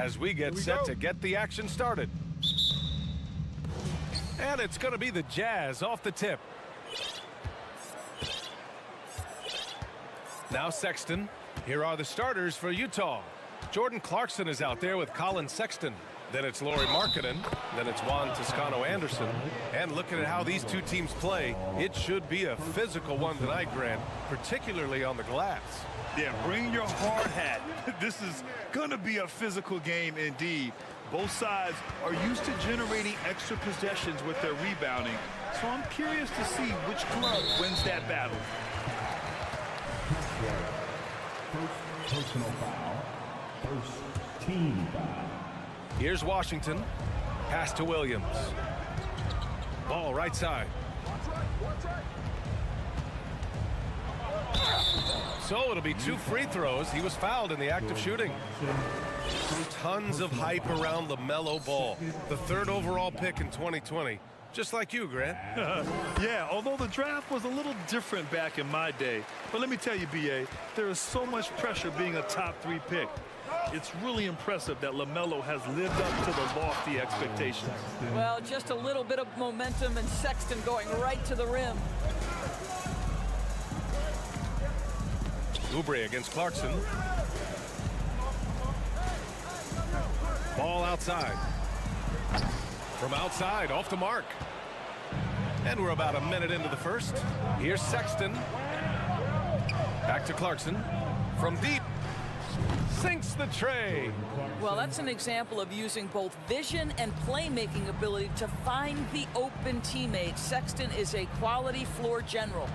as we get set to get the action started. And it's going to be the Jazz off the tip. Now Sexton. Here are the starters for Utah. Jordan Clarkson is out there with Colin Sexton. Then it's Lauri Markkanen. Then it's Juan Toscano-Anderson. And looking at how these two teams play, it should be a physical one tonight, Grant, particularly on the glass. Yeah, bring your hard hat. This is going to be a physical game indeed. Both sides are used to generating extra possessions with their rebounding. So I'm curious to see which club wins that battle. First personal foul. First team foul. Here's Washington. Pass to Williams. Ball right side. So it'll be 2 free throws. He was fouled in the act of shooting. Tons of hype around LaMelo Ball, the 3rd overall pick in 2020. Just like you, Grant. Yeah, although the draft was a little different back in my day. But let me tell you, B.A., there is so much pressure being a top 3 pick. It's really impressive that LaMelo has lived up to the lofty expectations. Well, just a little bit of momentum and Sexton going right to the rim. Oubre against Clarkson. Ball outside. From outside, off the mark. And we're about a minute into the first. Here's Sexton. Back to Clarkson. From deep. Sinks the tray. Well, that's an example of using both vision and playmaking ability to find the open teammate. Sexton is a quality floor general.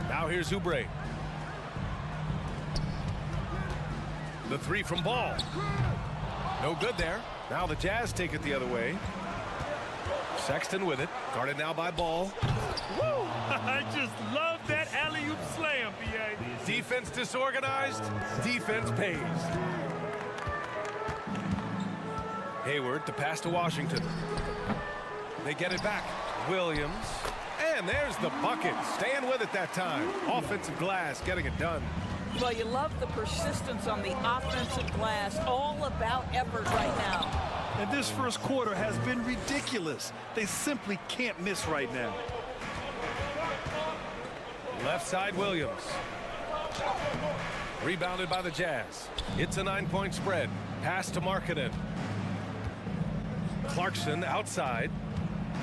Now here's Oubre. The 3 from Ball. No good there. Now the Jazz take it the other way. Sexton with it. Guarded now by Ball. Woo! I just love that alley-oop slam, B.A. Defense disorganized. Defense pays. Hayward, the pass to Washington. They get it back. Williams. And there's the bucket. Staying with it that time. Offensive glass, getting it done. Well, you love the persistence on the offensive glass. All about effort right now. And this first quarter has been ridiculous. They simply can't miss right now. Left side, Williams. Rebounded by the Jazz. It's a 9-point spread. Pass to Markkanen. Clarkson outside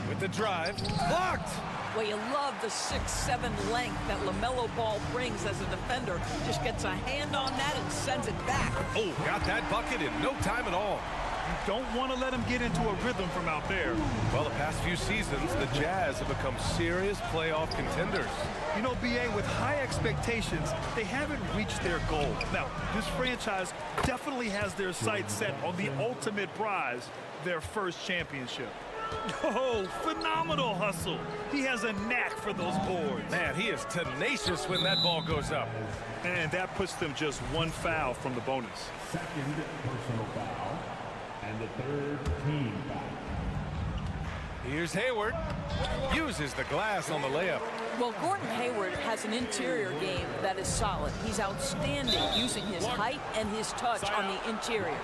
with the drive. Blocked! Well, you love the 6'7" length that LaMelo Ball brings as a defender. Just gets a hand on that and sends it back. Oh, got that bucket in no time at all. You don't want to let him get into a rhythm from out there. Well, the past few seasons, the Jazz have become serious playoff contenders. You know, B.A., with high expectations, they haven't reached their goal. Now, this franchise definitely has their sights set on the ultimate prize, their first championship. Oh, phenomenal hustle. He has a knack for those boards. Man, he is tenacious when that ball goes up. And that puts them just 1 foul from the bonus. Second personal foul. And the 3rd team foul. Here's Hayward. Uses the glass on the layup. Well, Gordon Hayward has an interior game that is solid. He's outstanding using his height and his touch on the interior.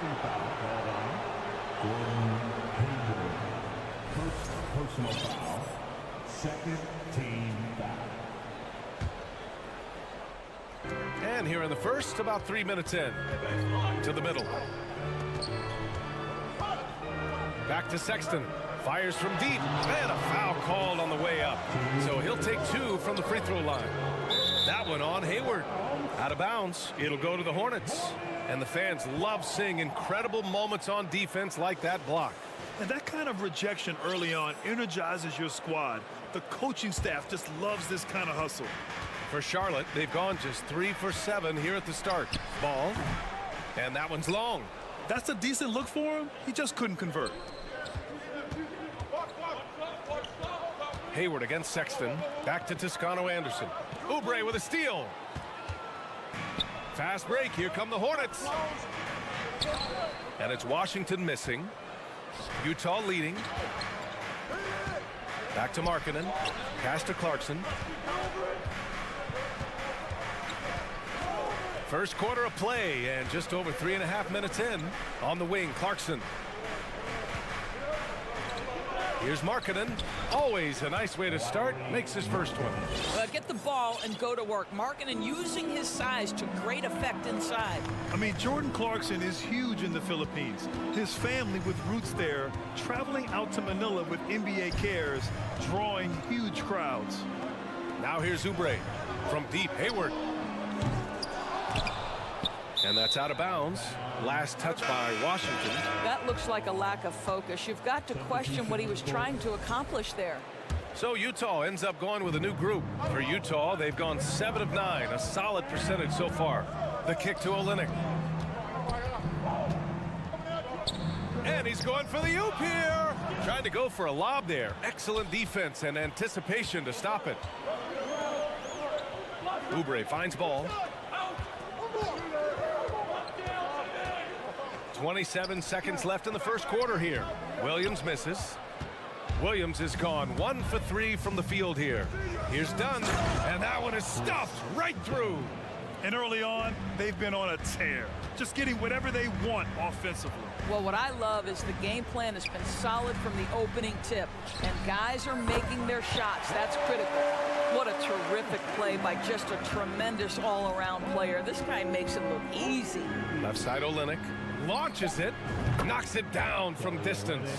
First personal foul. Second team foul. And here in the first, about 3 minutes in. To the middle. Back to Sexton. Fires from deep. And a foul called on the way up. So he'll take 2 from the free throw line. That one on Hayward. Out of bounds. It'll go to the Hornets. And the fans love seeing incredible moments on defense like that block. And that kind of rejection early on energizes your squad. The coaching staff just loves this kind of hustle. For Charlotte, they've gone just 3 for 7 here at the start. Ball. And that one's long. That's a decent look for him. He just couldn't convert. Hayward against Sexton. Back to Toscano-Anderson. Oubre with a steal. Fast break. Here come the Hornets. And it's Washington missing. Utah leading. Back to Markkanen. Pass to Clarkson. First quarter of play and just over 3.5 minutes in. On the wing, Clarkson. Here's Markkanen. Always a nice way to start. Makes his first one. Get the ball and go to work. Markkanen using his size to great effect inside. I mean, Jordan Clarkson is huge in the Philippines. His family with roots there, traveling out to Manila with NBA cares, drawing huge crowds. Now here's Oubre. From deep, Hayward. And that's out of bounds. Last touch by Washington. That looks like a lack of focus. You've got to question what he was trying to accomplish there. So Utah ends up going with a new group. For Utah, they've gone 7 of 9, a solid percentage so far. The kick to Olynyk. And he's going for the oop here. Trying to go for a lob there. Excellent defense and anticipation to stop it. Oubre finds ball. 27 seconds left in the first quarter here. Williams misses. Williams is gone 1 for 3 from the field here. Here's Dunn, and that one is stuffed right through. And early on, they've been on a tear, just getting whatever they want offensively. Well, what I love is the game plan has been solid from the opening tip, and guys are making their shots. That's critical. What a terrific play by just a tremendous all-around player. This guy makes it look easy. Left side Olynyk launches it, knocks it down from distance.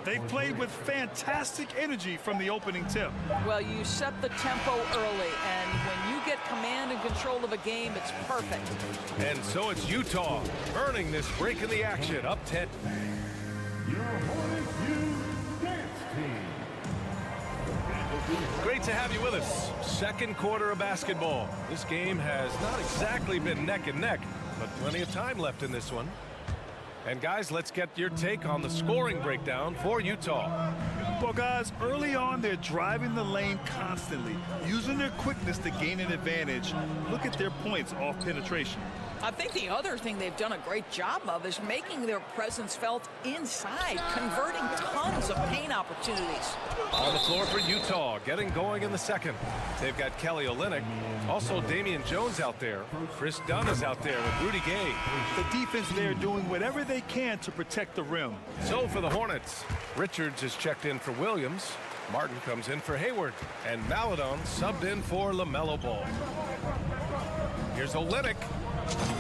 They've played with fantastic energy from the opening tip. Well, you set the tempo early, and when you get command and control of a game, it's perfect. And so it's Utah earning this break in the action, up 10. Your Hornets dance team. Great to have you with us. Second quarter of basketball. This game has not exactly been neck and neck, but plenty of time left in this one. And guys, let's get your take on the scoring breakdown for Utah. Well, guys, early on, they're driving the lane constantly, using their quickness to gain an advantage. Look at their points off penetration. I think the other thing they've done a great job of is making their presence felt inside, converting tons of paint opportunities. On the floor for Utah, getting going in the second. They've got Kelly Olynyk, also Damian Jones out there. Chris Dunn is out there with Rudy Gay. The defense there doing whatever they can to protect the rim. So for the Hornets, Richards is checked in for Williams. Martin comes in for Hayward. And Maladon subbed in for LaMelo Ball. Here's Olynyk.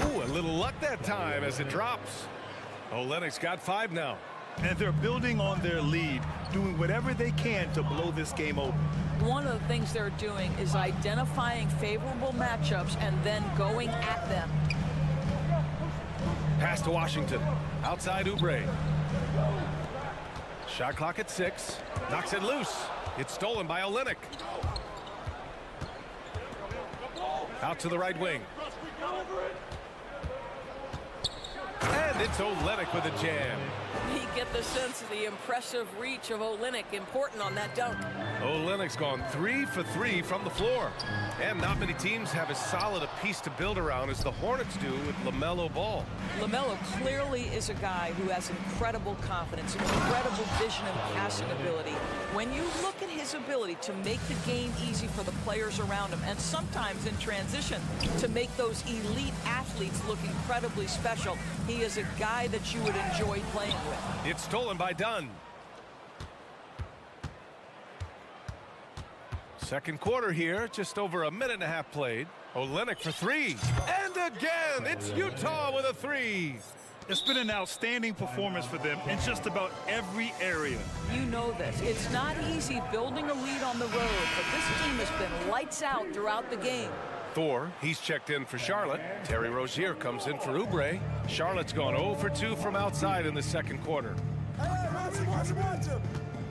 Ooh, a little luck that time as it drops. Olynyk's got 5 now. And they're building on their lead, doing whatever they can to blow this game open. One of the things they're doing is identifying favorable matchups and then going at them. Pass to Washington. Outside Oubre. Shot clock at 6. Knocks it loose. It's stolen by Olynyk. Out to the right wing. And it's Olynyk with a jam. You get the sense of the impressive reach of Olynyk, important on that dunk. Olynyk's gone 3 for 3 from the floor. And not many teams have as solid a piece to build around as the Hornets do with LaMelo Ball. LaMelo clearly is a guy who has incredible confidence, incredible vision and passing ability. When you look at his ability to make the game easy for the players around him, and sometimes in transition to make those elite athletes look incredibly special, he is a guy that you would enjoy playing with. It's stolen by Dunn. Second quarter here, just over a minute and a half played. Olynyk for 3. And again, it's Utah with a 3. It's been an outstanding performance for them in just about every area. You know this. It's not easy building a lead on the road, but this team has been lights out throughout the game. Thor, he's checked in for Charlotte. Terry Rozier comes in for Oubre. Charlotte's gone 0 for 2 from outside in the second quarter.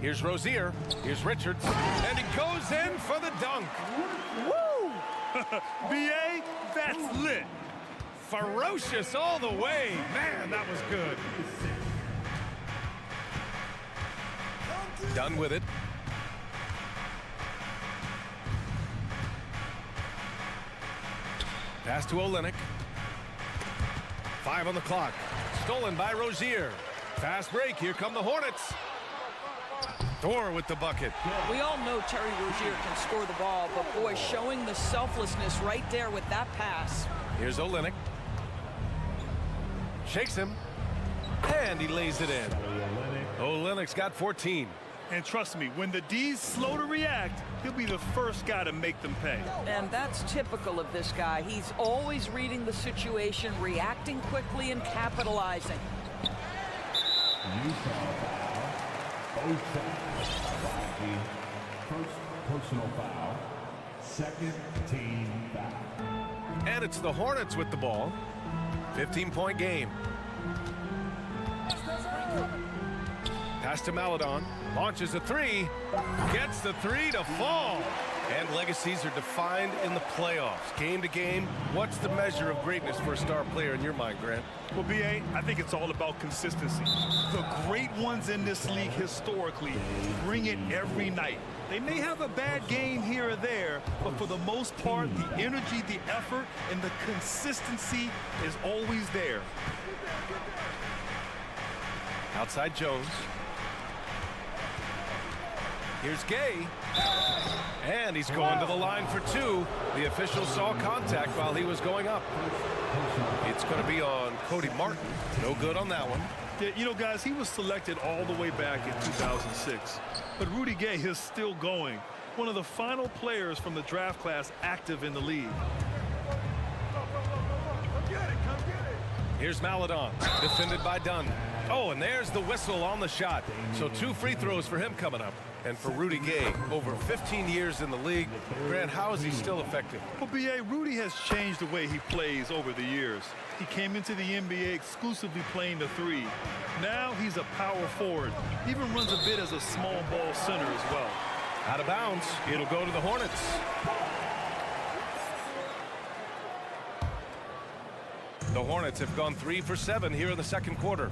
Here's Rozier. Here's Richards. And he goes in for the dunk. Woo! B.A., that's lit. Ferocious all the way. Man, that was good. Done with it. Pass to Olynyk. 5 on the clock. Stolen by Rozier. Fast break. Here come the Hornets. Thor with the bucket. We all know Terry Rozier can score the ball, but boy, showing the selflessness right there with that pass. Here's Olynyk. Shakes him. And he lays it in. Olynyk's got 14. And trust me, when the D's slow to react, he'll be the first guy to make them pay. And that's typical of this guy. He's always reading the situation, reacting quickly, and capitalizing. First personal foul. Second team foul. And it's the Hornets with the ball. 15-point game. Pass to Maledon. Launches a three. Gets the three to fall. And legacies are defined in the playoffs. Game to game, what's the measure of greatness for a star player in your mind, Grant? Well, B.A., I think it's all about consistency. The great ones in this league historically bring it every night. They may have a bad game here or there, but for the most part, the energy, the effort, and the consistency is always there. Outside Jones. Here's Gay. And he's going to the line for two. The official saw contact while he was going up. It's going to be on Cody Martin. No good on that one. Yeah, you know, guys, he was selected all the way back in 2006. But Rudy Gay is still going. One of the final players from the draft class active in the league. Here's Maledon, defended by Dunn. Oh, and there's the whistle on the shot. So 2 free throws for him coming up. And for Rudy Gay, over 15 years in the league. Grant, how is he still effective? Well, B.A., Rudy has changed the way he plays over the years. He came into the NBA exclusively playing the three. Now he's a power forward. Even runs a bit as a small ball center as well. Out of bounds. It'll go to the Hornets. The Hornets have gone 3 for 7 here in the second quarter.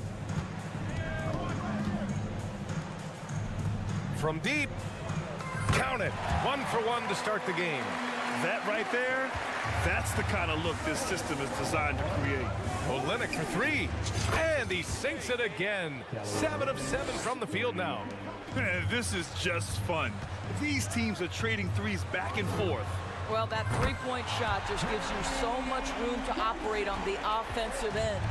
From deep, count it. 1 for 1 to start the game. That right there, that's the kind of look this system is designed to create. Olynyk for 3, and he sinks it again. 7 of 7 from the field now. This is just fun. These teams are trading threes back and forth. Well, that three-point shot just gives you so much room to operate on the offensive end.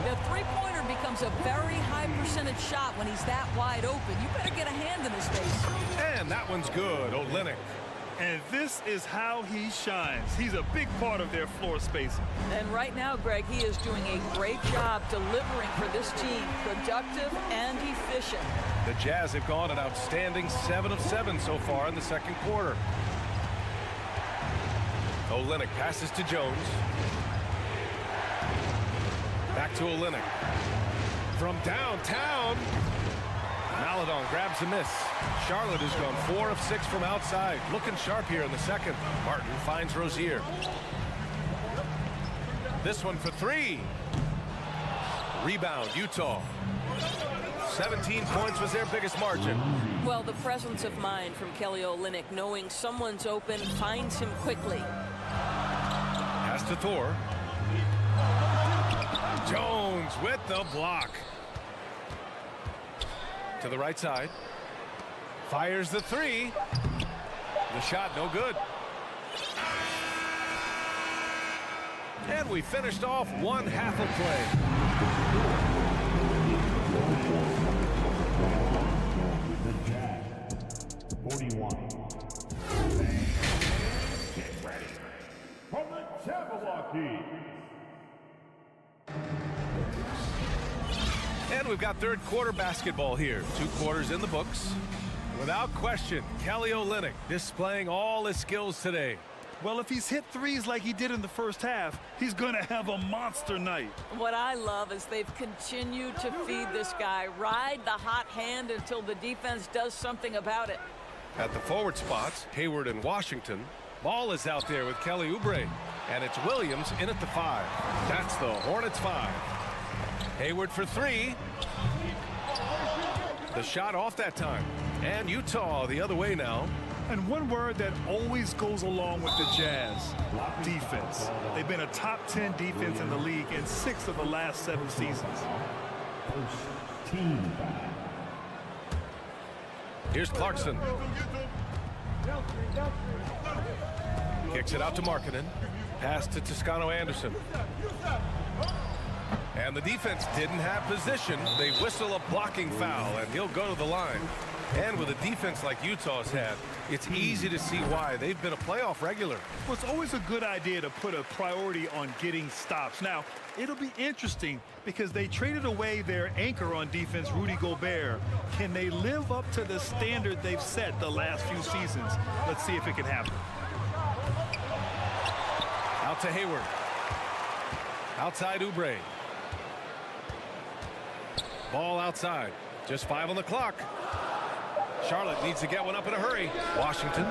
The three-pointer becomes a very high percentage shot when he's that wide open. You better get a hand in his face. And that one's good, Olynyk. And this is how he shines. He's a big part of their floor spacing. And right now, Greg, he is doing a great job delivering for this team, productive and efficient. The Jazz have gone an outstanding 7 of 7 so far in the second quarter. Olynyk passes to Jones. Back to Olynyk. From downtown. Maledon grabs a miss. Charlotte has gone 4 of 6 from outside. Looking sharp here in the second. Martin finds Rozier. This one for 3. Rebound, Utah. 17 points was their biggest margin. Well, the presence of mind from Kelly Olynyk, knowing someone's open, finds him quickly. Pass to Thor. Jones with the block. To the right side. Fires the 3. The shot no good. And we finished off one half of play. The Jazz, 41. Get ready. From the Jabberwocky. And we've got third quarter basketball here. 2 quarters in the books. Without question, Kelly Olynyk displaying all his skills today. Well, if he's hit threes like he did in the first half, he's going to have a monster night. What I love is they've continued to feed this guy, ride the hot hand until the defense does something about it. At the forward spots, Hayward and Washington. Ball is out there with Kelly Oubre. And it's Williams in at the 5. That's the Hornets 5. Hayward for 3. The shot off that time. And Utah the other way now. And one word that always goes along with the Jazz, defense. They've been a top 10 defense in the league in 6 of the last 7 seasons. First team foul. Here's Clarkson. Kicks it out to Markkanen. Pass to Toscano-Anderson. And the defense didn't have position. They whistle a blocking foul, and he'll go to the line. And with a defense like Utah's had, it's easy to see why. They've been a playoff regular. Well, it's always a good idea to put a priority on getting stops. Now, it'll be interesting because they traded away their anchor on defense, Rudy Gobert. Can they live up to the standard they've set the last few seasons? Let's see if it can happen. Out to Hayward. Outside Oubre. Ball outside. Just 5 on the clock. Charlotte needs to get one up in a hurry. Washington.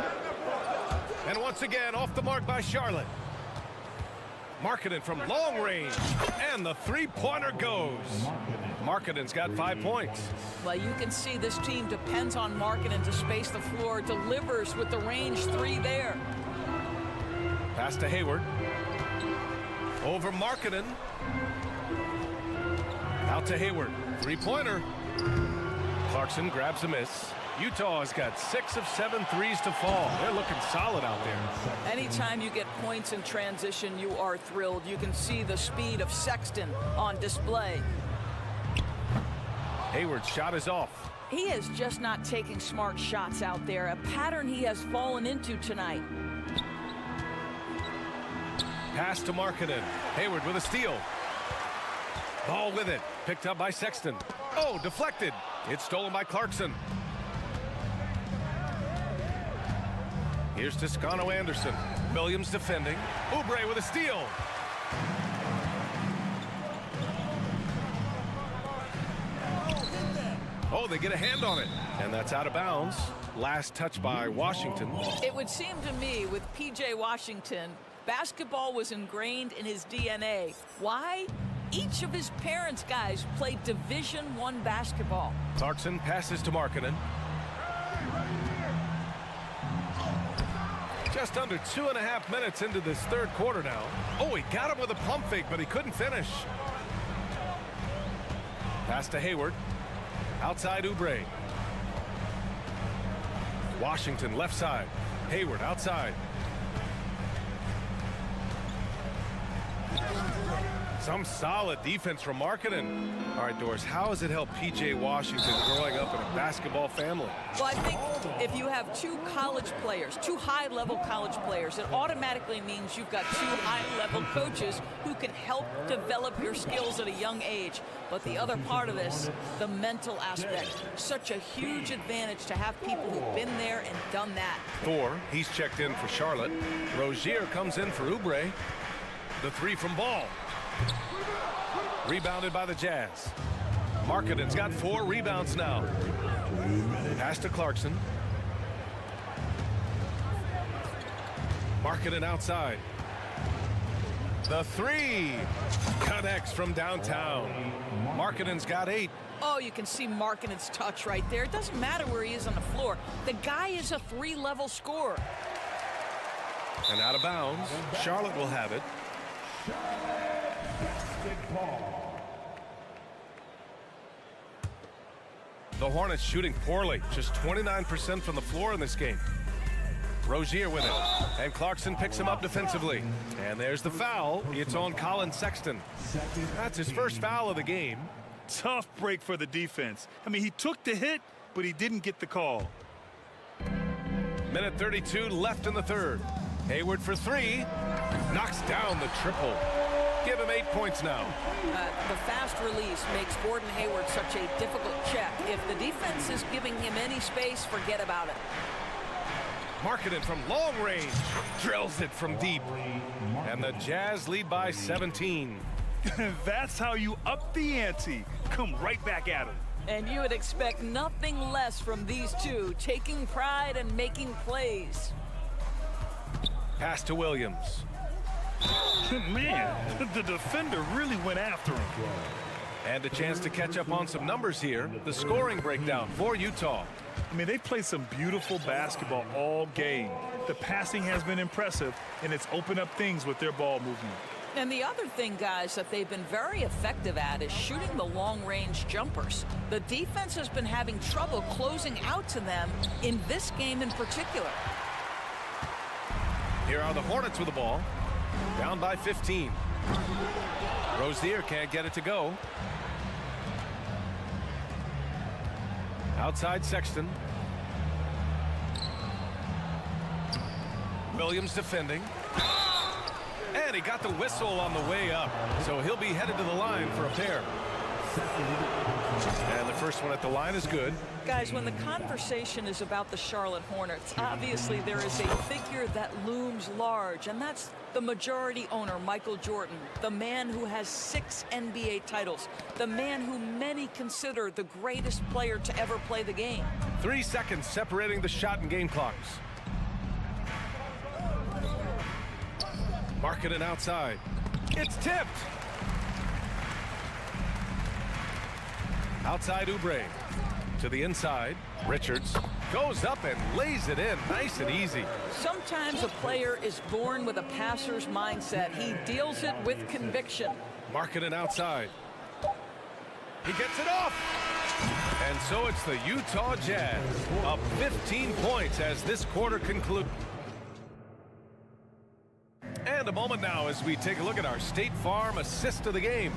And once again, off the mark by Charlotte. Markkanen from long range. And the three-pointer goes. Markkanen's got 5 points. Well, you can see this team depends on Markkanen to space the floor, delivers with the range 3 there. Pass to Hayward. Over Markkanen. Out to Hayward. Three-pointer. Clarkson grabs a miss. Utah has got 6 of 7 threes to fall. They're looking solid out there. Anytime you get points in transition, you are thrilled. You can see the speed of Sexton on display. Hayward's shot is off. He is just not taking smart shots out there, a pattern he has fallen into tonight. Pass to Markkanen. Hayward with a steal. Ball with it. Picked up by Sexton. Oh, deflected. It's stolen by Clarkson. Here's Toscano-Anderson. Williams defending. Oubre with a steal. Oh, they get a hand on it. And that's out of bounds. Last touch by Washington. It would seem to me with P.J. Washington, basketball was ingrained in his DNA. Why? Each of his parents' guys played Division I basketball. Clarkson passes to Markkanen. Just under 2.5 minutes into this third quarter now. Oh, he got him with a pump fake, but he couldn't finish. Pass to Hayward. Outside Oubre. Washington left side. Hayward outside. Some solid defense from Markkanen. All right, Doris, how has it helped P.J. Washington growing up in a basketball family? Well, I think if you have 2 college players, 2 high-level college players, it automatically means you've got 2 high-level coaches who can help develop your skills at a young age. But the other part of this, the mental aspect, such a huge advantage to have people who've been there and done that. Thor, he's checked in for Charlotte. Rozier comes in for Oubre. The 3 from Ball. Rebounded by the Jazz. Markkanen's got 4 rebounds now. Pass to Clarkson. Markkanen outside. The 3 connects from downtown. Markkanen's got 8. Oh, you can see Markkanen's touch right there. It doesn't matter where he is on the floor. The guy is a 3-level scorer. And out of bounds. Charlotte will have it. The Hornets shooting poorly, just 29% from the floor in this game. Rozier with it, and Clarkson picks him up defensively. And there's the foul. It's on Colin Sexton. That's his first foul of the game. Tough break for the defense. I mean, he took the hit, but he didn't get the call. Minute 32 left in the third. Hayward for 3. Knocks down the triple. Give him 8 points now. The fast release makes Gordon Hayward such a difficult check. If the defense is giving him any space, forget about it. Markkanen from long range. Drills it from deep. And the Jazz lead by 17. That's how you up the ante. Come right back at him. And you would expect nothing less from these two, taking pride and making plays. Pass to Williams. Man, the defender really went after him. And a chance to catch up on some numbers here. The scoring breakdown for Utah. I mean, they played some beautiful basketball all game. The passing has been impressive, and it's opened up things with their ball movement. And the other thing, guys, that they've been very effective at is shooting the long-range jumpers. The defense has been having trouble closing out to them in this game in particular. Here are the Hornets with the ball. Down by 15. Rozier can't get it to go. Outside Sexton. Williams defending. And he got the whistle on the way up. So he'll be headed to the line for a pair. And the first one at the line is good. Guys, when the conversation is about the Charlotte Hornets, obviously there is a figure that looms large, and that's the majority owner, Michael Jordan, the man who has 6 NBA titles, the man who many consider the greatest player to ever play the game. 3 seconds separating the shot and game clocks. Markkanen outside. It's tipped. Outside Oubre. To the inside. Richards goes up and lays it in nice and easy. Sometimes a player is born with a passer's mindset. He deals it with conviction. Markkanen outside. He gets it off. And so it's the Utah Jazz up 15 points as this quarter concludes. And a moment now as we take a look at our State Farm assist of the game.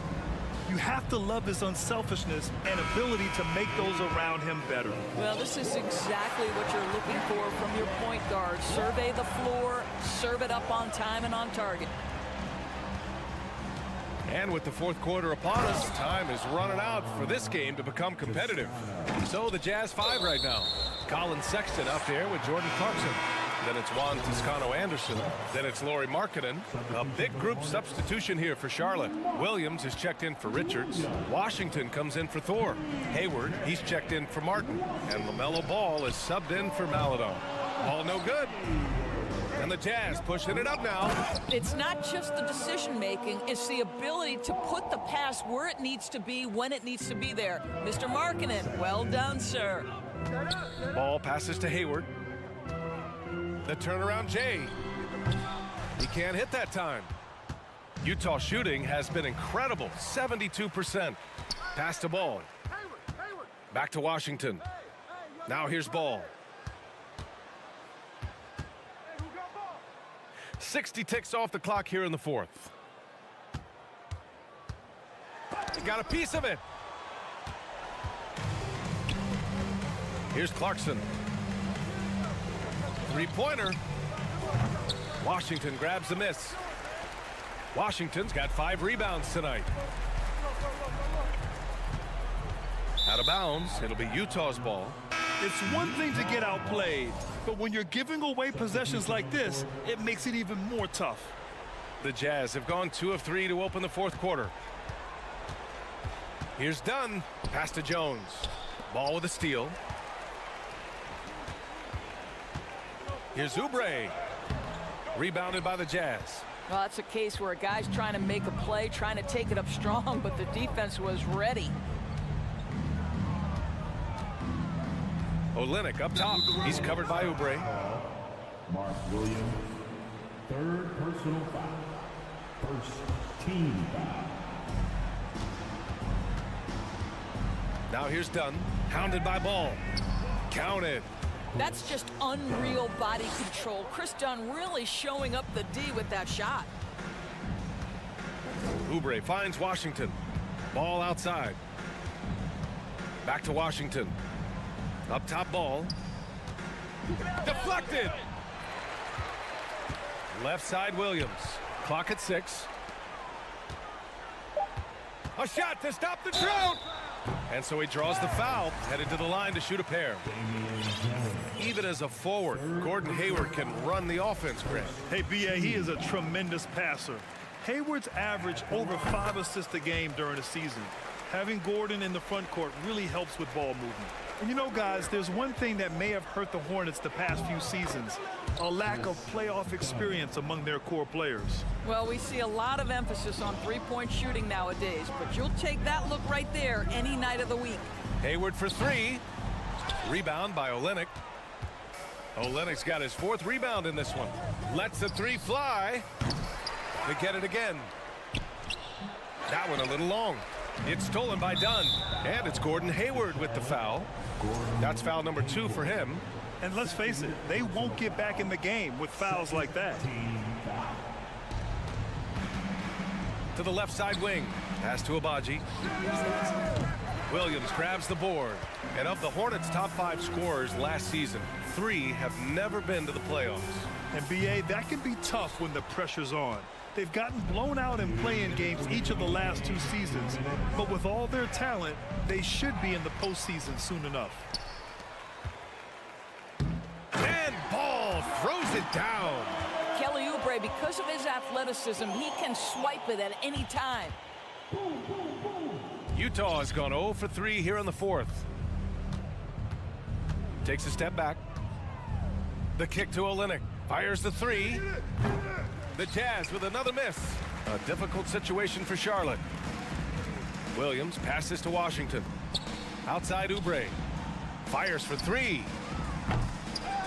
You have to love his unselfishness and ability to make those around him better. Well, this is exactly what you're looking for from your point guard. Survey the floor, serve it up on time and on target. And with the fourth quarter upon us, time is running out for this game to become competitive. So the Jazz 5 right now. Colin Sexton up there with Jordan Clarkson. Then it's Juan Toscano-Anderson. Then it's Lauri Markkanen. A big group substitution here for Charlotte. Williams is checked in for Richards. Washington comes in for Thor. Hayward, he's checked in for Martin. And LaMelo Ball is subbed in for Maladon. All no good. And the Jazz pushing it up now. It's not just the decision-making, it's the ability to put the pass where it needs to be, when it needs to be there. Mr. Markkanen, well done, sir. Ball passes to Hayward. The turnaround Jay. He can't hit that time. Utah shooting has been incredible, 72%. Pass to Ball. Back to Washington. Now here's Ball. 60 ticks off the clock here in the fourth. He got a piece of it. Here's Clarkson. Three-pointer. Washington grabs the miss. Washington's got 5 rebounds tonight. Out of bounds. It'll be Utah's ball. It's one thing to get outplayed, but when you're giving away possessions like this, it makes it even more tough. The Jazz have gone 2 of 3 to open the fourth quarter. Here's Dunn. Pass to Jones. Ball with a steal. Here's Oubre. Rebounded by the Jazz. Well, that's a case where a guy's trying to make a play, trying to take it up strong, but the defense was ready. Olynyk up top. He's covered by Oubre. Mark Williams, third personal foul. First team foul. Now here's Dunn. Hounded by Ball. Counted. That's just unreal body control. Chris Dunn really showing up the D with that shot. Oubre finds Washington. Ball outside. Back to Washington. Up top Ball. Deflected. Left side Williams. Clock at 6. A shot to stop the drought. And so he draws the foul, headed to the line to shoot a pair. Even as a forward, Gordon Hayward can run the offense, Grant. Hey, B.A., he is a tremendous passer. Hayward's averaged over 5 assists a game during the season. Having Gordon in the front court really helps with ball movement. And you know, guys, there's one thing that may have hurt the Hornets the past few seasons, a lack of playoff experience among their core players. Well, we see a lot of emphasis on three-point shooting nowadays, but you'll take that look right there any night of the week. Hayward for 3. Rebound by Olynyk. Olynyk's got his 4th rebound in this one. Lets the 3 fly. They get it again. That one a little long. It's stolen by Dunn. And it's Gordon Hayward with the foul. That's foul number 2 for him. And let's face it, they won't get back in the game with fouls like that. To the left side wing. Pass to Abaji. Williams grabs the board. And of the Hornets' top 5 scorers last season, 3 have never been to the playoffs. And BA, that can be tough when the pressure's on. They've gotten blown out in play-in games each of the last 2 seasons. But with all their talent, they should be in the postseason soon enough. And ball throws it down. Kelly Oubre, because of his athleticism, he can swipe it at any time. Utah has gone 0 for 3 here in the 4th. Takes a step back. The kick to Olynyk. Fires the 3. The Jazz with another miss. A difficult situation for Charlotte. Williams passes to Washington. Outside Oubre. Fires for 3.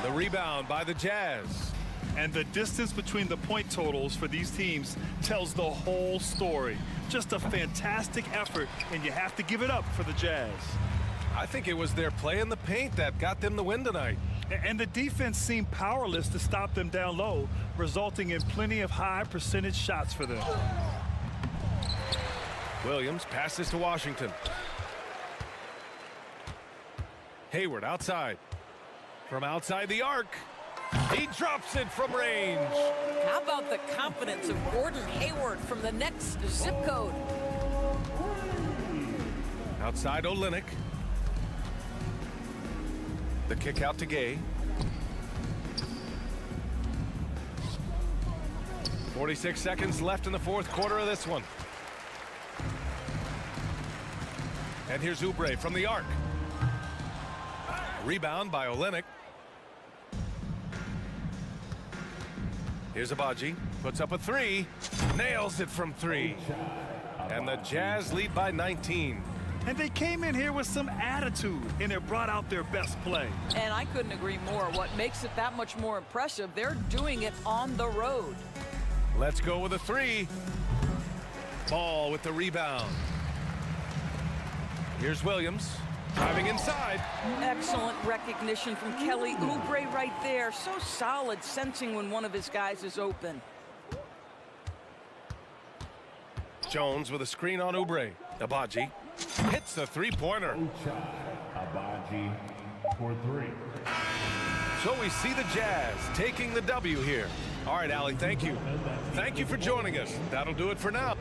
The rebound by the Jazz. And the distance between the point totals for these teams tells the whole story. Just a fantastic effort, and you have to give it up for the Jazz. I think it was their play in the paint that got them the win tonight. And the defense seemed powerless to stop them down low, resulting in plenty of high percentage shots for them. Williams passes to Washington. Hayward outside. From outside the arc. He drops it from range. How about the confidence of Gordon Hayward from the next zip code? Outside Olynyk. The kick out to Gay. 46 seconds left in the 4th quarter of this one. And here's Oubre from the arc. Rebound by Olynyk. Here's Abaji. Puts up a 3. Nails it from 3. And the Jazz lead by 19. And they came in here with some attitude, and it brought out their best play. And I couldn't agree more. What makes it that much more impressive, they're doing it on the road. Let's go with a 3. Ball with the rebound. Here's Williams. Driving inside. Excellent recognition from Kelly Oubre right there. So solid, sensing when one of his guys is open. Jones with a screen on Oubre. Abaji hits the 3-pointer. Abaji for 3. So we see the Jazz taking the W here. All right, Allie, thank you. Thank you for joining us. That'll do it for now.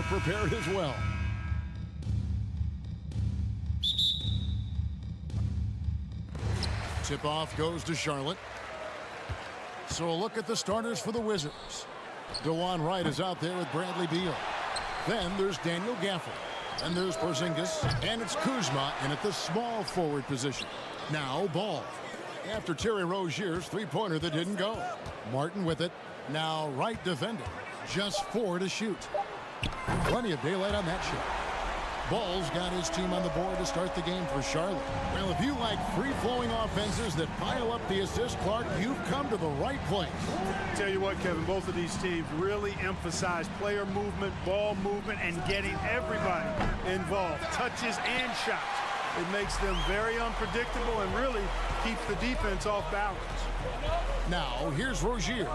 Prepared as well. Tip-off goes to Charlotte. So a look at the starters for the Wizards. DeJuan Wright is out there with Bradley Beal. Then there's Daniel Gafford. And there's Porzingis. And it's Kuzma in at the small forward position. Now Ball. After Terry Rozier's three-pointer that didn't go. Martin with it. Now Wright defending. Just 4 to shoot. Plenty of daylight on that shot. Ball's got his team on the board to start the game for Charlotte. Well, if you like free-flowing offenses that pile up the assist, Clark, you've come to the right place. Tell you what, Kevin, both of these teams really emphasize player movement, ball movement, and getting everybody involved, touches and shots. It makes them very unpredictable and really keeps the defense off balance. Now, here's Rozier.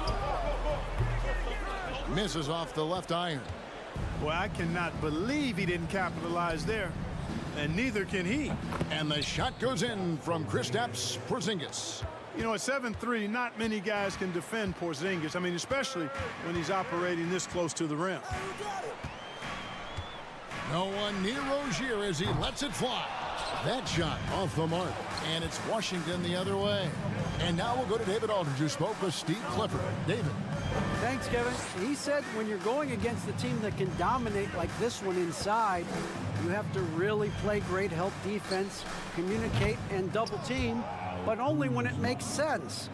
Misses off the left iron. Well, I cannot believe he didn't capitalize there, and neither can he. And the shot goes in from Kristaps Porzingis. You know, at 7'3", not many guys can defend Porzingis. I mean, especially when he's operating this close to the rim. No one near Rozier as he lets it fly. That shot off the mark, and it's Washington the other way. And now we'll go to David Aldridge, who spoke with Steve Clifford. David. Thanks, Kevin. He said when you're going against a team that can dominate like this one inside, you have to really play great help defense, communicate, and double team, but only when it makes sense.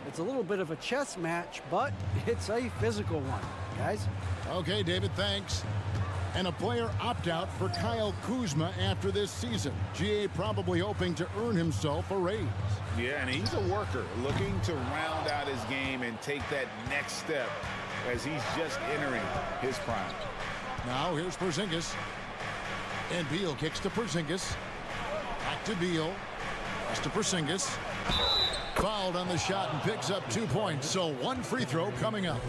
It's a little bit of a chess match, but it's a physical one, guys. Okay, David, thanks. And a player opt-out for Kyle Kuzma after this season. GA probably hoping to earn himself a raise. Yeah, and he's a worker looking to round out his game and take that next step as he's just entering his prime. Now here's Porzingis. And Beal kicks to Porzingis. Back to Beal. Pass to Porzingis. Fouled on the shot and picks up 2 points. So 1 free throw coming up.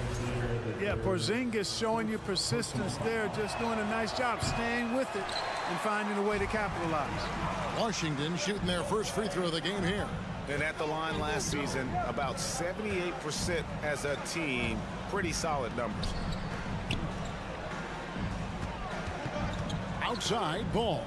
Yeah, Porzingis showing you persistence there, just doing a nice job staying with it and finding a way to capitalize. Washington shooting their first free throw of the game here. And at the line last season, about 78% as a team. Pretty solid numbers. Outside Ball.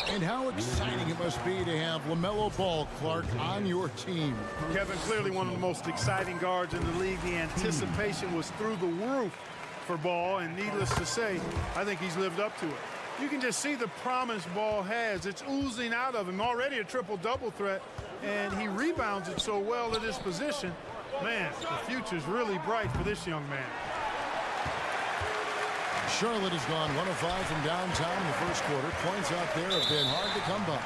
And how exciting it must be to have LaMelo Ball, Clark, on your team. Kevin, clearly one of the most exciting guards in the league. The anticipation was through the roof for Ball, and needless to say, I think he's lived up to it. You can just see the promise Ball has. It's oozing out of him. Already a triple-double threat, and he rebounds it so well at his position. Man, the future's really bright for this young man. Charlotte has gone 1 of 5 from downtown in the first quarter. Points out there have been hard to come by.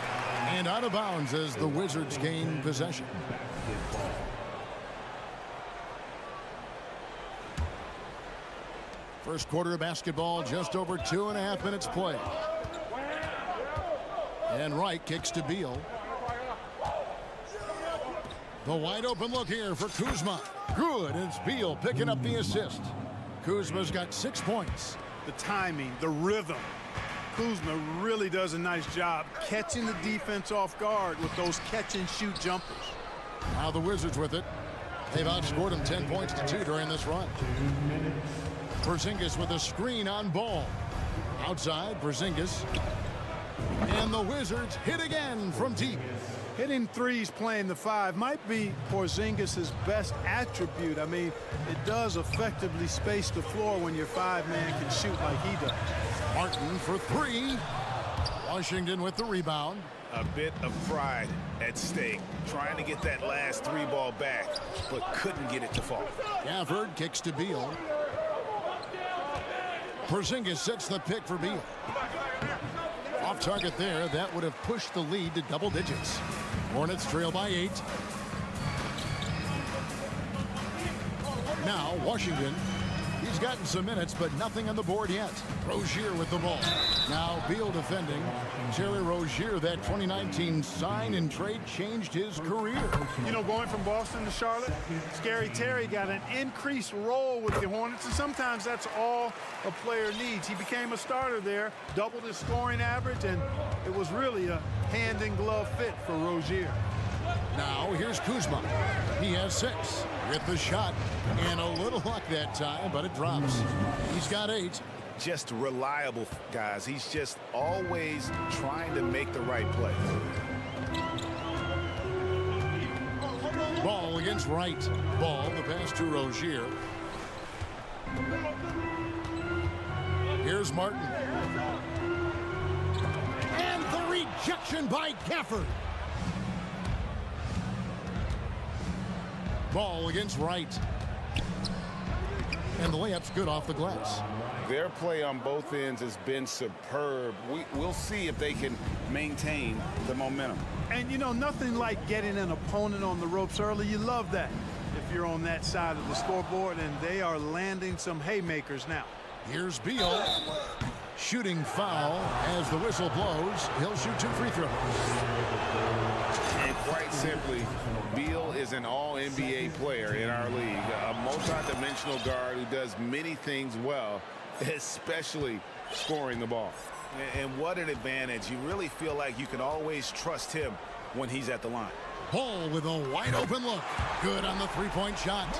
And out of bounds as the Wizards gain possession. First quarter of basketball, just over 2.5 minutes played. And Wright kicks to Beal. The wide open look here for Kuzma. Good, and it's Beal picking up the assist. Kuzma's got 6 points. The timing, the rhythm. Kuzma really does a nice job catching the defense off guard with those catch-and-shoot jumpers. Now the Wizards with it. They've outscored them 10 points to 2 during this run. Porzingis with a screen on Ball. Outside, Porzingis. And the Wizards hit again from deep. Hitting threes playing the 5 might be Porzingis' best attribute. I mean, it does effectively space the floor when your 5-man can shoot like he does. Martin for 3. Washington with the rebound. A bit of pride at stake, trying to get that last 3 ball back, but couldn't get it to fall. Gafford kicks to Beal. Porzingis sets the pick for Beal. Off target there. That would have pushed the lead to double digits. Hornets trail by 8. Now Washington. He's gotten some minutes, but nothing on the board yet. Rozier with the ball. Now Beal defending. Terry Rozier, that 2019 sign and trade changed his career. You know, going from Boston to Charlotte, Scary Terry got an increased role with the Hornets, and sometimes that's all a player needs. He became a starter there, doubled his scoring average, and it was really a hand-in-glove fit for Rozier. Now here's Kuzma. He has 6 with the shot, and a little luck that time, but it drops. He's got 8. Just reliable, guys. He's just always trying to make the right play. Ball against Wright. Ball, the pass to Rozier. Here's Martin. And the rejection by Gafford. Ball against Wright. And the layup's good off the glass. Their play on both ends has been superb. We'll see if they can maintain the momentum. And, you know, nothing like getting an opponent on the ropes early. You love that if you're on that side of the scoreboard, and they are landing some haymakers now. Here's Beal. Shooting foul as the whistle blows. He'll shoot 2 free throws. And quite simply, Beal is an all-NBA player in our league, a multi-dimensional guard who does many things well, especially scoring the ball. And what an advantage. You really feel like you can always trust him when he's at the line. Ball with a wide open look. Good on the three-point shot.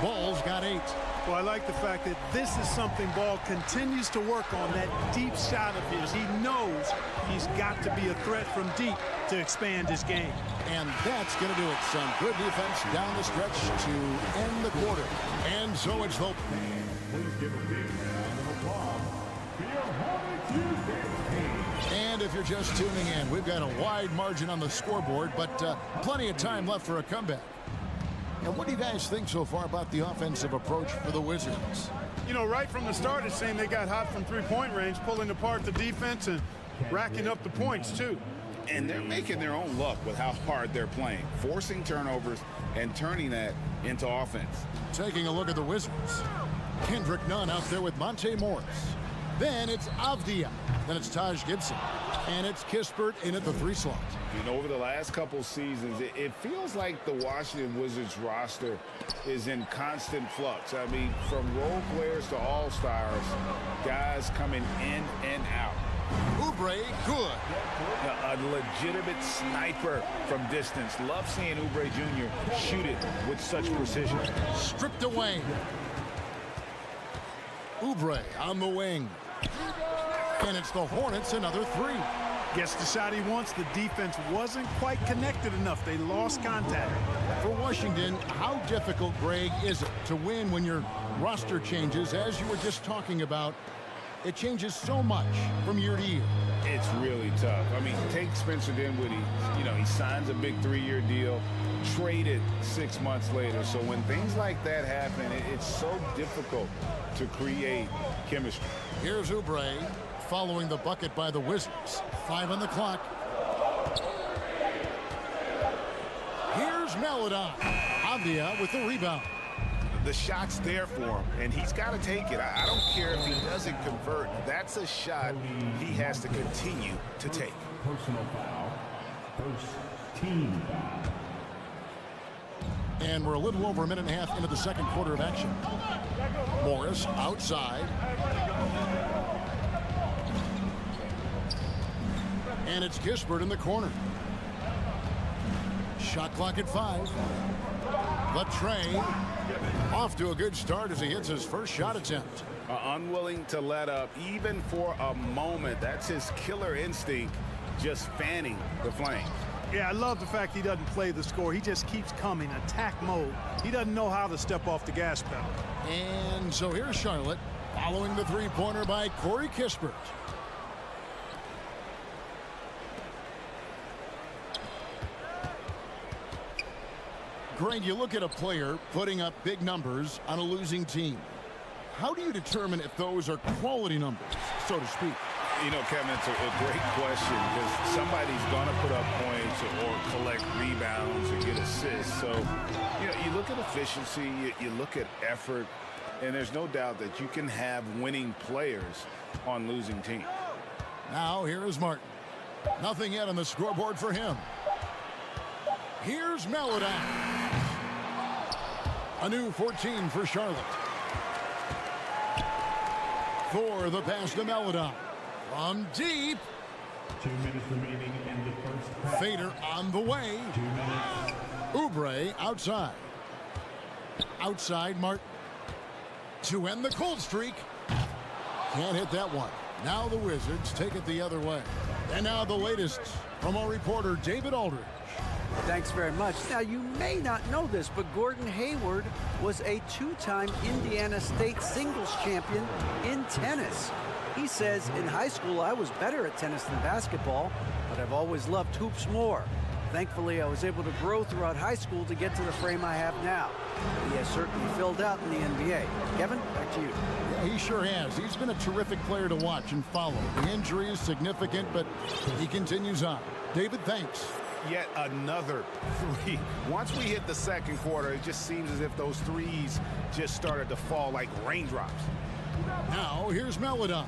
Ball's got 8. Well, I like the fact that this is something Ball continues to work on, that deep shot of his. He knows he's got to be a threat from deep to expand his game. And that's going to do it. Some good defense down the stretch to end the quarter. And so it's the... Please give a big round of applause for your Hornets. And if you're just tuning in, we've got a wide margin on the scoreboard, but plenty of time left for a comeback. And what do you guys think so far about the offensive approach for the Wizards? You know, right from the start, it's saying they got hot from three-point range, pulling apart the defense and racking up the points, too. And they're making their own luck with how hard they're playing, forcing turnovers and turning that into offense. Taking a look at the Wizards. Kendrick Nunn out there with Monte Morris. Then it's Avdia. Then it's Taj Gibson. And it's Kispert in at the 3 slot. You know, over the last couple seasons, it feels like the Washington Wizards roster is in constant flux. I mean, from role players to all-stars, guys coming in and out. Oubre, good. A legitimate sniper from distance. Love seeing Oubre Jr. shoot it with such precision. Stripped away. Oubre on the wing. And it's the Hornets, another 3. Gets the shot he wants. The defense wasn't quite connected enough. They lost contact. For Washington, how difficult, Greg, is it to win when your roster changes, as you were just talking about? It changes so much from year to year. It's really tough. I mean, take Spencer Dinwiddie. You know, he signs a big 3-year deal, traded 6 months later. So when things like that happen, it's so difficult to create chemistry. Here's Oubre following the bucket by the Wizards. 5 on the clock. Here's Maladon. Avdia with the rebound. The shot's there for him, and he's got to take it. I don't care if he doesn't convert. That's a shot he has to continue to take. Personal foul. First team foul. And we're a little over a minute and a half into the second quarter of action. Morris outside. And it's Kispert in the corner. Shot clock at 5. Latrey off to a good start as he hits his first shot attempt. Unwilling to let up even for a moment. That's his killer instinct, just fanning the flames. Yeah, I love the fact he doesn't play the score. He just keeps coming, attack mode. He doesn't know how to step off the gas pedal. And so here's Charlotte following the three-pointer by Corey Kispert. Greg, you look at a player putting up big numbers on a losing team. how do you determine if those are quality numbers, so to speak? You know, Kevin, it's a great question because somebody's going to put up points or collect rebounds or get assists. So, you know, you look at efficiency, you look at effort, and there's no doubt that you can have winning players on losing teams. Now here is Martin. Nothing yet on the scoreboard for him. Here's Maladon. A new 14 for Charlotte. For the pass to Maladon. From deep. 2 minutes remaining in the first half. Fader on the way. 2 minutes. Oubre outside. Outside Martin. To end the cold streak. Can't hit that one. Now the Wizards take it the other way. And now the latest from our reporter, David Aldridge. Thanks very much. Now, you may not know this, but Gordon Hayward was a 2-time Indiana State singles champion in tennis. He says, in high school, I was better at tennis than basketball, but I've always loved hoops more. Thankfully, I was able to grow throughout high school to get to the frame I have now. He has certainly filled out in the NBA. Kevin, back to you. Yeah, he sure has. He's been a terrific player to watch and follow. The injury is significant, but he continues on. David, thanks. Yet another three. Once we hit the second quarter, it just seems as if those threes just started to fall like raindrops. Now, here's Maladon.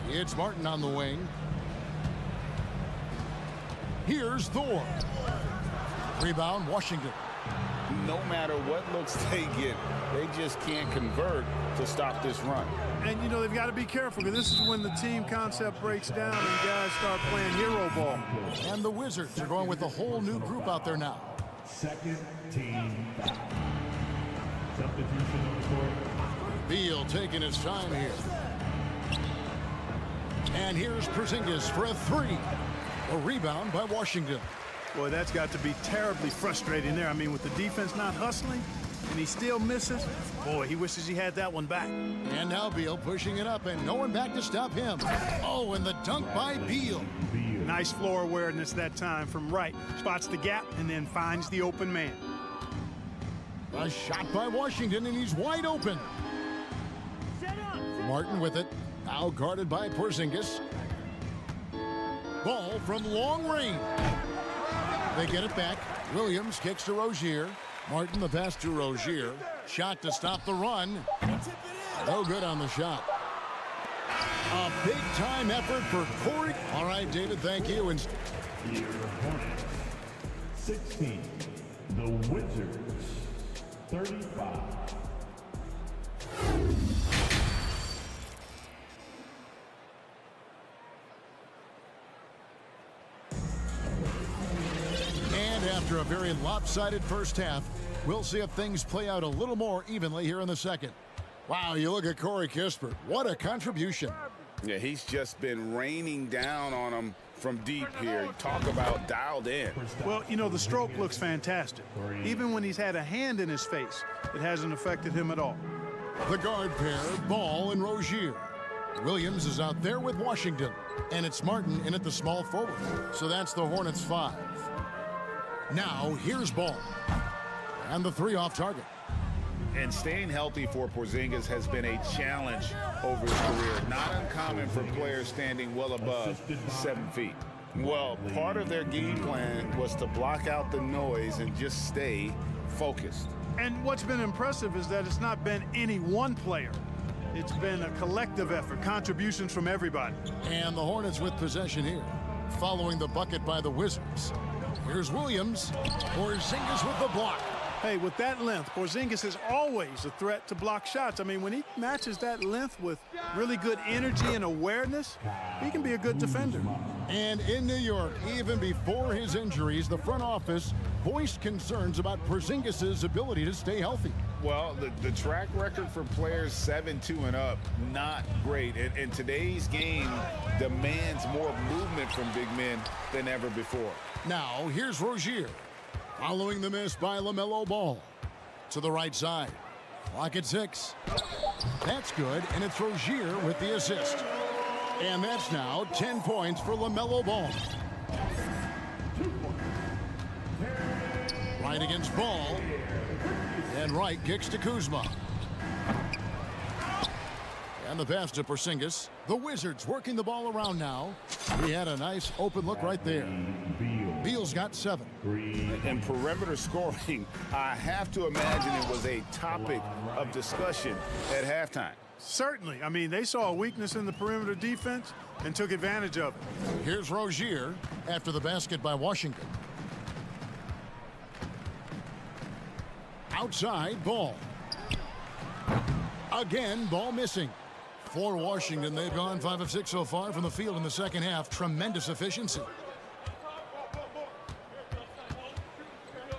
It's Martin on the wing. Here's Thor. Rebound, Washington. No matter what looks they get, they just can't convert to stop this run. And, you know, they've got to be careful because this is when the team concept breaks down and guys start playing hero ball. And the Wizards are going with a whole new group out there now. Second team foul. Substitution on the court. Beal taking his time here. And here's Porzingis for a three. A rebound by Washington. Boy, that's got to be terribly frustrating there. I mean, with the defense not hustling and he still misses, boy, he wishes he had that one back. And now Beal pushing it up and no one back to stop him. Oh, and the dunk by Beal. Nice floor awareness that time from right. Spots the gap and then finds the open man. A shot by Washington and he's wide open. Martin with it. Now guarded by Porzingis. Ball from long range. They get it back. Williams kicks to Rozier. Martin the pass to Rozier. Shot to stop the run. No good on the shot. A big-time effort for Corey. All right, David, thank you. And Your Hornets, 16. The Wizards, 35. after a very lopsided first half, we'll see if things play out a little more evenly here in the second. Wow, you look at Corey Kispert. What a contribution. Yeah, he's just been raining down on him from deep here. You talk about dialed in. Well, you know, the stroke looks fantastic. Even when he's had a hand in his face, it hasn't affected him at all. The guard pair, Ball and Rozier. Williams is out there with Washington, and it's Martin in at the small forward. So that's the Hornets 5. Now, here's Ball. And the three off target. And staying healthy for Porzingis has been a challenge over his career. Not uncommon for players standing well above 7 feet. Well, part of their game plan was to block out the noise and just stay focused. And what's been impressive is that it's not been any one player. It's been a collective effort, contributions from everybody. And the Hornets with possession here, following the bucket by the Wizards. Here's Williams. Porzingis with the block. Hey, with that length, Porzingis is always a threat to block shots. I mean, when he matches that length with really good energy and awareness, he can be a good defender. And in New York, even before his injuries, the front office voiced concerns about Porzingis' ability to stay healthy. Well, the track record for players 7-2 and up, not great. And today's game demands more movement from big men than ever before. Now, here's Rozier. Following the miss by LaMelo Ball. To the right side. Clock at 6. That's good, and it's Rozier with the assist. And that's now 10 points for LaMelo Ball. Right against Ball. And Wright kicks to Kuzma. And the pass to Porzingis. The Wizards working the ball around now. He had a nice open look right there. Beal's got 7. And perimeter scoring, I have to imagine it was a topic of discussion at halftime. Certainly. I mean, they saw a weakness in the perimeter defense and took advantage of it. Here's Rozier after the basket by Washington. Outside, Ball. Again, Ball missing. For Washington, they've gone 5 of 6 so far from the field in the second half. Tremendous efficiency.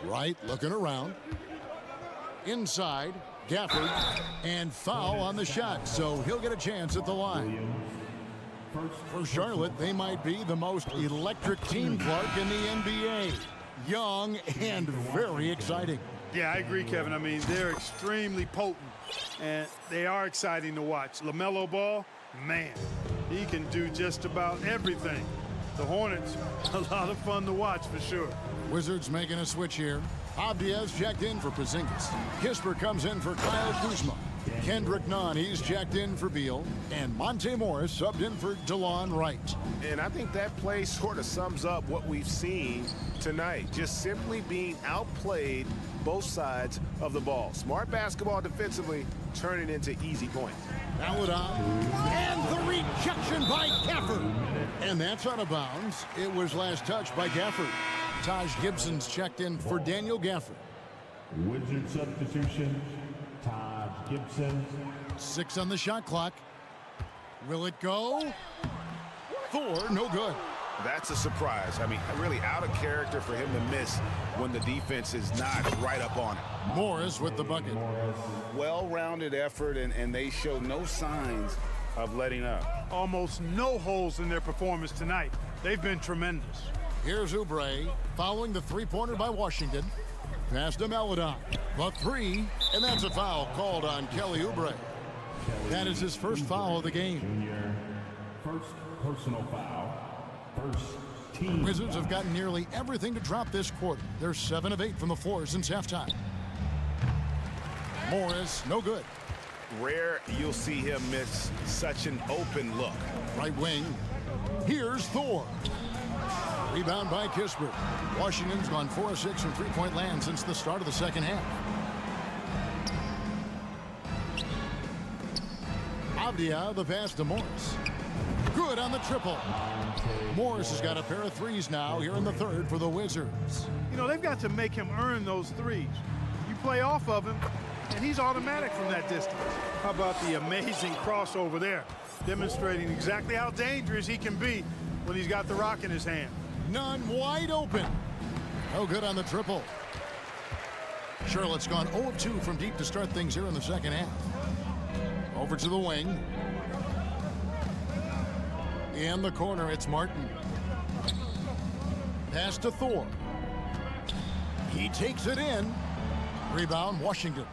Wright looking around. Inside, Gafford, and foul on the shot, so he'll get a chance at the line. For Charlotte, they might be the most electric team, Clark, in the NBA. Young and very exciting. Yeah, I agree, Kevin. I mean, they're extremely potent, and they are exciting to watch. LaMelo Ball, man, he can do just about everything. The Hornets, a lot of fun to watch for sure. Wizards making a switch here. Abdias checked in for Porzingis. Kisper comes in for Kyle Kuzma. Kendrick Nunn, he's checked in for Beal. And Monte Morris subbed in for DeLon Wright. And I think that play sort of sums up what we've seen tonight. Just simply being outplayed both sides of the ball. Smart basketball defensively, turning into easy points. Maladon, and the rejection by Gafford. And that's out of bounds. It was last touched by Gafford. Taj Gibson's checked in for Daniel Gafford. Wizard substitution, Taj Gibson. 6 on the shot clock. Will it go? Thor, no good. That's a surprise. I mean, really out of character for him to miss when the defense is not right up on it. Morris with the bucket. Well-rounded effort, and they show no signs of letting up. Almost no holes in their performance tonight. They've been tremendous. Here's Oubre following the three-pointer by Washington. Pass to Maladon. The 3, and that's a foul called on Kelly Oubre. That is his first foul of the game. Junior, first personal foul, first team. Wizards have gotten nearly everything to drop this quarter. They're 7 of 8 from the floor since halftime. Morris, no good. Rare you'll see him miss such an open look. Right wing. Here's Thor. Rebound by Kisper. Washington's gone 4 of 6 from three-point land since the start of the second half. Avdia, the pass to Morris. Good on the triple. Morris has got a pair of threes now here in the third for the Wizards. You know, they've got to make him earn those threes. You play off of him, and he's automatic from that distance. How about the amazing crossover there, demonstrating exactly how dangerous he can be when he's got the rock in his hand. Nunn wide open. No good on the triple. Charlotte's gone 0 of 2 from deep to start things here in the second half. Over to the wing. In the corner, it's Martin. Pass to Thor. He takes it in. Rebound, Washington.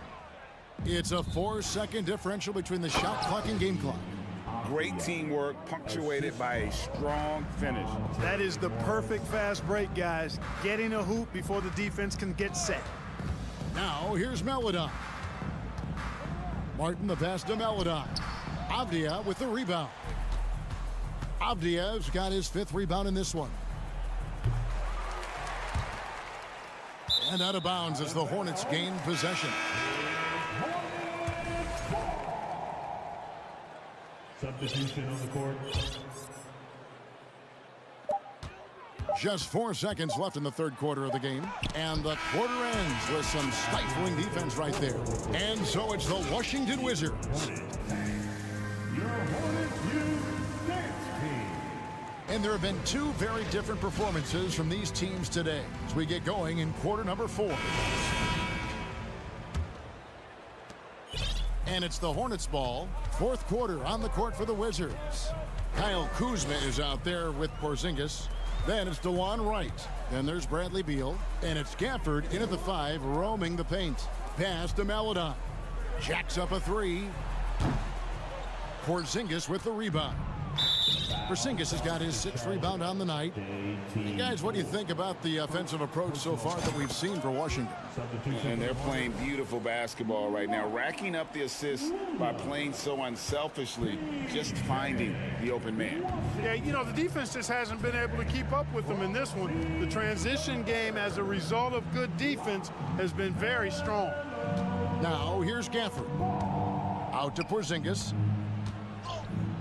It's a 4-second differential between the shot clock and game clock. Great teamwork, punctuated by a strong finish. That is the perfect fast break, guys. Getting a hoop before the defense can get set. Now, here's Maladon. Martin, the pass to Maladon. Avdia with the rebound. Avdia's got his 5th rebound in this one. And out of bounds as the Hornets gain possession. Substitution on the court. Just 4 seconds left in the third quarter of the game. And the quarter ends with some stifling defense right there. And so it's the Washington Wizards. Your Hornets U dance team. And there have been 2 very different performances from these teams today as we get going in quarter number 4. And it's the Hornets ball. 4th quarter on the court for the Wizards. Kyle Kuzma is out there with Porzingis. Then it's DeLon Wright. Then there's Bradley Beal. And it's Gafford in at the 5, roaming the paint. Pass to Maladon. Jacks up a 3. Porzingis with the rebound. Porzingis has got his 6th rebound on the night. Hey guys, what do you think about the offensive approach so far that we've seen for Washington? And they're playing beautiful basketball right now, racking up the assists by playing so unselfishly, just finding the open man. Yeah, you know, the defense just hasn't been able to keep up with them in this one. The transition game, as a result of good defense, has been very strong. Now, here's Gafford. Out to Porzingis.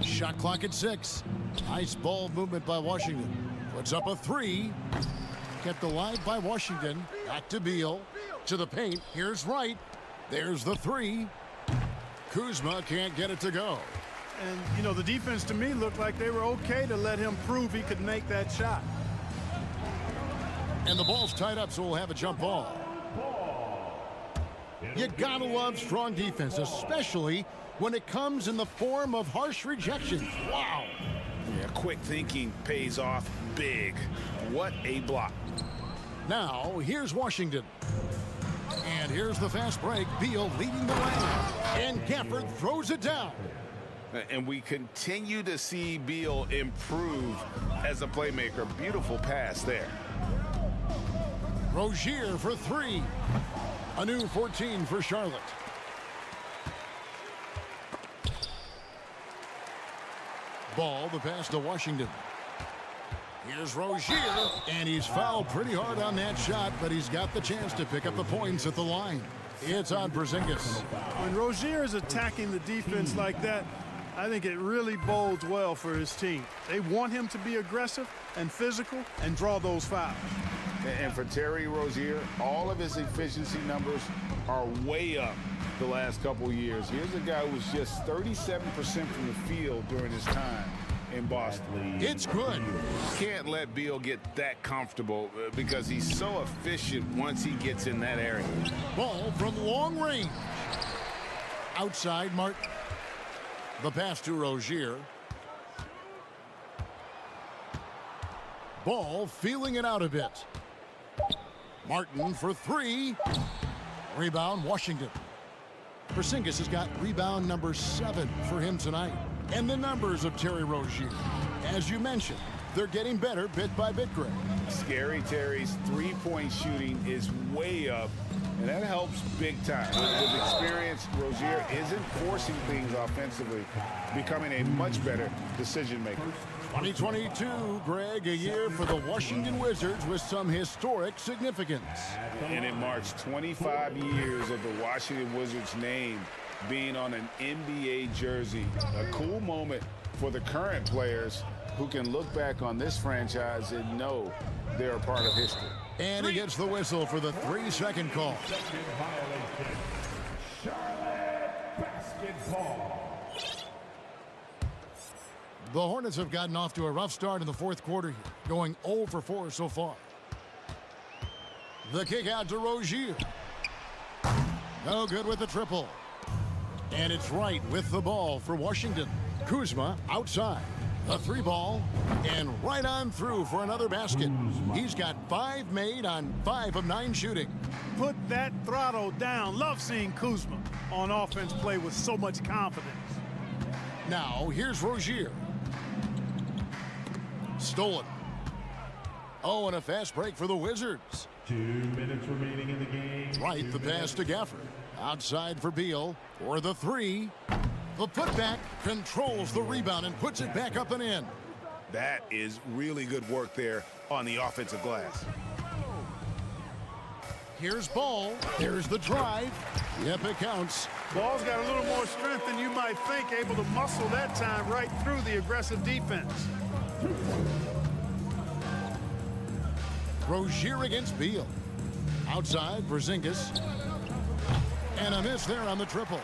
Shot clock at 6. Nice ball movement by Washington. Puts up a 3. Kept alive by Washington. Back to Beal. To the paint. Here's Wright. There's the 3. Kuzma can't get it to go. And, you know, the defense to me looked like they were okay to let him prove he could make that shot. And the ball's tied up, so we'll have a jump ball. You gotta love strong defense, especially when it comes in the form of harsh rejections. Wow. Yeah, quick thinking pays off big. What a block. Now, here's Washington. And here's the fast break. Beal leading the way. And Gafford throws it down. And we continue to see Beal improve as a playmaker. Beautiful pass there. Rozier for 3. A new 14 for Charlotte. Ball, the pass to Washington. Here's Rozier, and he's fouled pretty hard on that shot, but he's got the chance to pick up the points at the line. It's on Porzingis. When Rozier is attacking the defense like that, I think it really bodes well for his team. They want him to be aggressive and physical and draw those fouls. And for Terry Rozier, all of his efficiency numbers are way up the last couple years. Here's a guy who was just 37% from the field during his time in Boston. It's good. Can't let Beal get that comfortable because he's so efficient once he gets in that area. Ball from long range. Outside Martin. The pass to Rozier. Ball feeling it out a bit. Martin for 3. Rebound, Washington. Porzingis has got rebound number 7 for him tonight. And the numbers of Terry Rozier. As you mentioned, they're getting better bit by bit, Greg. Scary Terry's three-point shooting is way up, and that helps big time. With experience, Rozier isn't forcing things offensively, becoming a much better decision maker. 2022, Greg, a year for the Washington Wizards with some historic significance. And it marks 25 years of the Washington Wizards name being on an NBA jersey. A cool moment for the current players who can look back on this franchise and know they're a part of history. And he gets the whistle for the 3-second call. Charlotte basketball. The Hornets have gotten off to a rough start in the 4th quarter here, going 0 for 4 so far. The kick out to Rozier. No good with the triple. And it's Wright with the ball for Washington. Kuzma outside. A 3 ball, and right on through for another basket. He's got 5 made on 5 of 9 shooting. Put that throttle down. Love seeing Kuzma on offense play with so much confidence. Now, here's Rozier. Stolen. Oh, and a fast break for the Wizards. 2 minutes remaining in the game. Right, the pass to Gafford. Outside for Beal. For the 3. The putback controls the rebound and puts it back up and in. That is really good work there on the offensive glass. Here's Ball. Here's the drive. Yep, it counts. Ball's got a little more strength than you might think, able to muscle that time right through the aggressive defense. Rozier against Beal. Outside, Porzingis. And a miss there on the triple.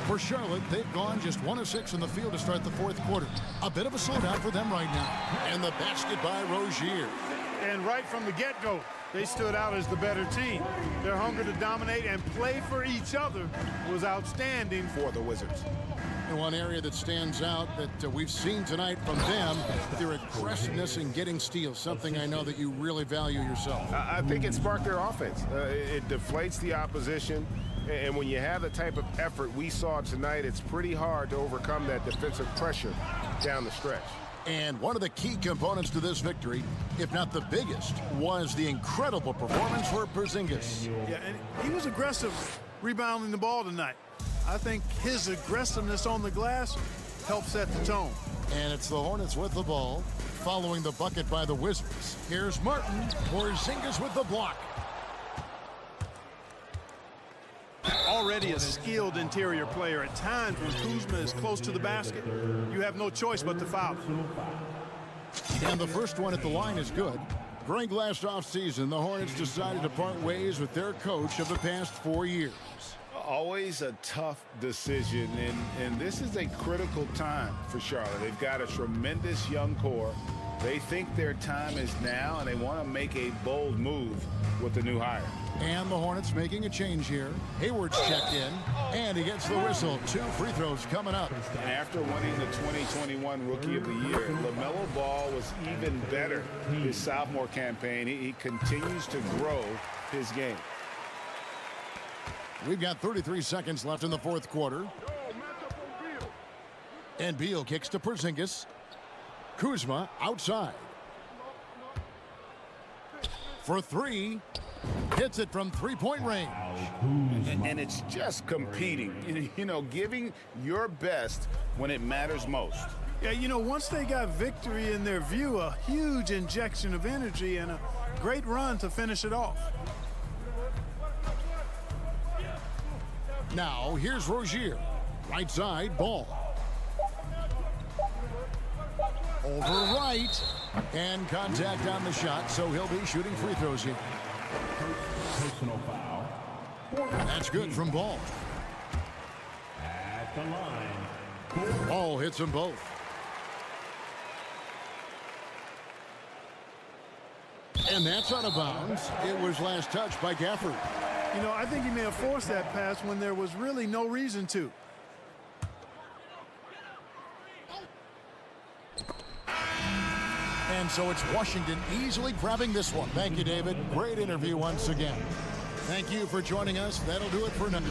For Charlotte, they've gone just 1 of 6 in the field to start the 4th quarter. A bit of a slowdown for them right now. And the basket by Rozier. And right from the get-go, they stood out as the better team. Their hunger to dominate and play for each other was outstanding for the Wizards. And one area that stands out that we've seen tonight from them, their aggressiveness in getting steals, something I know that you really value yourself. I think it sparked their offense. It deflates the opposition. And when you have the type of effort we saw tonight, it's pretty hard to overcome that defensive pressure. down the stretch. And one of the key components to this victory, if not the biggest, was the incredible performance for Porzingis. Yeah, and he was aggressive rebounding the ball tonight. I think his aggressiveness on the glass helped set the tone. And it's the Hornets with the ball, following the bucket by the Wizards. Here's Martin. Porzingis with the block. Already a skilled interior player. At times when Kuzma is close to the basket, you have no choice but to foul him. And the first one at the line is good. During last offseason, the Hornets decided to part ways with their coach of the past 4 years. Always a tough decision, and this is a critical time for Charlotte. They've got a tremendous young core. They think their time is now, and they want to make a bold move with the new hire. And the Hornets making a change here. Hayward's checked in, and he gets the whistle. 2 free throws coming up. And after winning the 2021 Rookie of the Year, LaMelo Ball was even better his sophomore campaign. He continues to grow his game. We've got 33 seconds left in the fourth quarter. And Beal kicks to Porzingis. Kuzma outside. For 3. Hits it from three-point range. And it's just competing, you know, giving your best when it matters most. Yeah, you know, once they got victory in their view, a huge injection of energy and a great run to finish it off. Now, here's Rozier. Right side, Ball. Over right. And contact on the shot, so he'll be shooting free throws here. Personal foul. That's good from Ball. At the line. Ball hits them both. And that's out of bounds. It was last touched by Gafford. You know, I think he may have forced that pass when there was really no reason to. And so it's Washington easily grabbing this one. Thank you, David. Great interview once again. Thank you for joining us. That'll do it for now.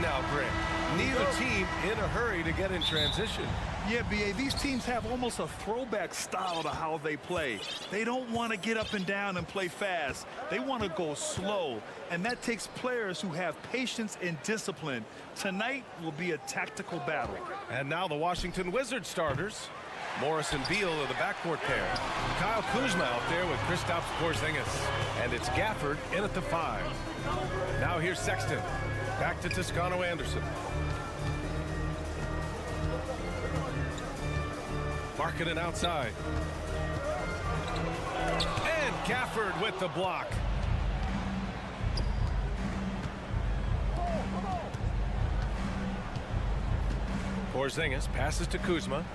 now, Grant. Neither team in a hurry to get in transition. Yeah, B.A., these teams have almost a throwback style to how they play. They don't want to get up and down and play fast. They want to go slow, and that takes players who have patience and discipline. Tonight will be a tactical battle. And now the Washington Wizards starters. Morris and Beal are the backcourt pair. Kyle Kuzma out there with Kristaps Porzingis. And it's Gafford in at the 5. Now here's Sexton. Back to Toscano Anderson. Markkanen outside. And Gafford with the block. Porzingis passes to Kuzma.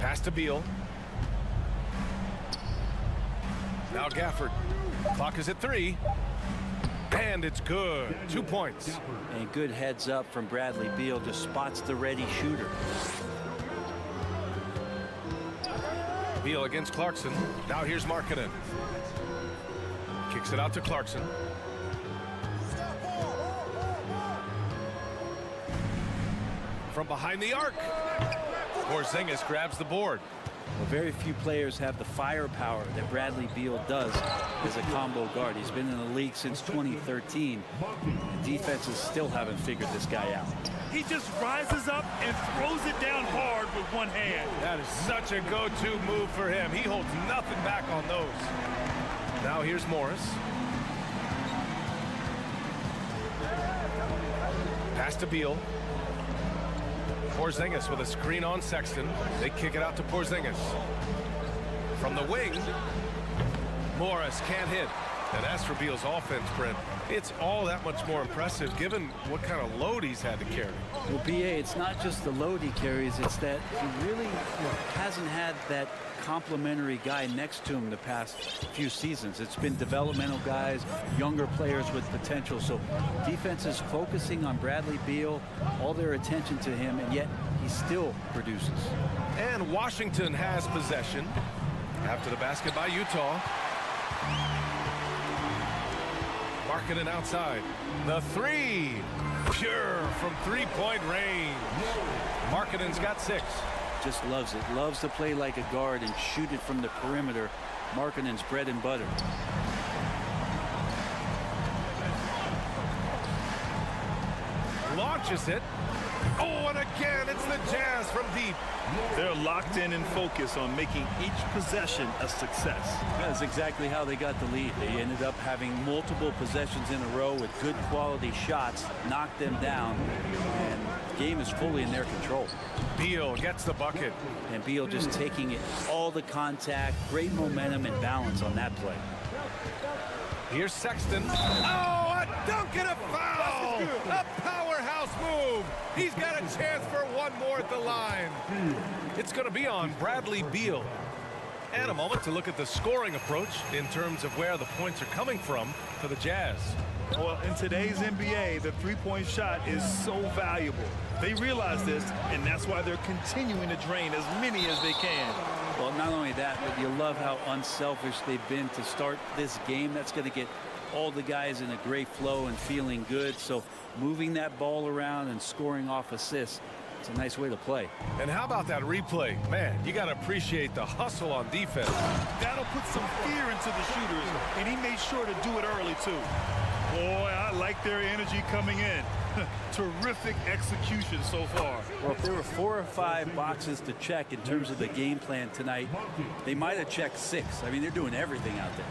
Pass to Beal. Now Gafford. Clock is at 3. And it's good. 2 points. And good heads up from Bradley Beal. Just spots the ready shooter. Beal against Clarkson. Now here's Markkanen. Kicks it out to Clarkson. From behind the arc. Porzingis grabs the board. Well, very few players have the firepower that Bradley Beal does as a combo guard. He's been in the league since 2013. And defenses still haven't figured this guy out. He just rises up and throws it down hard with one hand. That is such a go-to move for him. He holds nothing back on those. Now here's Morris. Pass to Beal. Porzingis with a screen on Sexton. They kick it out to Porzingis. From the wing, Morris can't hit. And as for Beal's offense, Brent, it's all that much more impressive given what kind of load he's had to carry. Well, B.A., it's not just the load he carries, it's that he really hasn't had that complimentary guy next to him the past few seasons. It's been developmental guys, younger players with potential. So defense is focusing on Bradley Beal, all their attention to him, and yet he still produces. And Washington has possession. After the basket by Utah. Markkanen outside. The 3. Pure from three-point range. Markkanen's got 6. Just loves it. Loves to play like a guard and shoot it from the perimeter. Markkanen's bread and butter. Launches it. Oh, and again, it's the Jazz from deep. They're locked in and focused on making each possession a success. That's exactly how they got the lead. They ended up having multiple possessions in a row with good quality shots, knocked them down, and the game is fully in their control. Beal gets the bucket. And Beal just taking it, all the contact, great momentum and balance on that play. Here's Sexton. Oh, a dunk and a foul! A powerhouse move. He's got a chance for one more at the line. It's going to be on Bradley Beal. And a moment to look at the scoring approach in terms of where the points are coming from for the Jazz. Well, in today's NBA, the three-point shot is so valuable. They realize this, and that's why they're continuing to drain as many as they can. Well, not only that, but you love how unselfish they've been to start this game. That's going to get all the guys in a great flow and feeling good. So moving that ball around and scoring off assists, it's a nice way to play. And how about that replay? Man, you got to appreciate the hustle on defense. That'll put some fear into the shooters, and he made sure to do it early, too. Boy, I like their energy coming in. Terrific execution so far. Well, if there were 4 or 5 boxes to check in terms of the game plan tonight, they might have checked 6. I mean, they're doing everything out there.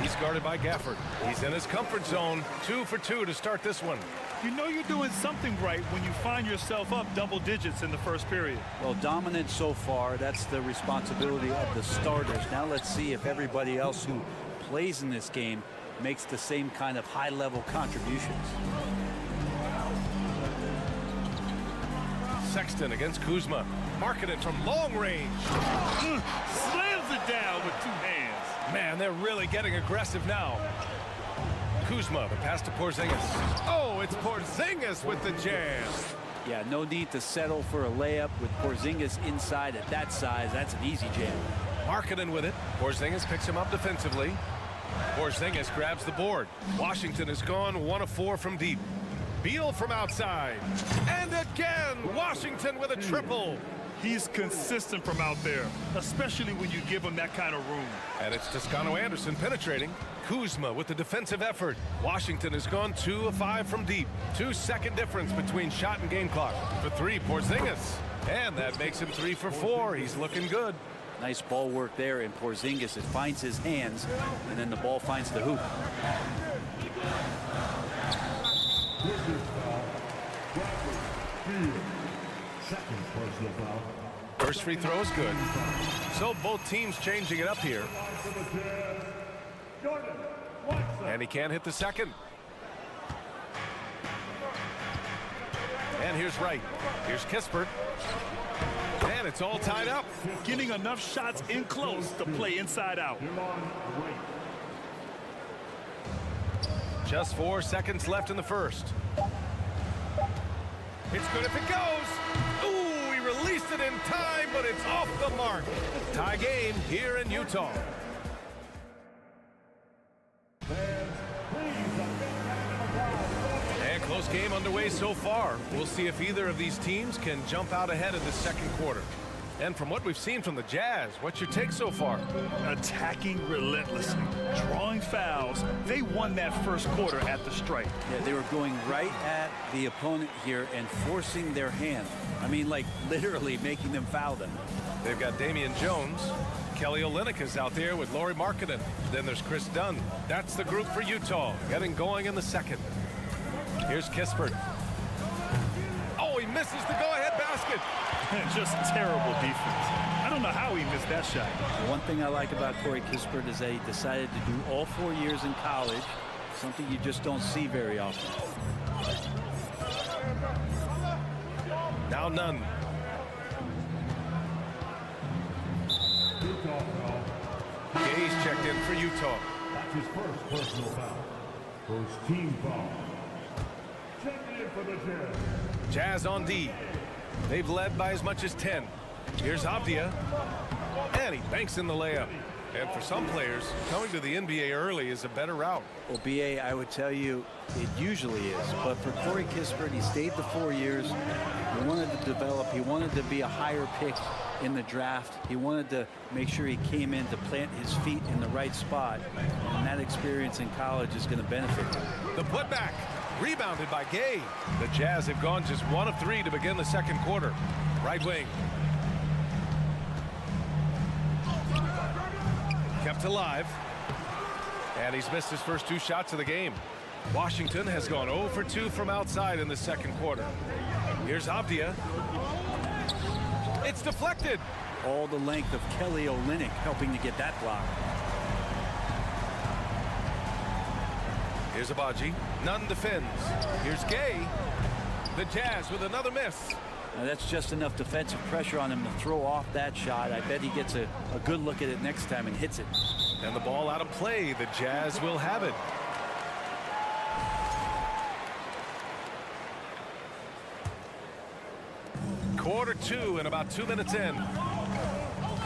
He's guarded by Gafford. He's in his comfort zone. 2 for 2 to start this one. You know you're doing something right when you find yourself up double digits in the first period. Well, dominant so far. That's the responsibility of the starters. Now let's see if everybody else who plays in this game makes the same kind of high-level contributions. Sexton against Kuzma. Markkanen from long range. Slams it down with 2 hands. Man, they're really getting aggressive now. Kuzma, the pass to Porzingis. Oh, it's Porzingis with the jam. Yeah, no need to settle for a layup with Porzingis inside at that size. That's an easy jam. Markkanen with it. Porzingis picks him up defensively. Porzingis grabs the board. Washington has gone 1 of 4 from deep. Beal from outside. And again, Washington with a triple. He's consistent from out there, especially when you give him that kind of room. And it's Toscano Anderson penetrating. Kuzma with the defensive effort. Washington has gone 2 of 5 from deep. 2-second difference between shot and game clock. For 3, Porzingis. And that makes him 3 for 4. He's looking good. Nice ball work there in Porzingis. It finds his hands, and then the ball finds the hoop. First free throw is good. So both teams changing it up here. And he can't hit the second. And here's Wright. Here's Kispert. And it's all tied up. Getting enough shots in close to play inside out. Just 4 seconds left in the first. It's good if it goes. Ooh, he released it in time, but it's off the mark. Tie game here in Utah. And close game underway so far. We'll see if either of these teams can jump out ahead in the second quarter. And from what we've seen from the Jazz, what's your take so far? Attacking relentlessly, drawing fouls. They won that first quarter at the stripe. Yeah, they were going right at the opponent here and forcing their hand. I mean, like literally making them foul them. They've got Damian Jones. Kelly Olynyk is out there with Lauri Markkanen. Then there's Chris Dunn. That's the group for Utah, getting going in the second. Here's Kispert. Oh, he misses the go-ahead basket. Just terrible defense. I don't know how he missed that shot. One thing I like about Corey Kispert is that he decided to do all 4 years in college, something you just don't see very often. Now Nunn. Gay's checked in for Utah. That's his first personal foul. First team foul. Checking in for the Jazz. Jazz on D. They've led by as much as 10. Here's Avdia. And he banks in the layup. And for some players, coming to the NBA early is a better route. Well, BA, I would tell you it usually is. But for Corey Kispert, he stayed the 4 years. He wanted to develop. He wanted to be a higher pick in the draft. He wanted to make sure he came in to plant his feet in the right spot. And that experience in college is going to benefit him. The putback. Rebounded by Gay. The Jazz have gone just 1 of 3 to begin the second quarter. Right wing. Kept alive. And he's missed his first 2 shots of the game. Washington has gone 0 for 2 from outside in the second quarter. Here's Avdia. It's deflected. All the length of Kelly Olynyk helping to get that block. Here's Abaji. Nunn defends. Here's Gay. The Jazz with another miss. Now that's just enough defensive pressure on him to throw off that shot. I bet he gets a good look at it next time and hits it. And the ball out of play. The Jazz will have it. Quarter 2 and about 2 minutes in.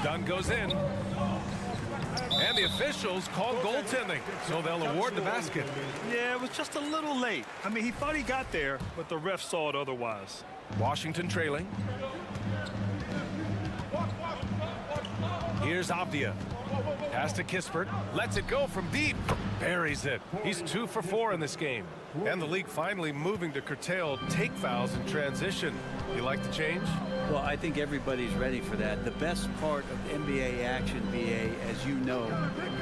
Dunn goes in. And the officials call goaltending, so they'll award the basket. Yeah, it was just a little late. I mean, he thought he got there, but the ref saw it otherwise. Washington trailing. Here's Avdia. Pass to Kispert. Lets it go from deep. Buries it. He's 2 for 4 in this game. And the league finally moving to curtail take fouls in transition. You like the change? Well, I think everybody's ready for that. The best part of NBA action, BA, as you know,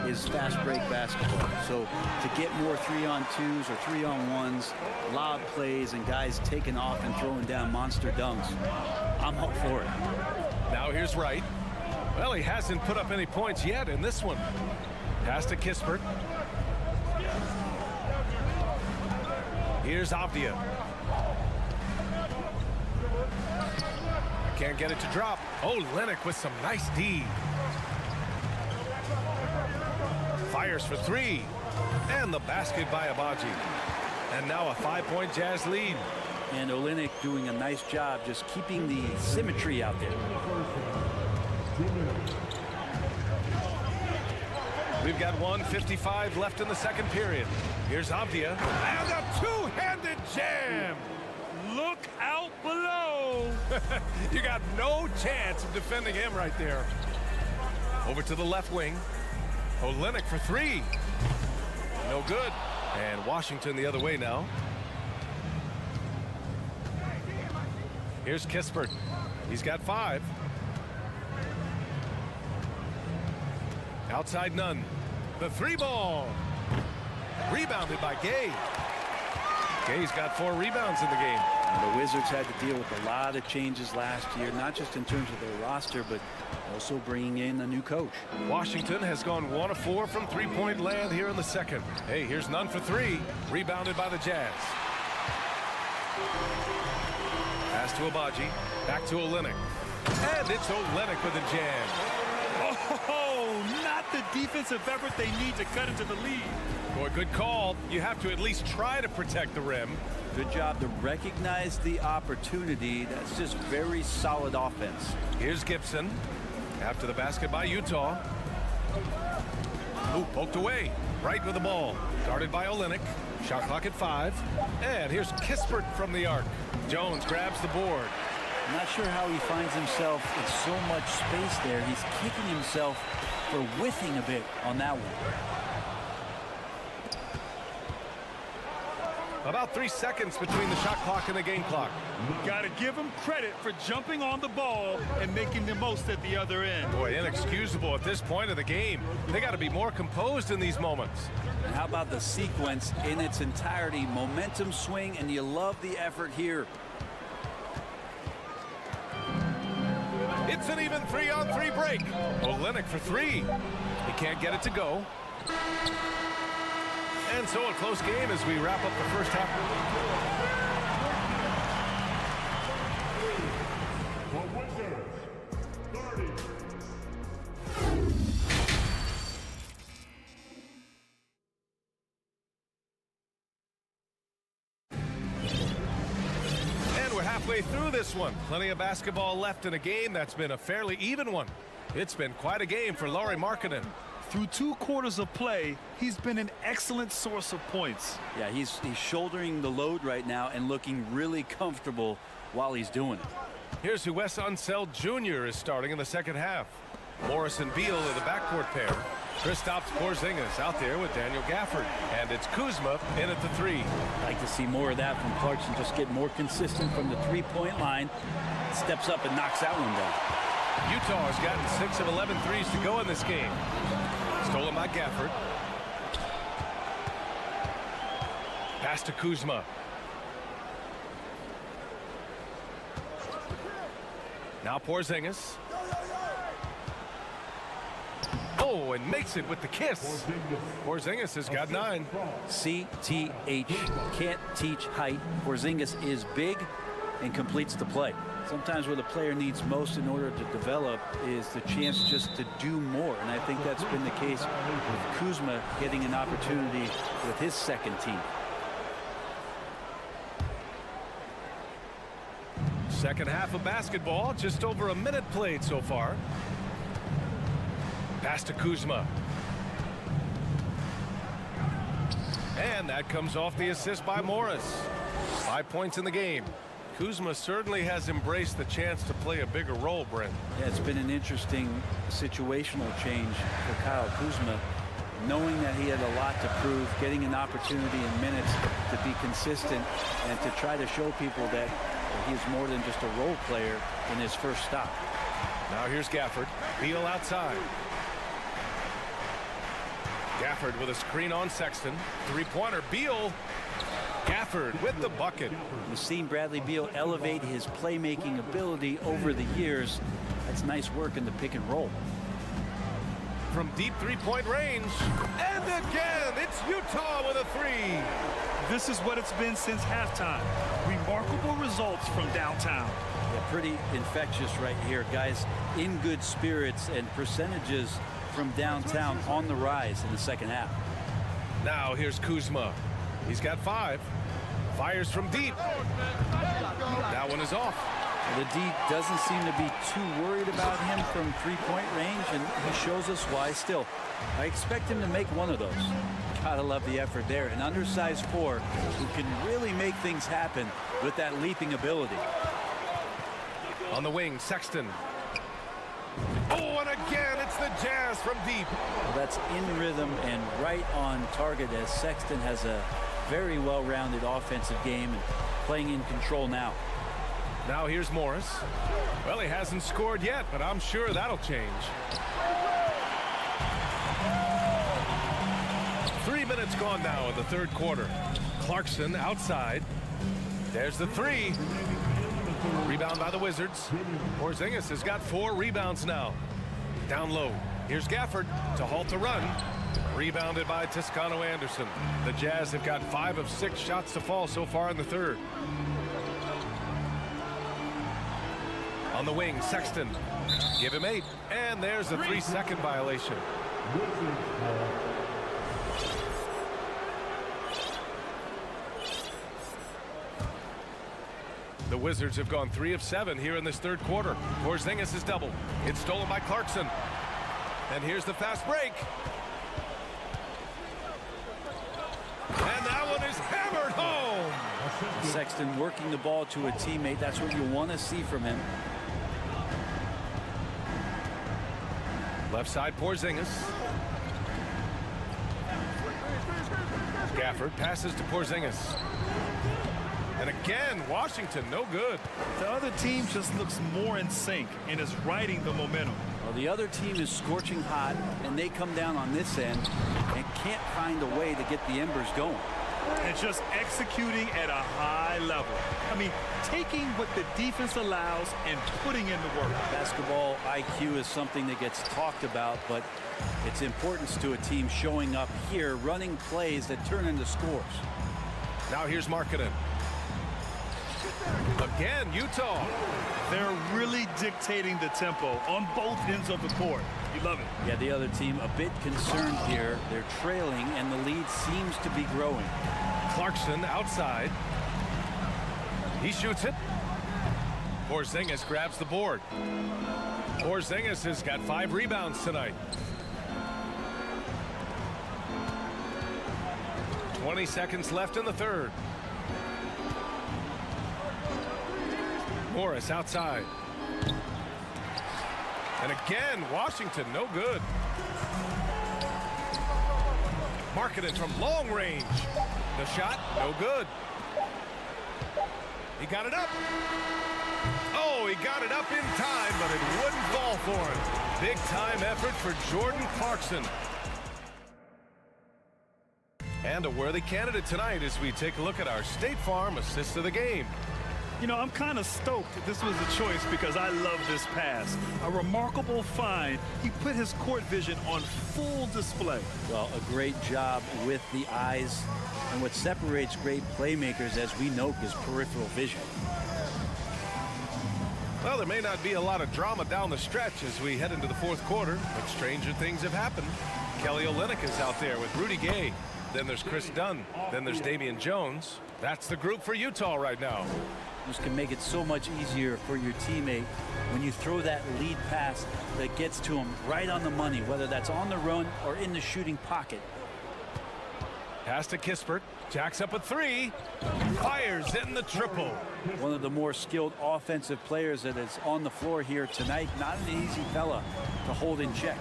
is fast break basketball. So to get more 3-on-2s or 3-on-1s, lob plays, and guys taking off and throwing down monster dunks, I'm up for it. Now here's Wright. Well, he hasn't put up any points yet in this one. Pass to Kispert. Here's Avdia. Can't get it to drop. Oh, Olynyk with some nice D. Fires for 3. And the basket by Abaji. And now a 5-point Jazz lead. And Olynyk doing a nice job just keeping the symmetry out there. We've got 1:55 left in the second period. Here's Avdia. And a two-handed jam. Look out below. You got no chance of defending him right there. Over to the left wing. Olynyk for three. No good. And Washington the other way now. Here's Kispert. He's got 5. Outside Nunn. The 3 ball. Rebounded by Gay. Gay's got 4 rebounds in the game. And the Wizards had to deal with a lot of changes last year, not just in terms of their roster, but also bringing in a new coach. Washington has gone 1 of 4 from three-point land here in the second. Hey, here's Nunn for 3. Rebounded by the Jazz. Pass to Abaji. Back to Olynyk. And it's Olynyk with a jam. Oh, not the defensive effort they need to cut into the lead. Boy, good call. You have to at least try to protect the rim. Good job to recognize the opportunity. That's just very solid offense. Here's Gibson. After the basket by Utah. Ooh, poked away. Right with the ball. Guarded by Olynyk. Shot clock at 5. And here's Kispert from the arc. Jones grabs the board. I'm not sure how he finds himself in so much space there. He's kicking himself for whiffing a bit on that one. About 3 seconds between the shot clock and the game clock. Got to give him credit for jumping on the ball and making the most at the other end. Boy, inexcusable at this point of the game. They got to be more composed in these moments. And how about the sequence in its entirety? Momentum swing, and you love the effort here. It's an even 3-on-3 break. Olynyk for 3. He can't get it to go. And so a close game as we wrap up the first half. For Wizards, 30. And we're halfway through this one. Plenty of basketball left in a game that's been a fairly even one. It's been quite a game for Lauri Markkanen. Through 2 quarters of play, he's been an excellent source of points. Yeah, he's shouldering the load right now and looking really comfortable while he's doing it. Here's who Wes Unseld Jr. is starting in the second half. Morris and Beal are the backcourt pair. Kristaps Porzingis out there with Daniel Gafford. And it's Kuzma in at the 3. I'd like to see more of that from Clarkson. Just get more consistent from the 3-point line. Steps up and knocks that one down. Utah has gotten 6 of 11 threes to go in this game. Stolen by Gafford. Pass to Kuzma. Now Porzingis. Oh, and makes it with the kiss. Porzingis has got 9. CTH. Can't teach height. Porzingis is big and completes the play. Sometimes what a player needs most in order to develop is the chance just to do more. And I think that's been the case with Kuzma getting an opportunity with his second team. Second half of basketball, just over a minute played so far. Pass to Kuzma. And that comes off the assist by Morris. 5 points in the game. Kuzma certainly has embraced the chance to play a bigger role, Brent. Yeah, it's been an interesting situational change for Kyle Kuzma, knowing that he had a lot to prove, getting an opportunity in minutes to be consistent and to try to show people that he's more than just a role player in his first stop. Now here's Gafford. Beal outside. Gafford with a screen on Sexton. 3-pointer. Beal. Gafford with the bucket. We've seen Bradley Beal elevate his playmaking ability over the years. That's nice work in the pick and roll. From deep 3-point range. And again, it's Utah with a 3. This is what it's been since halftime. Remarkable results from downtown. Yeah, pretty infectious right here. Guys in good spirits and percentages from downtown on the rise in the second half. Now here's Kuzma. He's got 5. Fires from deep. That one is off. The D doesn't seem to be too worried about him from three-point range, and he shows us why still. I expect him to make one of those. Gotta love the effort there. An undersized 4 who can really make things happen with that leaping ability. On the wing, Sexton. Oh, and again, it's the Jazz from deep. Well, that's in rhythm and right on target, as Sexton has a very well-rounded offensive game and playing in control now. Now here's Morris. Well, he hasn't scored yet, but I'm sure that'll change. 3 minutes gone now in the third quarter. Clarkson outside. There's the 3. Rebound by the Wizards. Porzingis has got 4 rebounds now. Down low. Here's Gafford to halt the run. Rebounded by Toscano-Anderson. The Jazz have got 5 of 6 shots to fall so far in the third. On the wing, Sexton. Give him 8. And there's a 3-second violation. The Wizards have gone 3 of 7 here in this third quarter. Porzingis is doubled. It's stolen by Clarkson. And here's the fast break. And that one is hammered home. Sexton working the ball to a teammate. That's what you want to see from him. Left side, Porzingis. Gafford passes to Porzingis. And again, Washington, no good. The other team just looks more in sync and is riding the momentum. Well, the other team is scorching hot, and they come down on this end and can't find a way to get the embers going. And just executing at a high level. I mean, taking what the defense allows and putting in the work. Basketball IQ is something that gets talked about, but its importance to a team showing up here, running plays that turn into scores. Now here's Markkanen. Again, Utah. They're really dictating the tempo on both ends of the court. You love it. Yeah, the other team a bit concerned here. They're trailing, and the lead seems to be growing. Clarkson outside. He shoots it. Porzingis grabs the board. Porzingis has got 5 rebounds tonight. 20 seconds left in the third. Morris outside. And again, Washington, no good. Markkanen from long range. The shot, no good. He got it up. Oh, he got it up in time, but it wouldn't fall for him. Big time effort for Jordan Clarkson. And a worthy candidate tonight as we take a look at our State Farm assist of the game. You know, I'm kind of stoked this was a choice because I love this pass. A remarkable find. He put his court vision on full display. Well, a great job with the eyes. And what separates great playmakers, as we note, is peripheral vision. Well, there may not be a lot of drama down the stretch as we head into the fourth quarter, but stranger things have happened. Kelly Olynyk is out there with Rudy Gay. Then there's Chris Dunn. Then there's Damian Jones. That's the group for Utah right now. This can make it so much easier for your teammate when you throw that lead pass that gets to him right on the money, whether that's on the run or in the shooting pocket. Pass to Kispert. Jacks up a 3. Fires in the triple. One of the more skilled offensive players that is on the floor here tonight. Not an easy fella to hold in check.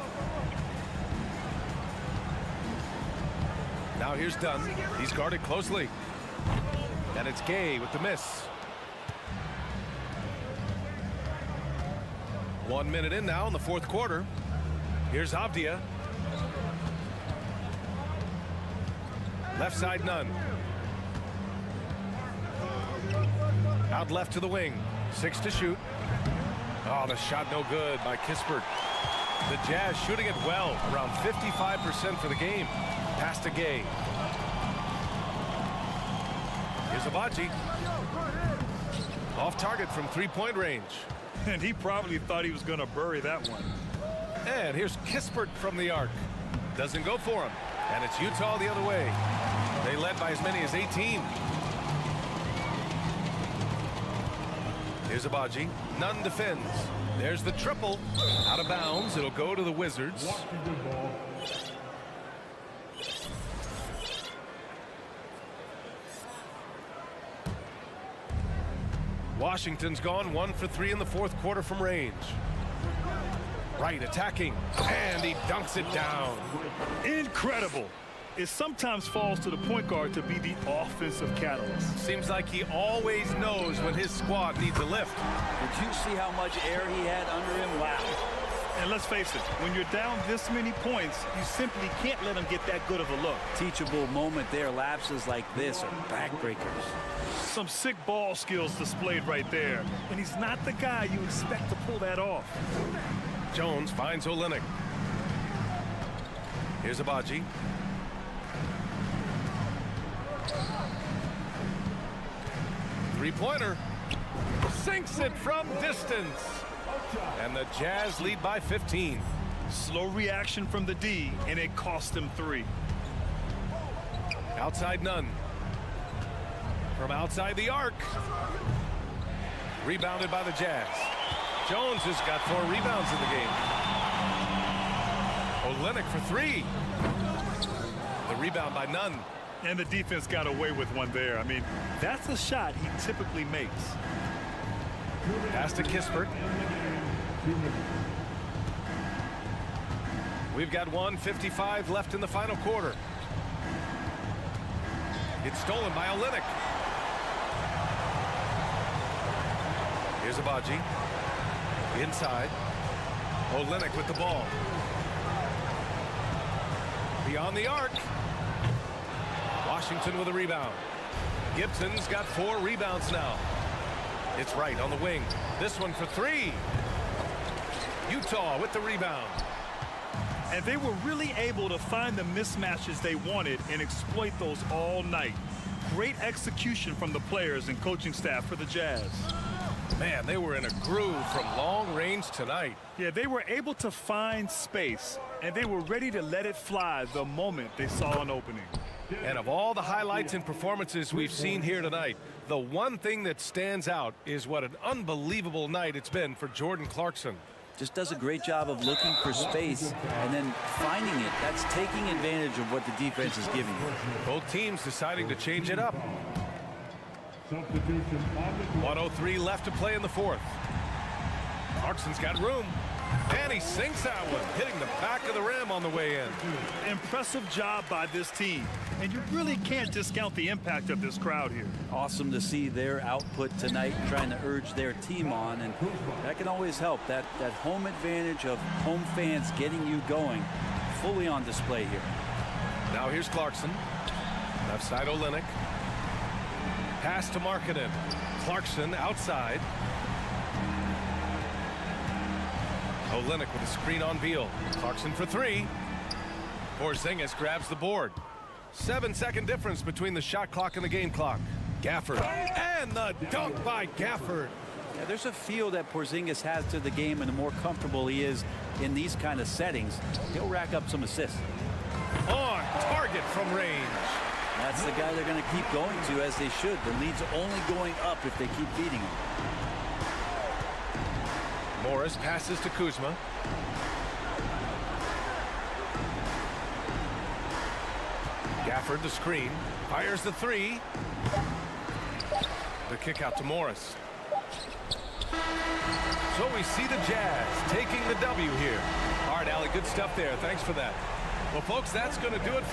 Now here's Dunn. He's guarded closely. And it's Gay with the miss. 1 minute in now in the fourth quarter. Here's Avdia. Left side, Nunn. Out left to the wing. 6 to shoot. Oh, the shot no good by Kispert. The Jazz shooting it well, around 55% for the game. Pass to Gay. Here's Abaji. Off target from three-point range. And he probably thought he was going to bury that one. And here's Kispert from the arc. Doesn't go for him. And it's Utah the other way. They led by as many as 18. Here's Abaji. Nunn defends. There's the triple. Out of bounds. It'll go to the Wizards. Washington ball. Washington's gone 1 for 3 in the fourth quarter from range. Wright attacking, and he dunks it down. Incredible. It sometimes falls to the point guard to be the offensive catalyst. Seems like he always knows when his squad needs a lift. Did you see how much air he had under him? Wow. And let's face it, when you're down this many points, you simply can't let him get that good of a look. Teachable moment there. Lapses like this are backbreakers. Some sick ball skills displayed right there. And he's not the guy you expect to pull that off. Jones finds Olynyk. Here's Abaji. Three-pointer. Sinks it from distance. And the Jazz lead by 15. Slow reaction from the D, and it cost him 3. Outside Nunn. From outside the arc. Rebounded by the Jazz. Jones has got 4 rebounds in the game. Olynyk for 3. The rebound by Nunn. And the defense got away with one there. I mean, that's a shot he typically makes. Pass to Kispert. We've got 1:55 left in the final quarter. It's stolen by Olynyk. Here's Abaji. Inside. Olynyk with the ball. Beyond the arc. Washington with a rebound. Gibson's got 4 rebounds now. It's Wright on the wing. This one for 3. Utah with the rebound. And they were really able to find the mismatches they wanted and exploit those all night. Great execution from the players and coaching staff for the Jazz. Man, they were in a groove from long range tonight. Yeah, they were able to find space, and they were ready to let it fly the moment they saw an opening. And of all the highlights and performances we've seen here tonight, the one thing that stands out is what an unbelievable night it's been for Jordan Clarkson. Just does a great job of looking for space and then finding it. That's taking advantage of what the defense is giving you. Both teams deciding to change it up. Substitution on the court. 1:03 left to play in the fourth. Clarkson's got room. And he sinks that one, hitting the back of the rim on the way in. Impressive job by this team. And you really can't discount the impact of this crowd here. Awesome to see their output tonight, trying to urge their team on, and that can always help. That home advantage of home fans getting you going, fully on display here. Now here's Clarkson. Left side Olynyk. Pass to Markkanen. Clarkson outside. Olynyk with a screen on Beal. Clarkson for 3. Porzingis grabs the board. 7-second difference between the shot clock and the game clock. Gafford. And the dunk by Gafford. Yeah, there's a feel that Porzingis has to the game, and the more comfortable he is in these kind of settings, he'll rack up some assists. On target from range. That's the guy they're going to keep going to, as they should. The lead's only going up if they keep feeding him. Morris passes to Kuzma. Gafford the screen. Fires the 3. The kick out to Morris. So we see the Jazz taking the W here. All right, Allie, good stuff there. Thanks for that. Well, folks, that's going to do it.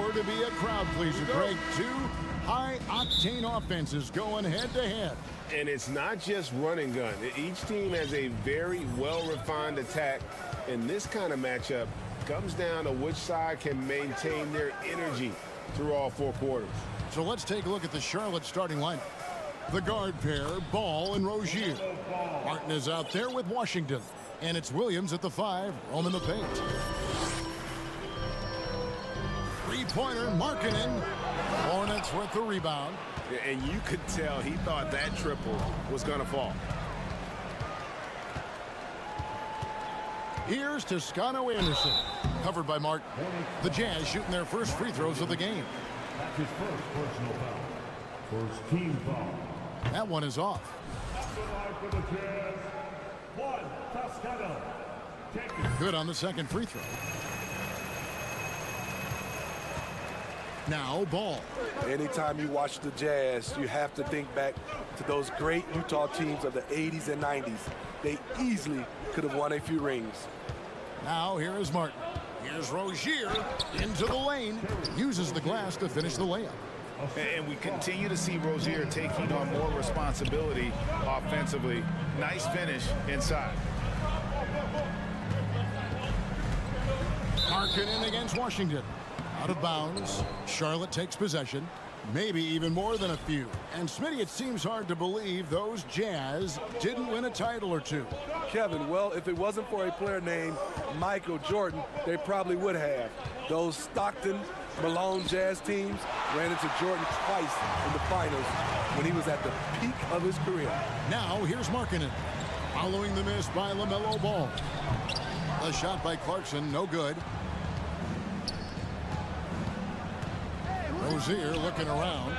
sure to be a crowd pleaser, Greg. Two high-octane offenses going head-to-head. And it's not just run and gun. Each team has a very well-refined attack. And this kind of matchup comes down to which side can maintain their energy through all 4 quarters. So let's take a look at the Charlotte starting lineup. The guard pair, Ball and Rozier. Martin is out there with Washington. And it's Williams at the 5, roaming the paint. Three-pointer, Markkanen. Hornets with the rebound. And you could tell he thought that triple was going to fall. Here's Toscano Anderson, covered by Martin. The Jazz shooting their first free throws of the game. That's his first personal foul. First team foul. That one is off. For the Jazz, Juan Toscano. Good on the second free throw. Now Ball. Anytime you watch the Jazz, you have to think back to those great Utah teams of the 80s and 90s. They easily could have won a few rings. Now here is Martin. Here's Rozier into the lane. Uses the glass to finish the layup. And we continue to see Rozier taking on more responsibility offensively. Nice finish inside. Markkanen against Washington. Out of bounds. Charlotte takes possession. Maybe even more than a few. And Smitty, it seems hard to believe those Jazz didn't win a title or two. Kevin, well, if it wasn't for a player named Michael Jordan, they probably would have. Those Stockton, Malone Jazz teams ran into Jordan twice in the finals when he was at the peak of his career. Now here's Markkanen. Following the miss by LaMelo Ball. A shot by Clarkson, no good. Rozier looking around.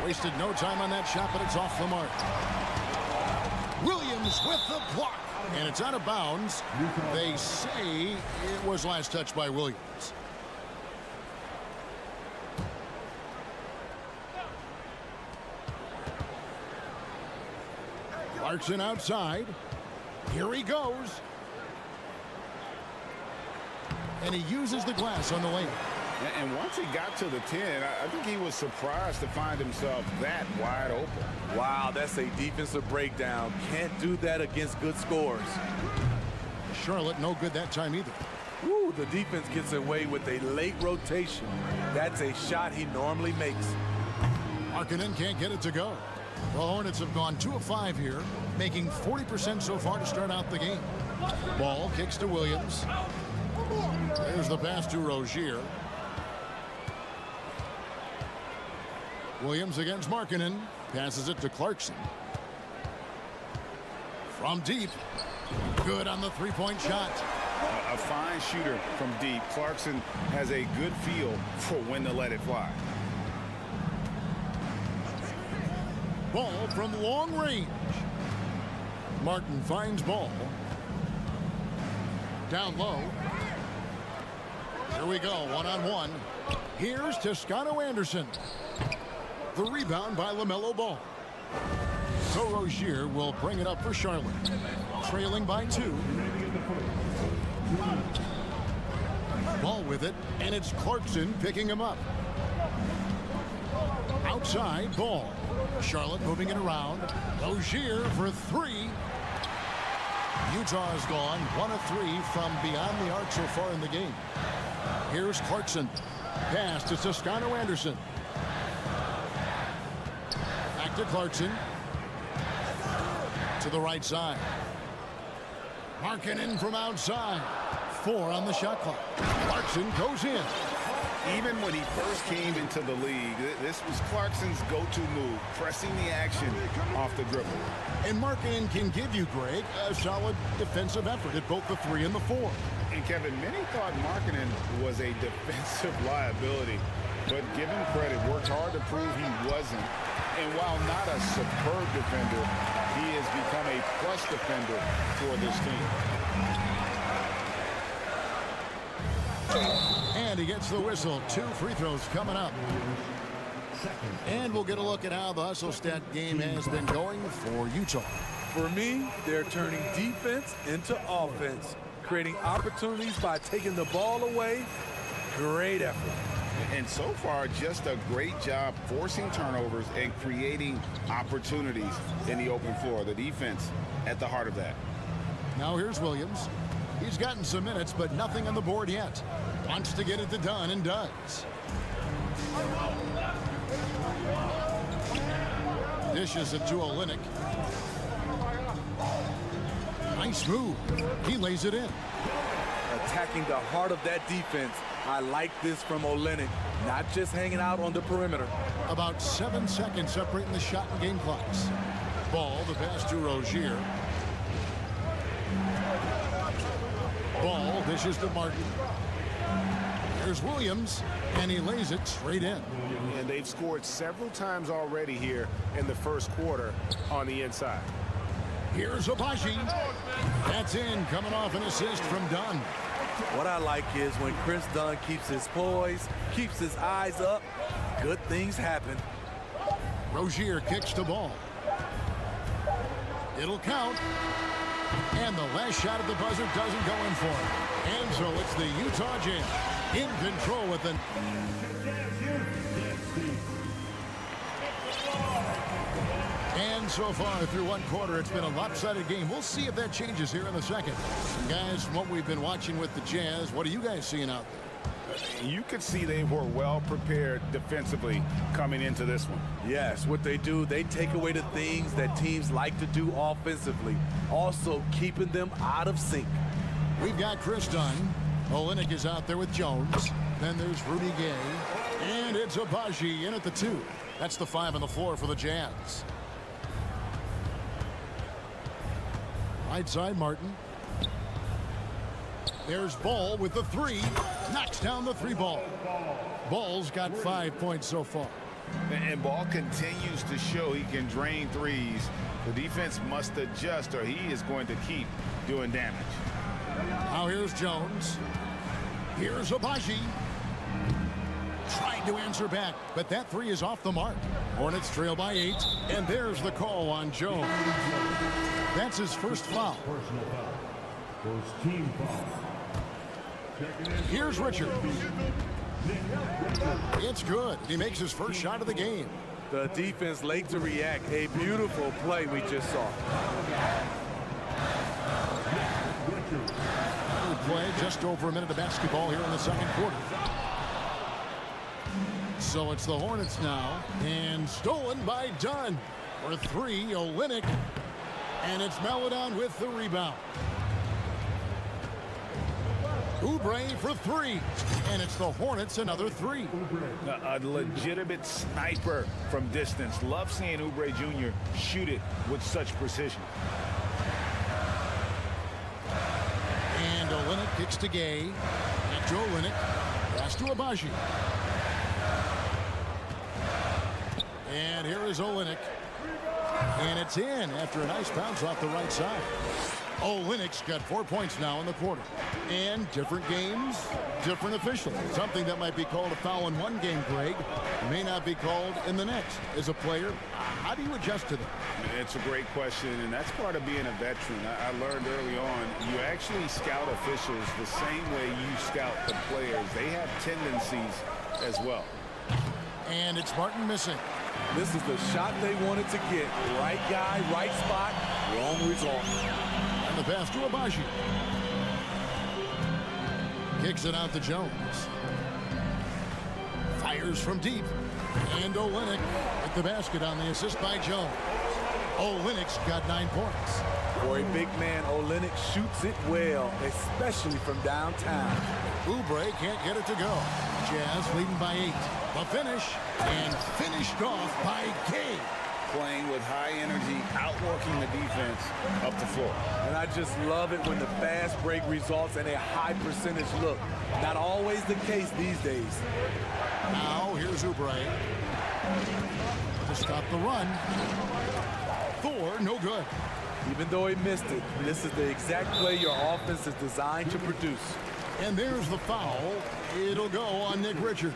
Wasted no time on that shot, but it's off the mark. Williams with the block. And it's out of bounds. They say it was last touched by Williams. Clarkson outside. Here he goes. And he uses the glass on the lane. And once he got to the 10, I think he was surprised to find himself that wide open. Wow, that's a defensive breakdown. Can't do that against good scores. Charlotte no good that time either. Ooh, the defense gets away with a late rotation. That's a shot he normally makes. Markkanen can't get it to go. The Hornets have gone 2 of 5 here, making 40% so far to start out the game. Ball kicks to Williams. There's the pass to Rozier. Williams against Markkanen. Passes it to Clarkson. From deep. Good on the three-point shot. A fine shooter from deep. Clarkson has a good feel for when to let it fly. Ball from long range. Martin finds Ball. Down low. Here we go, one-on-one. Here's Toscano Anderson. The rebound by LaMelo Ball. So Rozier will bring it up for Charlotte. Trailing by 2. Ball with it, and it's Clarkson picking him up. Outside, Ball. Charlotte moving it around. Rozier for 3. Utah has gone 1 of 3 from beyond the arc so far in the game. Here's Clarkson. Pass to Toscano Anderson. Back to Clarkson. To the right side. Markkanen from outside. 4 on the shot clock. Clarkson goes in. Even when he first came into the league, this was Clarkson's go-to move, pressing the action off the dribble. And Markkanen can give you, Greg, a solid defensive effort at both the 3 and the 4. And Kevin, many thought Markkanen was a defensive liability, but give him credit, worked hard to prove he wasn't. And while not a superb defender, he has become a plus defender for this team. And he gets the whistle. 2 free throws coming up. And we'll get a look at how the hustle stat game has been going for Utah. For me, they're turning defense into offense, creating opportunities by taking the ball away. Great effort. And so far, just a great job forcing turnovers and creating opportunities in the open floor. The defense at the heart of that. Now here's Williams. He's gotten some minutes, but nothing on the board yet. Wants to get it to done and does. Dishes it to Olynyk. Nice move. He lays it in. Attacking the heart of that defense. I like this from Olynyk, not just hanging out on the perimeter. About 7 seconds separating the shot and game clocks. Ball, the pass to Rozier. Ball dishes to Martin. Here's Williams, and he lays it straight in. And they've scored several times already here in the first quarter on the inside. Here's Abaji. That's in, coming off an assist from Dunn. What I like is when Chris Dunn keeps his poise, keeps his eyes up, good things happen. Rozier kicks the ball. It'll count. And the last shot at the buzzer doesn't go in for it. And so it's the Utah Jazz in control with an... And so far through one quarter, it's been a lopsided game. We'll see if that changes here in the second. Guys, from what we've been watching with the Jazz, what are you guys seeing out there? You could see they were well prepared defensively coming into this one. Yes, what they do, they take away the things that teams like to do offensively, also keeping them out of sync. We've got Chris Dunn. Olynyk is out there with Jones. Then there's Rudy Gay. And it's Abaji in at the 2. That's the 5 on the floor for the Jazz. Right side, Martin. There's Ball with the 3. Knocks down the 3 ball. Ball's got 5 points so far. And Ball continues to show he can drain threes. The defense must adjust or he is going to keep doing damage. Now here's Jones. Here's Abaji. Tried to answer back, but that 3 is off the mark. Hornets trail by 8, and there's the call on Jones. That's his first foul. Personal foul. First team foul. Here's Richard. It's good. He makes his first shot of the game. The defense late to react. A beautiful play we just saw. We play just over a minute of basketball here in the second quarter. So it's the Hornets now, and stolen by Dunn. For 3, Olynyk, and it's Maledon with the rebound. Oubre for 3, and it's the Hornets another 3. A legitimate sniper from distance. Love seeing Oubre Jr. shoot it with such precision. And Olynyk kicks to Gay. Back to Olynyk. Pass to Abaji. And here is Olynyk. And it's in after a nice bounce off the right side. Olynyk's got 4 points now in the quarter. And different games, different officials. Something that might be called a foul in one game, Greg, may not be called in the next. As a player, how do you adjust to that? It's a great question, and that's part of being a veteran. I learned early on, you actually scout officials the same way you scout the players. They have tendencies as well. And it's Martin missing. This is the shot they wanted to get. Right guy, right spot, wrong result. And the pass to Abaji. Kicks it out to Jones. Fires from deep. And Olynyk at the basket on the assist by Jones. Olynyk's got 9 points. For a big man, Olynyk shoots it well, especially from downtown. Oubre can't get it to go. Jazz leading by 8. The finish, and finished off by Gay. Playing with high energy, outworking the defense up the floor. And I just love it when the fast break results in a high percentage look. Not always the case these days. Now here's Oubre to stop the run. Thor, no good. Even though he missed it, this is the exact play your offense is designed to produce. And there's the foul. It'll go on Nick Richards.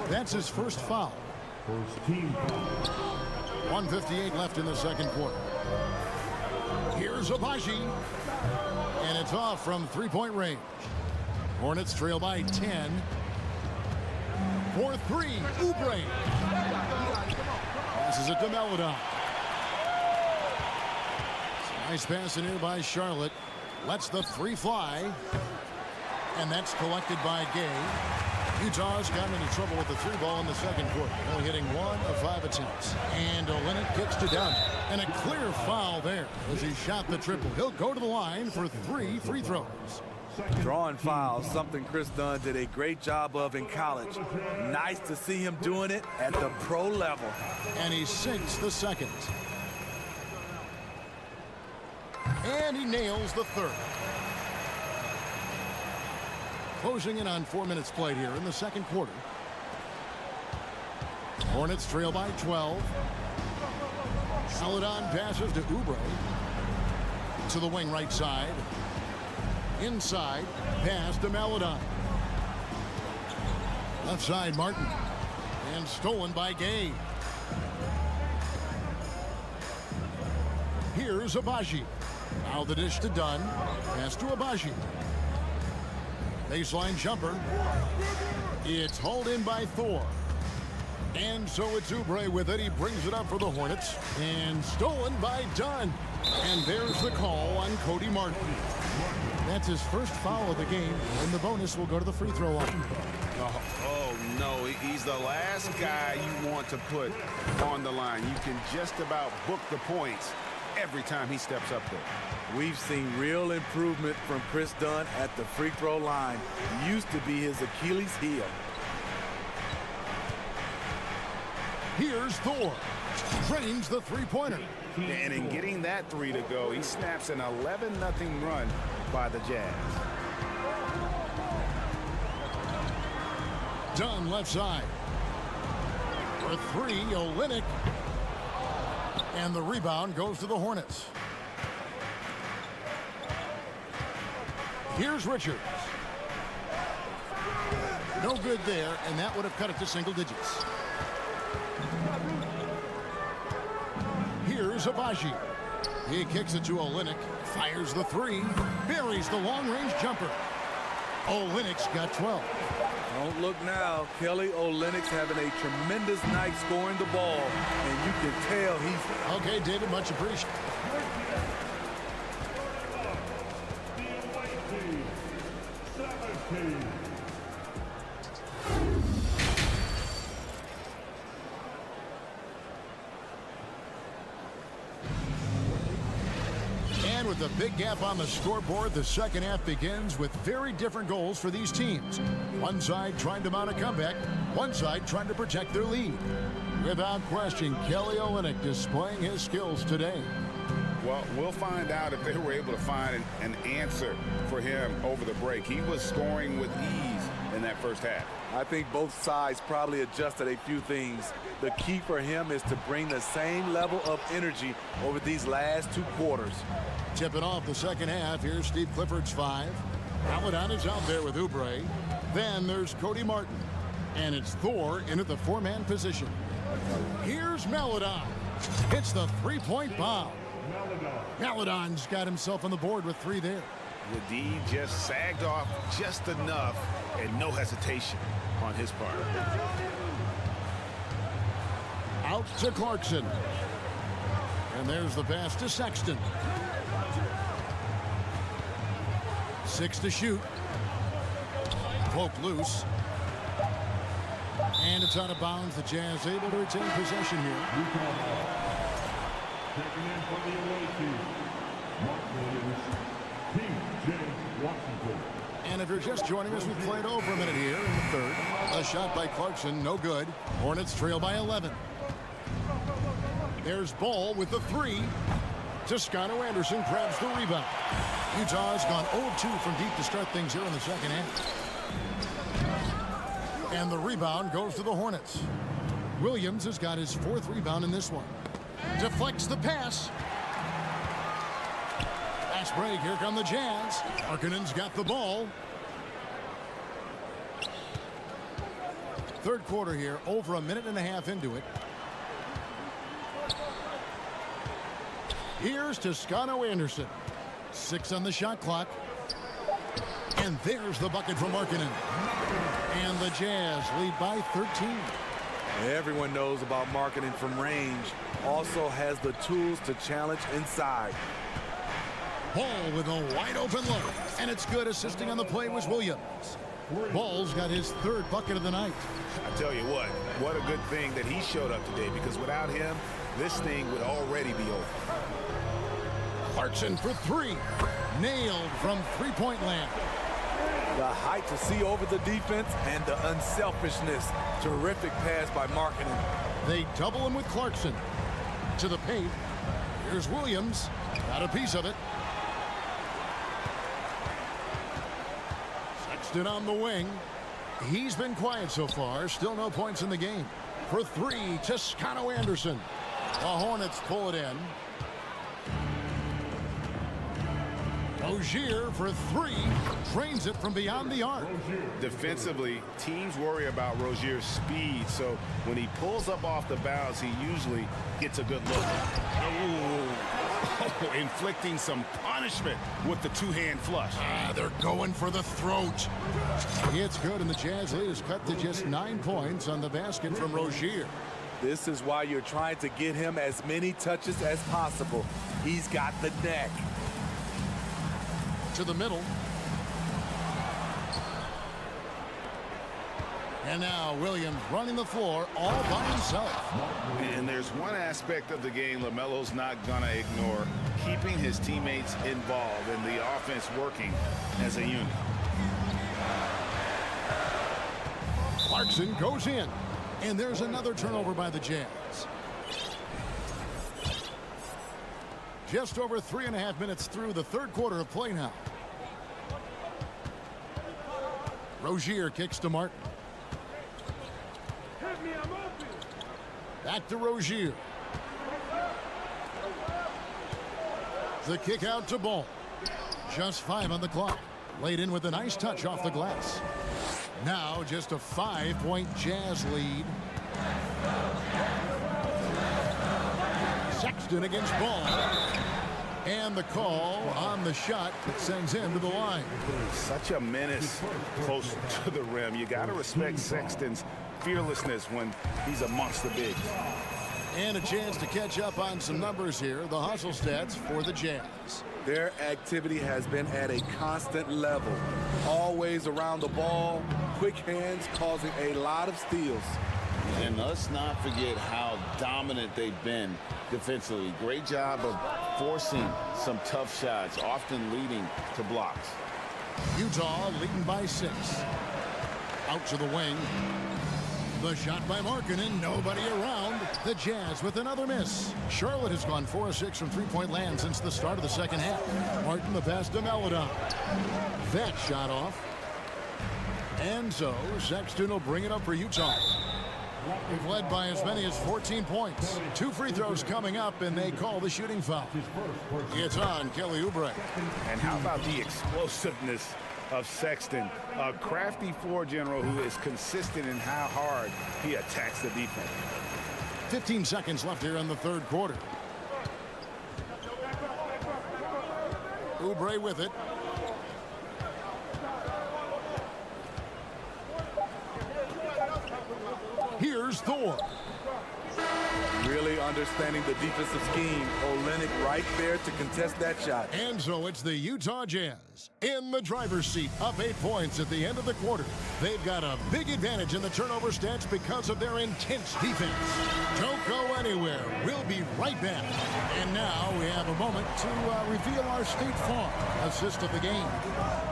That's his first foul. First team foul. 1:58 left in the second quarter. Here's Abaji. And it's off from 3-point range. Hornets trail by 10. for three. Oubre. Passes it to Melodon. Nice pass in here by Charlotte. Lets the three fly. And that's collected by Gay. Utah's gotten into trouble with the three ball in the second quarter. Only hitting 1 of 5 attempts. And Olynyk kicks to Dunn. And a clear foul there as he shot the triple. He'll go to the line for 3 free throws. Drawing fouls, something Chris Dunn did a great job of in college. Nice to see him doing it at the pro level. And he sinks the second. And he nails the third. Closing in on 4 minutes played here in the second quarter. Hornets trail by 12. Melodon passes to Oubre. To the wing right side. Inside. Pass to Melodon. Left side Martin. And stolen by Gay. Here's Abaji. Now the dish to Dunn. Pass to Abaji. Baseline jumper. It's hauled in by Thor. And so it's Oubre with it. He brings it up for the Hornets. And stolen by Dunn. And there's the call on Cody Martin. That's his first foul of the game. And the bonus will go to the free throw line. Oh, no. He's the last guy you want to put on the line. You can just about book the points every time he steps up there. We've seen real improvement from Chris Dunn at the free throw line. Used to be his Achilles heel. Here's Thor. Drains the three-pointer. And in getting that three to go, he snaps an 11-0 run by the Jazz. Dunn left side. For three, Olynyk. And the rebound goes to the Hornets. Here's Richards. No good there, and that would have cut it to single digits. Here's Abaji. He kicks it to Olynyk. Fires the three. Buries the long-range jumper. Olynyk's got 12. Don't look now. Kelly Olynyk's having a tremendous night scoring the ball, and you can tell he's... Okay, David, much appreciated. And with a big gap on the scoreboard, the second half begins with very different goals for these teams. One side trying to mount a comeback, one side trying to protect their lead. Without question, Kelly Olynyk displaying his skills today. Well, we'll find out if they were able to find an answer for him over the break. He was scoring with ease in that first half. I think both sides probably adjusted a few things. The key for him is to bring the same level of energy over these last 2 quarters. Tipping off the second half. Here's Steve Clifford's 5. Melodon is out there with Oubre. Then there's Cody Martin. And it's Thor into the 4-man position. Here's Melodon. Hits the three-point bomb. Melodon's got himself on the board with 3 there. The D just sagged off just enough, and no hesitation on his part. Out to Clarkson. And there's the pass to Sexton. 6 to shoot. Poke loose. And it's out of bounds. The Jazz able to retain possession here. Checking in for the away team, Mark Williams, P.J. Washington. And if you're just joining us, we've played over a minute here in the third. A shot by Clarkson, no good. Hornets trail by 11. There's Ball with the 3. Toscano Anderson grabs the rebound. Utah's gone 0-2 from deep to start things here in the second half. And the rebound goes to the Hornets. Williams has got his 4th rebound in this one. Deflects the pass. Fast break. Here come the Jazz. Markkanen's got the ball. Third quarter here. Over a minute and a half into it. Here's Toscano Anderson. 6 on the shot clock. And there's the bucket from Markkanen. And the Jazz lead by 13. Everyone knows about marketing from range. Also has the tools to challenge inside. Ball with a wide open look. And it's good. Assisting on the play was Williams. Ball's got his 3rd bucket of the night. I tell you what a good thing that he showed up today, because without him, this thing would already be over. Clarkson for 3. Nailed from three-point land. The height to see over the defense and the unselfishness. Terrific pass by marketing. They double him with Clarkson. To the paint. Here's Williams. Got a piece of it. Sexton on the wing. He's been quiet so far. Still no points in the game. For 3, Toscano Anderson. The Hornets pull it in. Rozier for 3. Drains it from beyond the arc. Defensively, teams worry about Rozier's speed, so when he pulls up off the bounce, he usually gets a good look. Oh, inflicting some punishment with the 2-hand flush. They're going for the throat. It's good, and the Jazz lead is cut to just 9 points on the basket from Rozier. This is why you're trying to get him as many touches as possible. He's got the neck. To the middle. And now Williams running the floor all by himself. And there's one aspect of the game LaMelo's not going to ignore: keeping his teammates involved and the offense working as a unit. Clarkson goes in. And there's another turnover by the Jazz. Just over 3.5 minutes through the 3rd quarter of play now. Rozier kicks to Martin. Back to Rozier. The kick out to Ball. Just 5 on the clock. Laid in with a nice touch off the glass. Now just a 5-point Jazz lead. Sexton against Ball. And the call on the shot that sends him to the line. Such a menace close to the rim. You got to respect Sexton's fearlessness when he's amongst the bigs. And a chance to catch up on some numbers here. The hustle stats for the Jazz. Their activity has been at a constant level. Always around the ball. Quick hands causing a lot of steals. And let's not forget how dominant they've been defensively. Great job of forcing some tough shots, often leading to blocks. Utah leading by 6. Out to the wing. The shot by Markkanen, nobody around. The Jazz with another miss. Charlotte has gone 4 of 6 from three-point land since the start of the second half. Martin the pass to Melodon. That shot off. And so Sexton will bring it up for Utah. They've led by as many as 14 points. 2 free throws coming up, and they call the shooting foul. It's on Kelly Oubre. And how about the explosiveness of Sexton, a crafty floor general who is consistent in how hard he attacks the defense. 15 seconds left here in the 3rd quarter. Oubre with it. Here's Thor. Really understanding the defensive scheme. Olynyk right there to contest that shot. And so it's the Utah Jazz in the driver's seat, up 8 points at the end of the quarter. They've got a big advantage in the turnover stats because of their intense defense. Don't go anywhere. We'll be right back. And now we have a moment to reveal our State Farm assist of the game.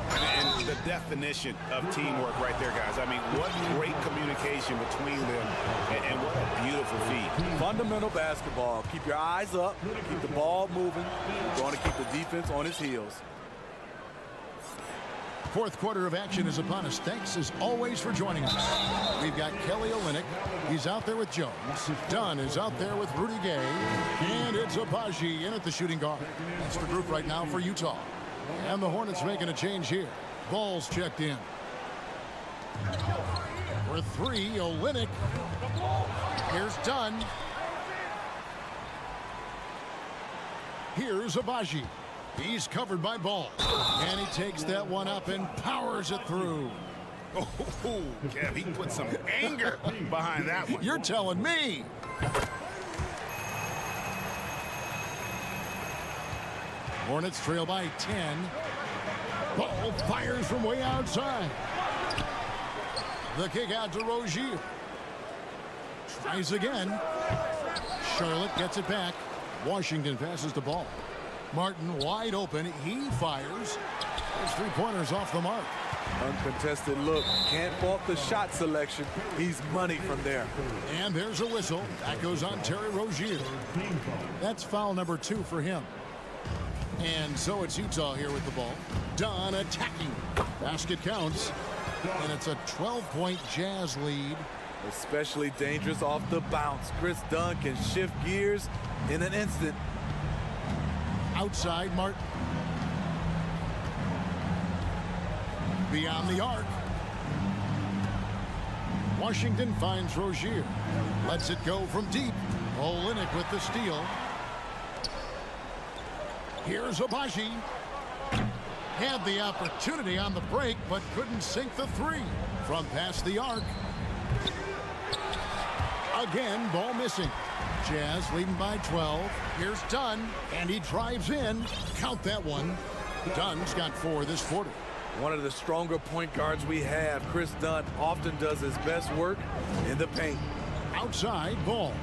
And the definition of teamwork right there, guys. I mean, what great communication between them, and what a beautiful feed. Fundamental basketball. Keep your eyes up. Keep the ball moving. You want to keep the defense on its heels. 4th quarter of action is upon us. Thanks as always for joining us. We've got Kelly Olynyk. He's out there with Jones. Dunn is out there with Rudy Gay. And it's Agbaji in at the shooting guard. That's the group right now for Utah. And the Hornets making a change here. Ball's checked in. For 3, Olynyk. Here's Dunn. Here's Agbaji. He's covered by Ball. And he takes that one up and powers it through. Oh, Kev, he put some anger behind that one. You're telling me. Hornets trail by 10. Ball fires from way outside. The kick out to Rozier. Tries again. Charlotte gets it back. Washington passes the ball. Martin wide open. He fires. His three-pointers off the mark. Uncontested look. Can't fault the shot selection. He's money from there. And there's a whistle. That goes on Terry Rozier. That's foul number 2 for him. And so it's Utah here with the ball. Dunn attacking. Basket counts. And it's a 12-point Jazz lead. Especially dangerous off the bounce. Chris Dunn can shift gears in an instant. Outside Martin. Beyond the arc. Washington finds Rozier. Lets it go from deep. Olynyk with the steal. Here's Abaji. Had the opportunity on the break, but couldn't sink the 3 from past the arc. Again, ball missing. Jazz leading by 12. Here's Dunn, and he drives in. Count that one. Dunn's got 4 this quarter. One of the stronger point guards we have. Chris Dunn often does his best work in the paint. Outside, ball.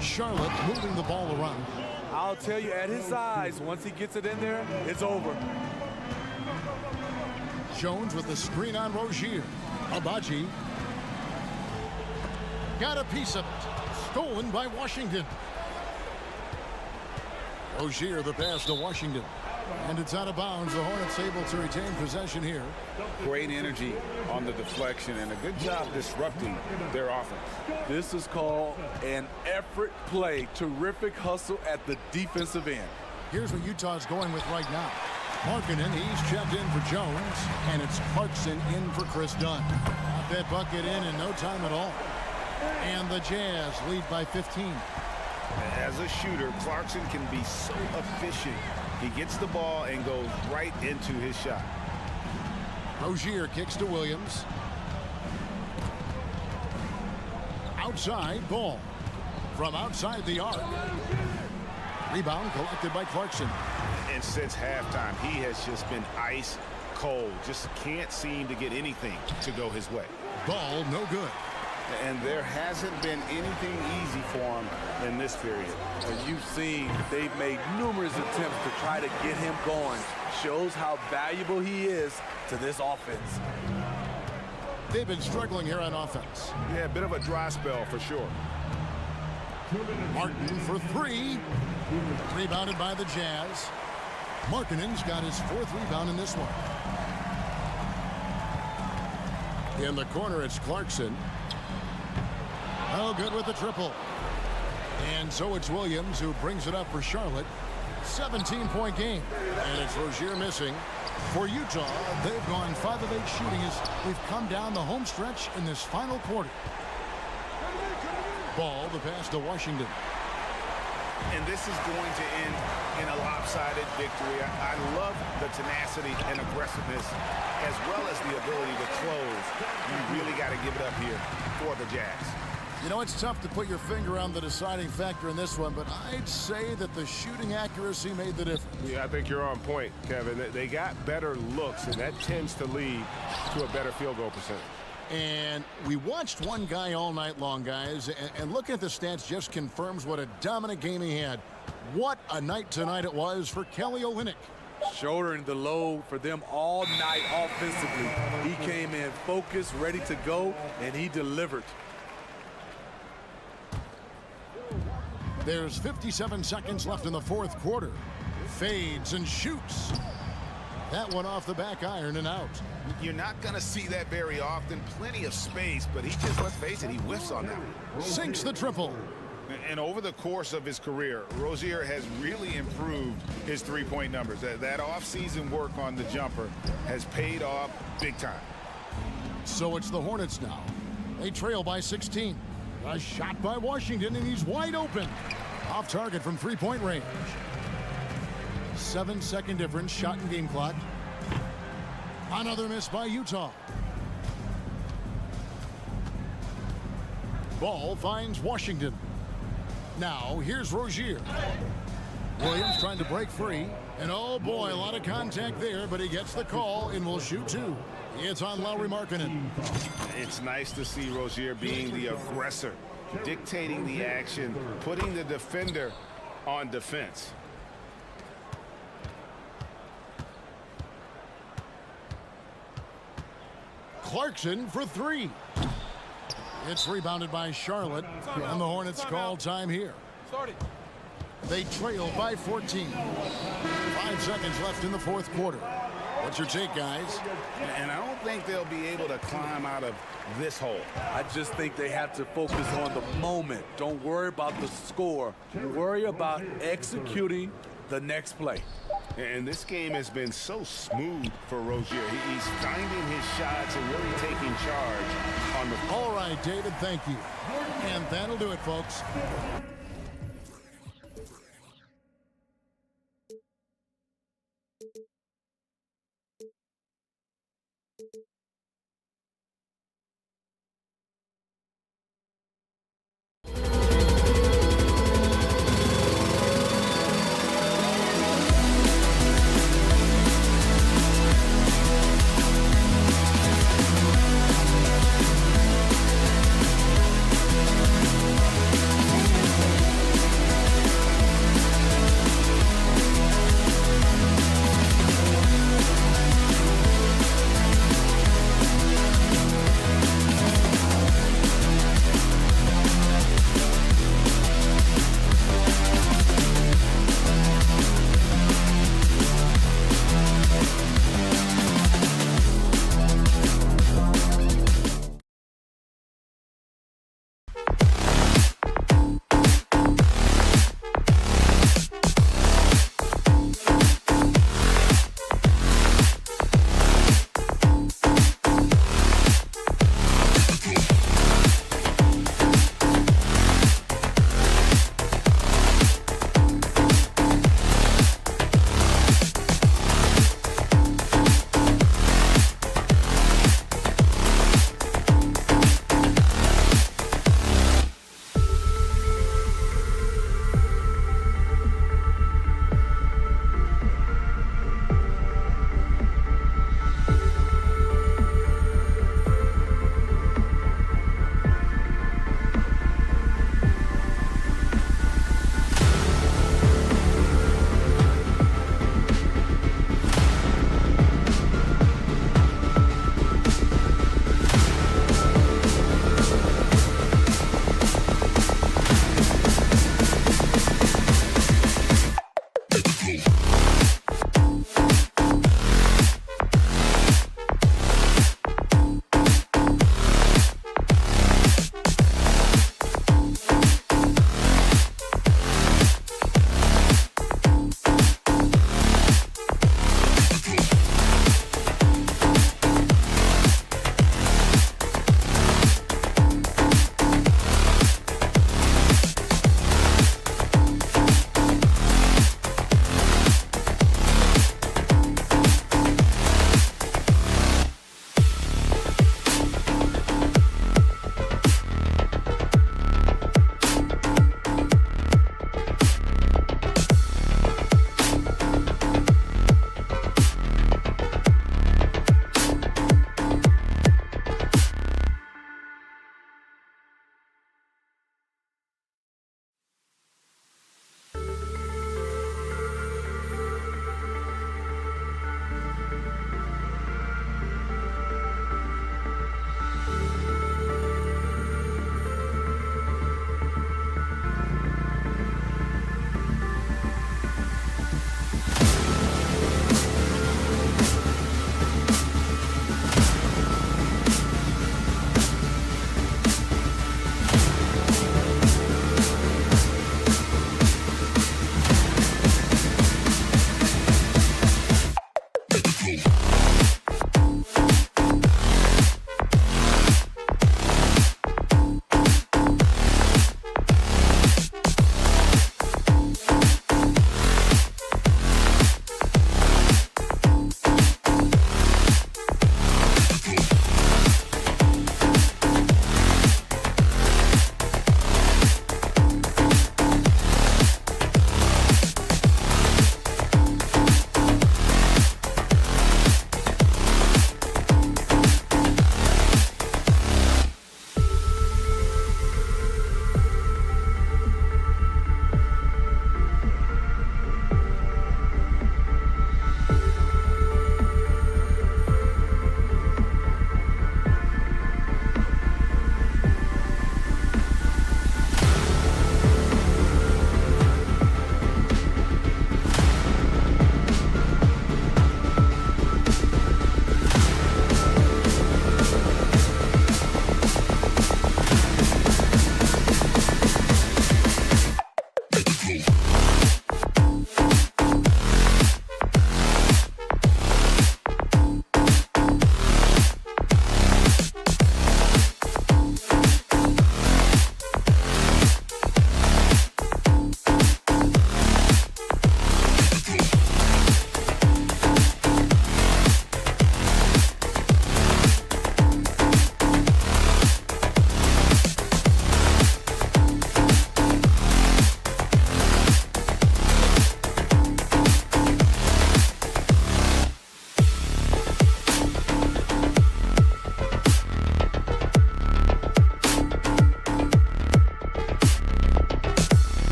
Charlotte moving the ball around. I'll tell you, at his size, once he gets it in there, it's over. Jones with the screen on Rozier. Abaji. Got a piece of it. Stolen by Washington. Rozier the pass to Washington. And it's out of bounds. The Hornets able to retain possession here. Great energy on the deflection and a good job disrupting their offense. This is called an effort play. Terrific hustle at the defensive end. Here's what Utah's going with right now. Markkanen, he's checked in for Jones. And it's Clarkson in for Chris Dunn. Got that bucket in no time at all. And the Jazz lead by 15. As a shooter, Clarkson can be so efficient. He gets the ball and goes right into his shot. Rozier kicks to Williams. Outside, ball. From outside the arc. Rebound collected by Clarkson. And since halftime, he has just been ice cold. Just can't seem to get anything to go his way. Ball no good. And there hasn't been anything easy for him in this period. As you've seen, they've made numerous attempts to try to get him going. Shows how valuable he is to this offense. They've been struggling here on offense. Yeah, a bit of a dry spell for sure. Martin for 3. Rebounded by the Jazz. Markkanen's got his 4th rebound in this one. In the corner, it's Clarkson. Oh, good with the triple. And so it's Williams who brings it up for Charlotte. 17-point game. And it's Rozier missing. For Utah, they've gone 5 of 8 shooting as we've come down the home stretch in this final quarter. Ball, the pass to Washington. And this is going to end in a lopsided victory. I love the tenacity and aggressiveness as well as the ability to close. You really got to give it up here for the Jazz. You know, it's tough to put your finger on the deciding factor in this one, but I'd say that the shooting accuracy made the difference. Yeah, I think you're on point, Kevin. They got better looks, and that tends to lead to a better field goal percentage. And we watched one guy all night long, guys, and looking at the stats just confirms what a dominant game he had. What a night tonight it was for Kelly Olynyk. Shouldering the load for them all night offensively. He came in focused, ready to go, and he delivered. There's 57 seconds left in the 4th quarter. Fades and shoots. That one off the back iron and out. You're not going to see that very often. Plenty of space, but he just, let's face it, he whiffs on that one. Sinks the triple. And over the course of his career, Rozier has really improved his three-point numbers. That off-season work on the jumper has paid off big time. So it's the Hornets now. They trail by 16. A shot by Washington, and he's wide open. Off target from three-point range. 7-second difference, shot and game clock. Another miss by Utah. Ball finds Washington. Now, here's Rozier. Williams trying to break free. And oh boy, a lot of contact there, but he gets the call and will shoot two. It's on Lauri Markkanen. It's nice to see Rozier being the aggressor, dictating the action, putting the defender on defense. Clarkson for three. It's rebounded by Charlotte, and the Hornets call time here. They trail by 14. 5 seconds left in the fourth quarter. What's your take, guys? And I don't think they'll be able to climb out of this hole. I just think they have to focus on the moment. Don't worry about the score. Worry about executing the next play. And this game has been so smooth for Rozier. He's finding his shots and really taking charge on the... All right, David, thank you. And that'll do it, folks.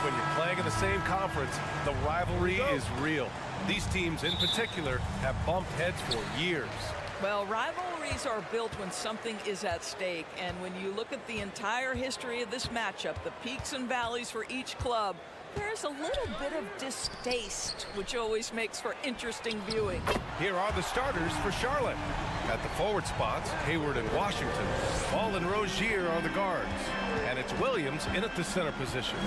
When you're playing in the same conference, the rivalry is real. These teams in particular have bumped heads for years. Well, rivalries are built when something is at stake, and when you look at the entire history of this matchup, the peaks and valleys for each club, there's a little bit of distaste, which always makes for interesting viewing. Here are the starters for Charlotte. At the forward spots, Hayward and Washington. Ball and Rozier are the guards. And it's Williams in at the center position.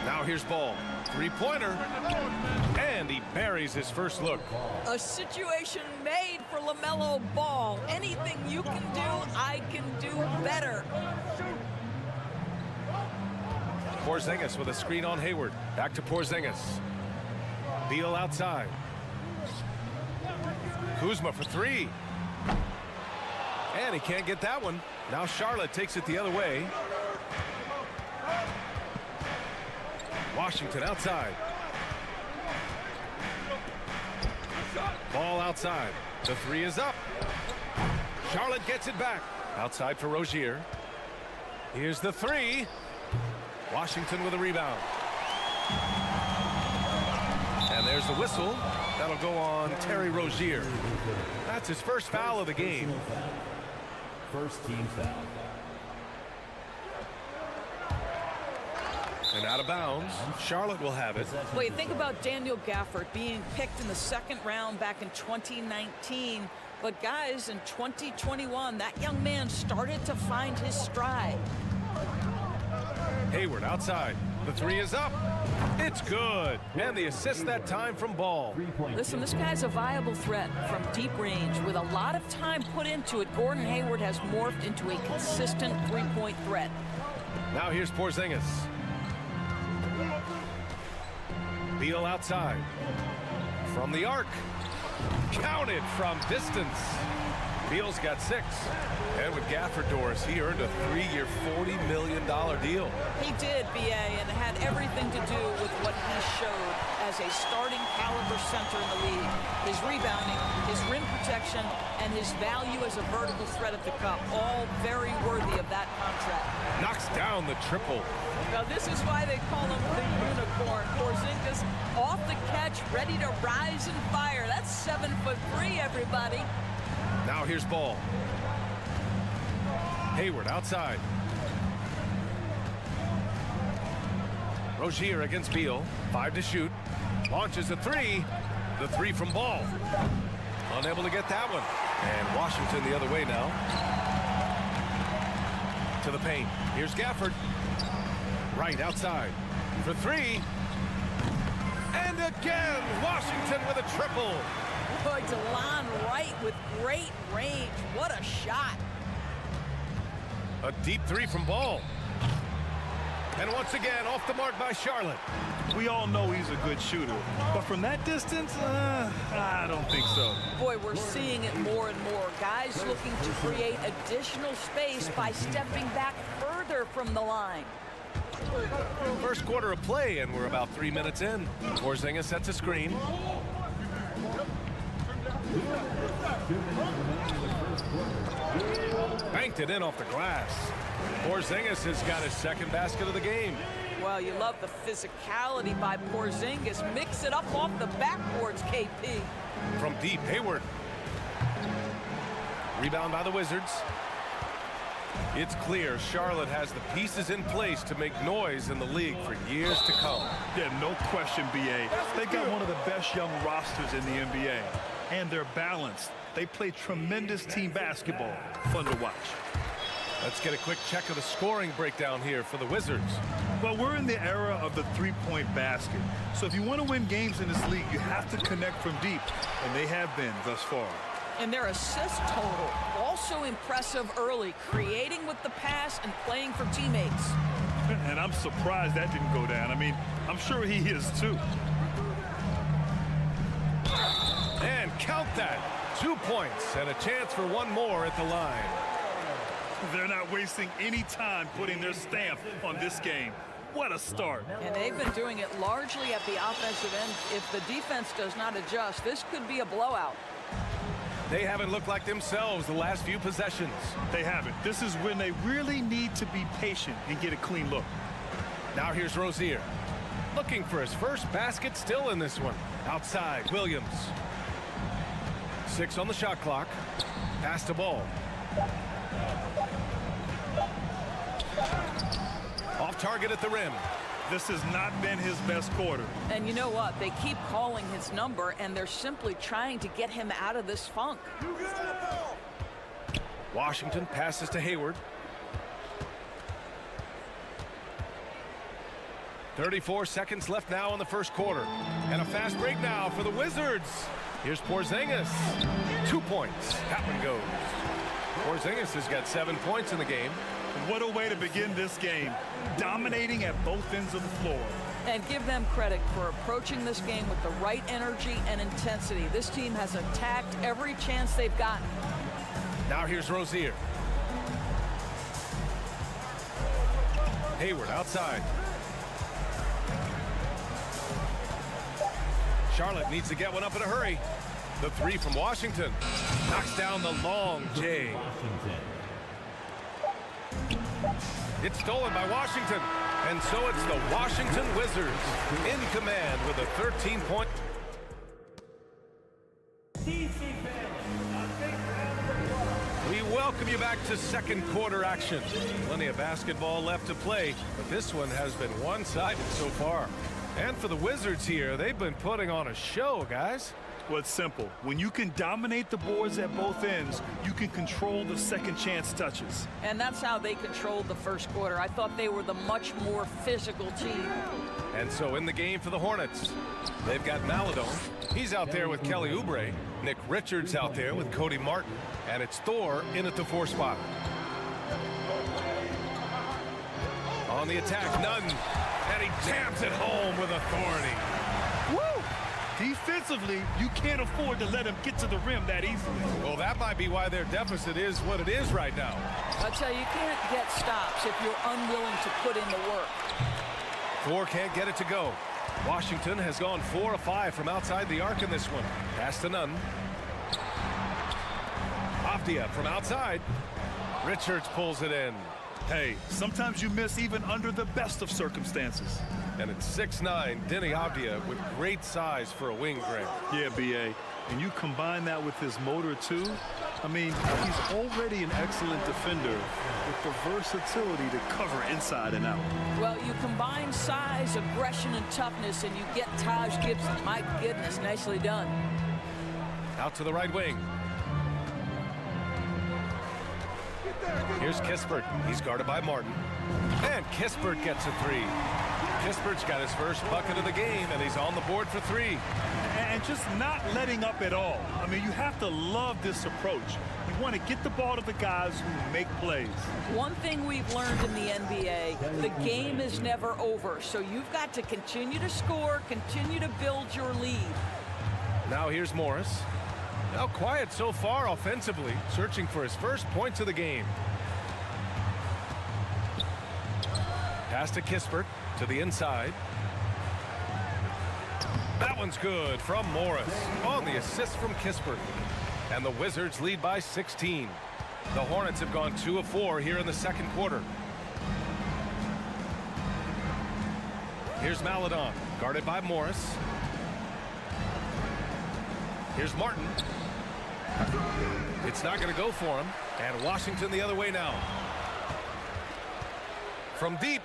Now here's Ball. Three-pointer. And he buries his first look. A situation made for LaMelo Ball. Anything you can do, I can do better. Porzingis with a screen on Hayward. Back to Porzingis. Beal outside. Kuzma for three. And he can't get that one. Now Charlotte takes it the other way. Washington outside. Ball outside. The three is up. Charlotte gets it back. Outside for Rozier. Here's the three. Washington with a rebound. And there's the whistle. That'll go on Terry Rozier. That's his first foul of the game. First team foul. And out of bounds, Charlotte will have it. Well, you think about Daniel Gafford being picked in the second round back in 2019. But guys, in 2021, that young man started to find his stride. Hayward outside. The three is up. It's good. And the assist that time from Ball. Listen, this guy's a viable threat from deep range. With a lot of time put into it, Gordon Hayward has morphed into a consistent three-point threat. Now here's Porzingis. Beal outside. From the arc. Counted from distance. Beal's got 6. And with Gafford, Doris, he earned a 3-year, $40 million deal. He did, B.A., and it had everything to do with what he showed as a starting caliber center in the league. His rebounding, his rim protection, and his value as a vertical threat at the cup, all very worthy of that contract. Knocks down the triple. Now, this is why they call him the unicorn. Porzingis off the catch, ready to rise and fire. That's 7'3", everybody. Now here's Ball. Hayward outside. Rozier against Beal. 5 to shoot. Launches a three. The three from Ball. Unable to get that one. And Washington the other way now. To the paint. Here's Gafford. Right outside. For three. And again, Washington with a triple. Boy, DeLon Wright with great range. What a shot. A deep three from Ball. And once again, off the mark by Charlotte. We all know he's a good shooter, but from that distance, I don't think so. Boy, we're seeing it more and more. Guys looking to create additional space by stepping back further from the line. First quarter of play, and we're about 3 minutes in. Porzingis sets a screen. Banked it in off the glass. Porzingis has got his second basket of the game. Well, you love the physicality by Porzingis. Mix it up off the backboards, KP. From deep, Hayward. Rebound by the Wizards. It's clear Charlotte has the pieces in place to make noise in the league for years to come. Yeah, no question, B.A. They got one of the best young rosters in the NBA. And they're balanced. They play tremendous team basketball. Fun to watch. Let's get a quick check of the scoring breakdown here for the Wizards. Well, we're in the era of the three-point basket. So if you want to win games in this league, you have to connect from deep. And they have been thus far. And their assist total, also impressive early, creating with the pass and playing for teammates. And I'm surprised that didn't go down. I mean, I'm sure he is too. And count that. 2 points and a chance for one more at the line. They're not wasting any time putting their stamp on this game. What a start. And they've been doing it largely at the offensive end. If the defense does not adjust, this could be a blowout. They haven't looked like themselves the last few possessions. They haven't. This is when they really need to be patient and get a clean look. Now here's Rozier. Looking for his first basket, still in this one. Outside, Williams. 6 on the shot clock. Pass the ball. Off target at the rim. This has not been his best quarter. And you know what? They keep calling his number, and they're simply trying to get him out of this funk. Washington passes to Hayward. 34 seconds left now in the first quarter. And a fast break now for the Wizards. Here's Porzingis. 2 points. That one goes. Porzingis has got 7 points in the game. What a way to begin this game. Dominating at both ends of the floor. And give them credit for approaching this game with the right energy and intensity. This team has attacked every chance they've gotten. Now here's Rozier. Hayward outside. Charlotte needs to get one up in a hurry. The 3 from Washington. Knocks down the long J. It's stolen by Washington. And so it's the Washington Wizards in command with a 13-point. We welcome you back to second quarter action. Plenty of basketball left to play, but this one has been one-sided so far. And for the Wizards here, they've been putting on a show, guys. Well, it's simple. When you can dominate the boards at both ends, you can control the second chance touches. And that's how they controlled the first quarter. I thought they were the much more physical team. And so in the game for the Hornets, they've got Maladon. He's out there with Kelly Oubre. Nick Richards out there with Cody Martin. And it's Thor in at the 4 spot. On the attack, Nunn. And he jams it home with authority. Woo! Defensively, you can't afford to let him get to the rim that easily. Well, that might be why their deficit is what it is right now. I tell you, you can't get stops if you're unwilling to put in the work. Thor can't get it to go. Washington has gone 4 of 5 from outside the arc in this one. Pass to Nunn. Avdia from outside. Richards pulls it in. Hey, sometimes you miss even under the best of circumstances. And it's 6'9", Denny Avdia with great size for a wing grab. Yeah, B.A. And you combine that with his motor, too. I mean, he's already an excellent defender with the versatility to cover inside and out. Well, you combine size, aggression, and toughness, and you get Taj Gibson. My goodness, nicely done. Out to the right wing. Here's Kispert. He's guarded by Martin. And Kispert gets a 3. Kispert's got his first bucket of the game, and he's on the board for 3. And just not letting up at all. I mean, you have to love this approach. You want to get the ball to the guys who make plays. One thing we've learned in the NBA, the game is never over. So you've got to continue to score, continue to build your lead. Now here's Morris. Now quiet so far offensively, searching for his first points of the game. Pass to Kispert, to the inside. That one's good from Morris on the assist from Kispert. And the Wizards lead by 16. The Hornets have gone 2 of 4 here in the second quarter. Here's Maladon, guarded by Morris. Here's Martin. It's not going to go for him. And Washington the other way now. From deep.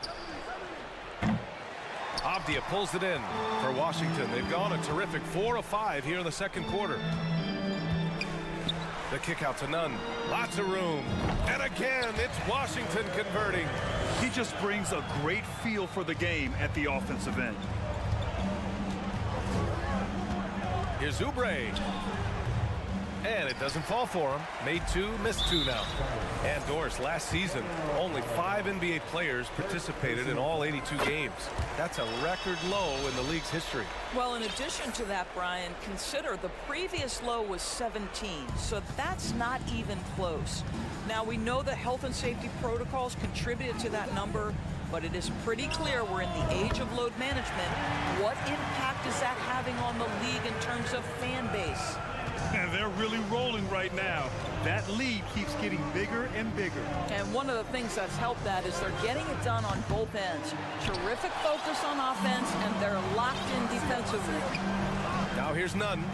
Avdia pulls it in for Washington. They've gone a terrific 4 of 5 here in the second quarter. The kick out to Nunn. Lots of room. And again, it's Washington converting. He just brings a great feel for the game at the offensive end. Here's Oubre. And it doesn't fall for him. Made 2, missed 2 now. And Doris, last season, only 5 NBA players participated in all 82 games. That's a record low in the league's history. Well, in addition to that, Brian, consider the previous low was 17, so that's not even close. Now, we know the health and safety protocols contributed to that number, but it is pretty clear we're in the age of load management. What impact is that having on the league in terms of fan base? And they're really rolling right now. That lead keeps getting bigger and bigger. And one of the things that's helped that is they're getting it done on both ends. Terrific focus on offense, and they're locked in defensively. Now here's none.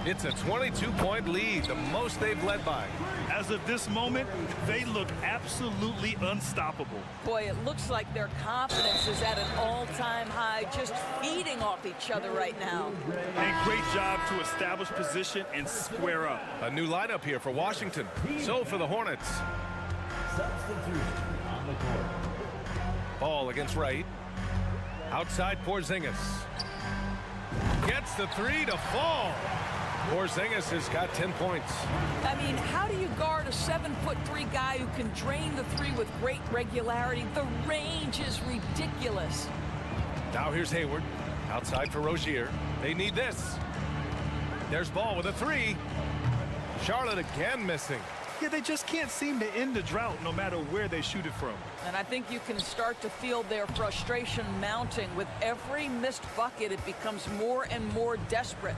It's a 22-point lead, the most they've led by. As of this moment, they look absolutely unstoppable. Boy, it looks like their confidence is at an all-time high, just feeding off each other right now. And great job to establish position and square up. A new lineup here for Washington. So for the Hornets. Ball against Wright. Outside Porzingis. Gets the three to fall. Porzingis has got 10 points. I mean, how do you guard a 7'3" guy who can drain the three with great regularity? The range is ridiculous. Now here's Hayward. Outside for Rozier. They need this. There's Ball with a three. Charlotte again missing. Yeah, they just can't seem to end the drought no matter where they shoot it from. And I think you can start to feel their frustration mounting. With every missed bucket, it becomes more and more desperate.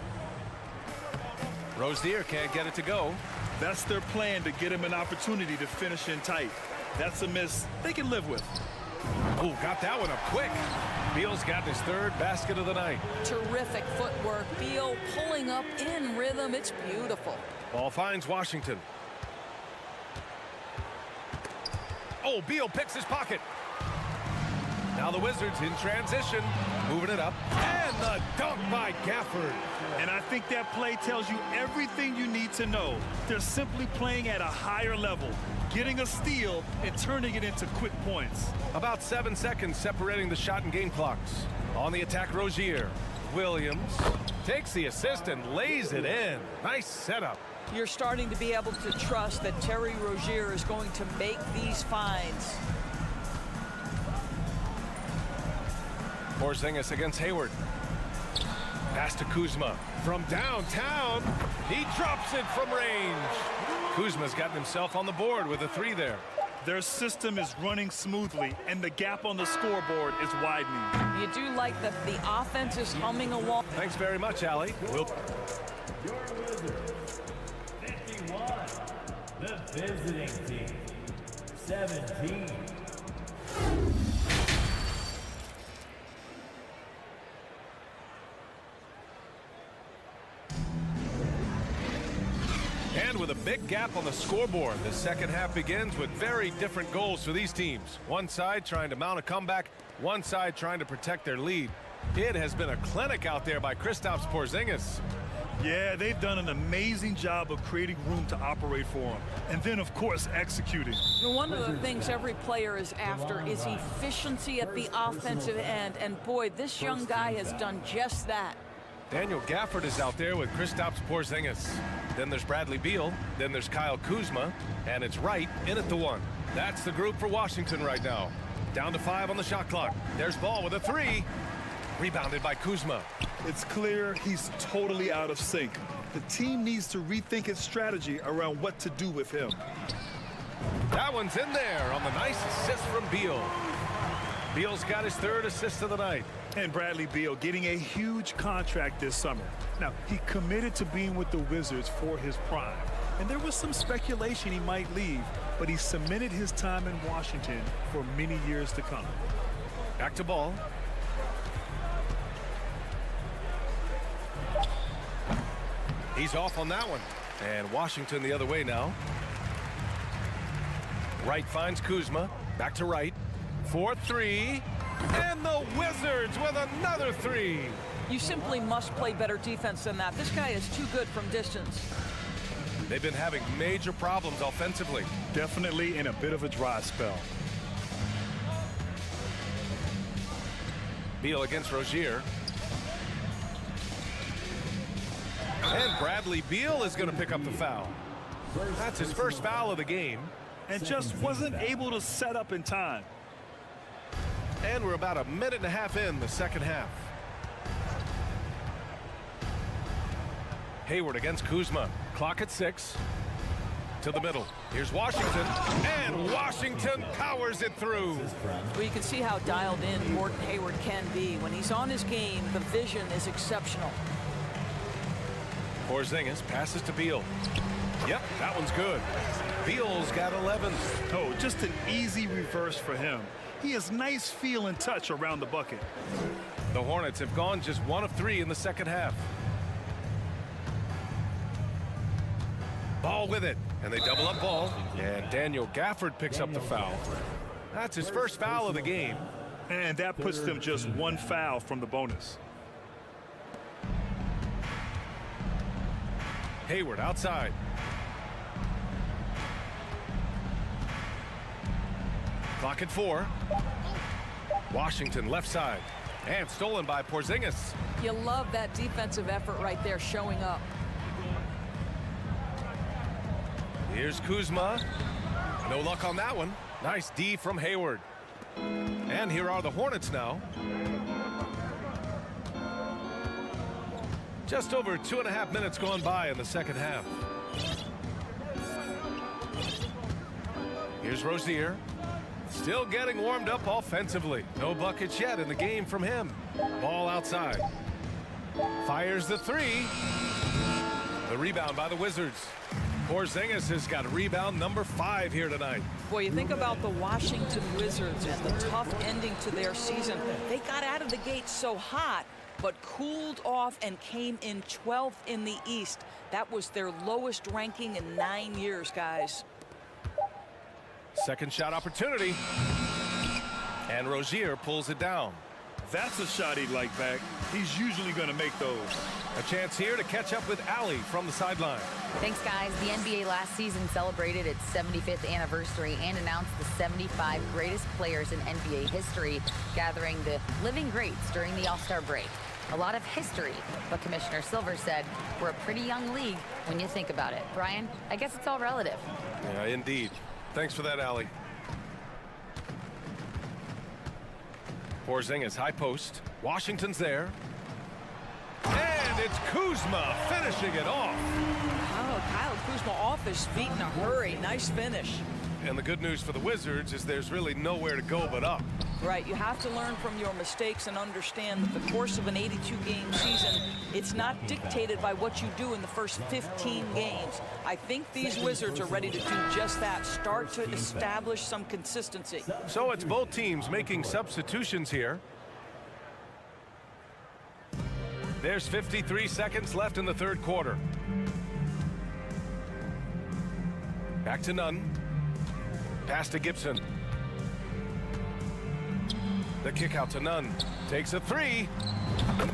Rozier can't get it to go. That's their plan, to get him an opportunity to finish in tight. That's a miss they can live with. Oh, got that one up quick. Beal's got his third basket of the night. Terrific footwork. Beal pulling up in rhythm. It's beautiful. Ball finds Washington. Oh, Beal picks his pocket. Now the Wizards in transition, moving it up. And the dunk by Gafford. And I think that play tells you everything you need to know. They're simply playing at a higher level, getting a steal and turning it into quick points. About 7 seconds separating the shot and game clocks. On the attack, Rozier. Williams takes the assist and lays it in. Nice setup. You're starting to be able to trust that Terry Rozier is going to make these finds. Porzingis against Hayward. Pass to Kuzma from downtown. He drops it from range. Kuzma's gotten himself on the board with a three there. Their system is running smoothly, and the gap on the scoreboard is widening. You do like that the offense is humming along. Thanks very much, Allie. Your Wizards, 51. The visiting team, 17. And with a big gap on the scoreboard, the second half begins with very different goals for these teams. One side trying to mount a comeback, one side trying to protect their lead. It has been a clinic out there by Kristaps Porzingis. Yeah, they've done an amazing job of creating room to operate for him. And then, of course, executing. One of the things every player is after is efficiency at the offensive end. And boy, this young guy has done just that. Daniel Gafford is out there with Kristaps Porzingis. Then there's Bradley Beal. Then there's Kyle Kuzma. And it's Wright in at the one. That's the group for Washington right now. Down to 5 on the shot clock. There's Ball with a three. Rebounded by Kuzma. It's clear he's totally out of sync. The team needs to rethink its strategy around what to do with him. That one's in there on the nice assist from Beal. Beal's got his third assist of the night. And Bradley Beal getting a huge contract this summer. Now, he committed to being with the Wizards for his prime. And there was some speculation he might leave, but he cemented his time in Washington for many years to come. Back to Ball. He's off on that one. And Washington the other way now. Wright finds Kuzma. Back to Wright. 4-3. And the Wizards with another three. You simply must play better defense than that. This guy is too good from distance. They've been having major problems offensively. Definitely in a bit of a dry spell. Beal against Rozier. And Bradley Beal is going to pick up the foul. That's his first foul of the game. And just wasn't able to set up in time. And we're about a minute and a half in the second half. Hayward against Kuzma. Clock at 6. To the middle. Here's Washington. And Washington powers it through. Well, you can see how dialed in Gordon Hayward can be. When he's on his game, the vision is exceptional. Porzingis passes to Beal. Yep, that one's good. Beal's got 11. Oh, just an easy reverse for him. He has nice feel and touch around the bucket. The Hornets have gone just 1 of 3 in the second half. Ball with it, and they double up Ball. And Daniel Gafford picks up the foul. That's his first foul of the game. And that puts them just 1 foul from the bonus. Hayward outside. Clock at 4. Washington left side. And stolen by Porzingis. You love that defensive effort right there showing up. Here's Kuzma. No luck on that one. Nice D from Hayward. And here are the Hornets now. Just over 2.5 minutes gone by in the second half. Here's Rozier. Still getting warmed up offensively. No buckets yet in the game from him. Ball outside. Fires the 3. The rebound by the Wizards. Porzingis has got rebound number 5 here tonight. Boy, you think about the Washington Wizards and the tough ending to their season. They got out of the gate so hot, but cooled off and came in 12th in the East. That was their lowest ranking in 9 years, guys. Second shot opportunity. And Rozier pulls it down. That's a shot he'd like back. He's usually going to make those. A chance here to catch up with Allie from the sideline. Thanks, guys. The NBA last season celebrated its 75th anniversary and announced the 75 greatest players in NBA history, gathering the living greats during the All-Star break. A lot of history, but Commissioner Silver said we're a pretty young league when you think about it. Brian, I guess it's all relative. Yeah, indeed. Thanks for that, Allie. Porzingis high post. Washington's there. And it's Kuzma finishing it off. Oh, Kyle Kuzma off his feet in a hurry. Nice finish. And the good news for the Wizards is there's really nowhere to go but up. Right, you have to learn from your mistakes and understand that the course of an 82-game season, it's not dictated by what you do in the first 15 games. I think these Wizards are ready to do just that, start to establish some consistency. So it's both teams making substitutions here. There's 53 seconds left in the third quarter. Back to Nunn. Pass to Gibson. The kick out to Nunn. Takes a 3.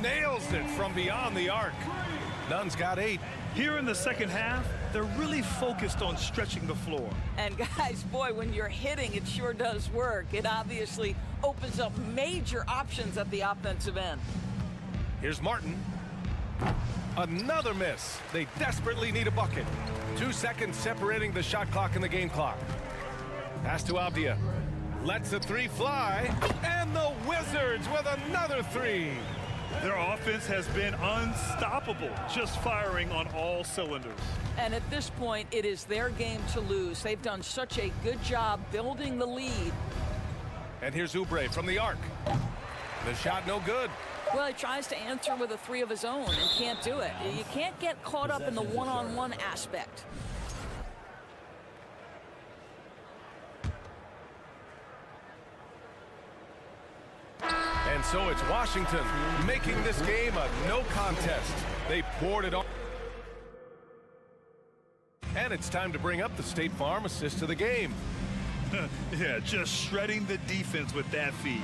Nails it from beyond the arc. Nunn's got 8. Here in the second half, they're really focused on stretching the floor. And guys, boy, when you're hitting, it sure does work. It obviously opens up major options at the offensive end. Here's Martin. Another miss. They desperately need a bucket. 2 seconds separating the shot clock and the game clock. Pass to Avdia. Lets the 3 fly. And the Wizards with another 3. Their offense has been unstoppable, just firing on all cylinders. And at this point, it is their game to lose. They've done such a good job building the lead. And here's Oubre from the arc. The shot no good. Well, he tries to answer with a 3 of his own and can't do it. You can't get caught up in the one-on-one aspect. And so it's Washington making this game a no contest. They poured it on. And it's time to bring up the State Farm assist to the game. Yeah, just shredding the defense with that feed.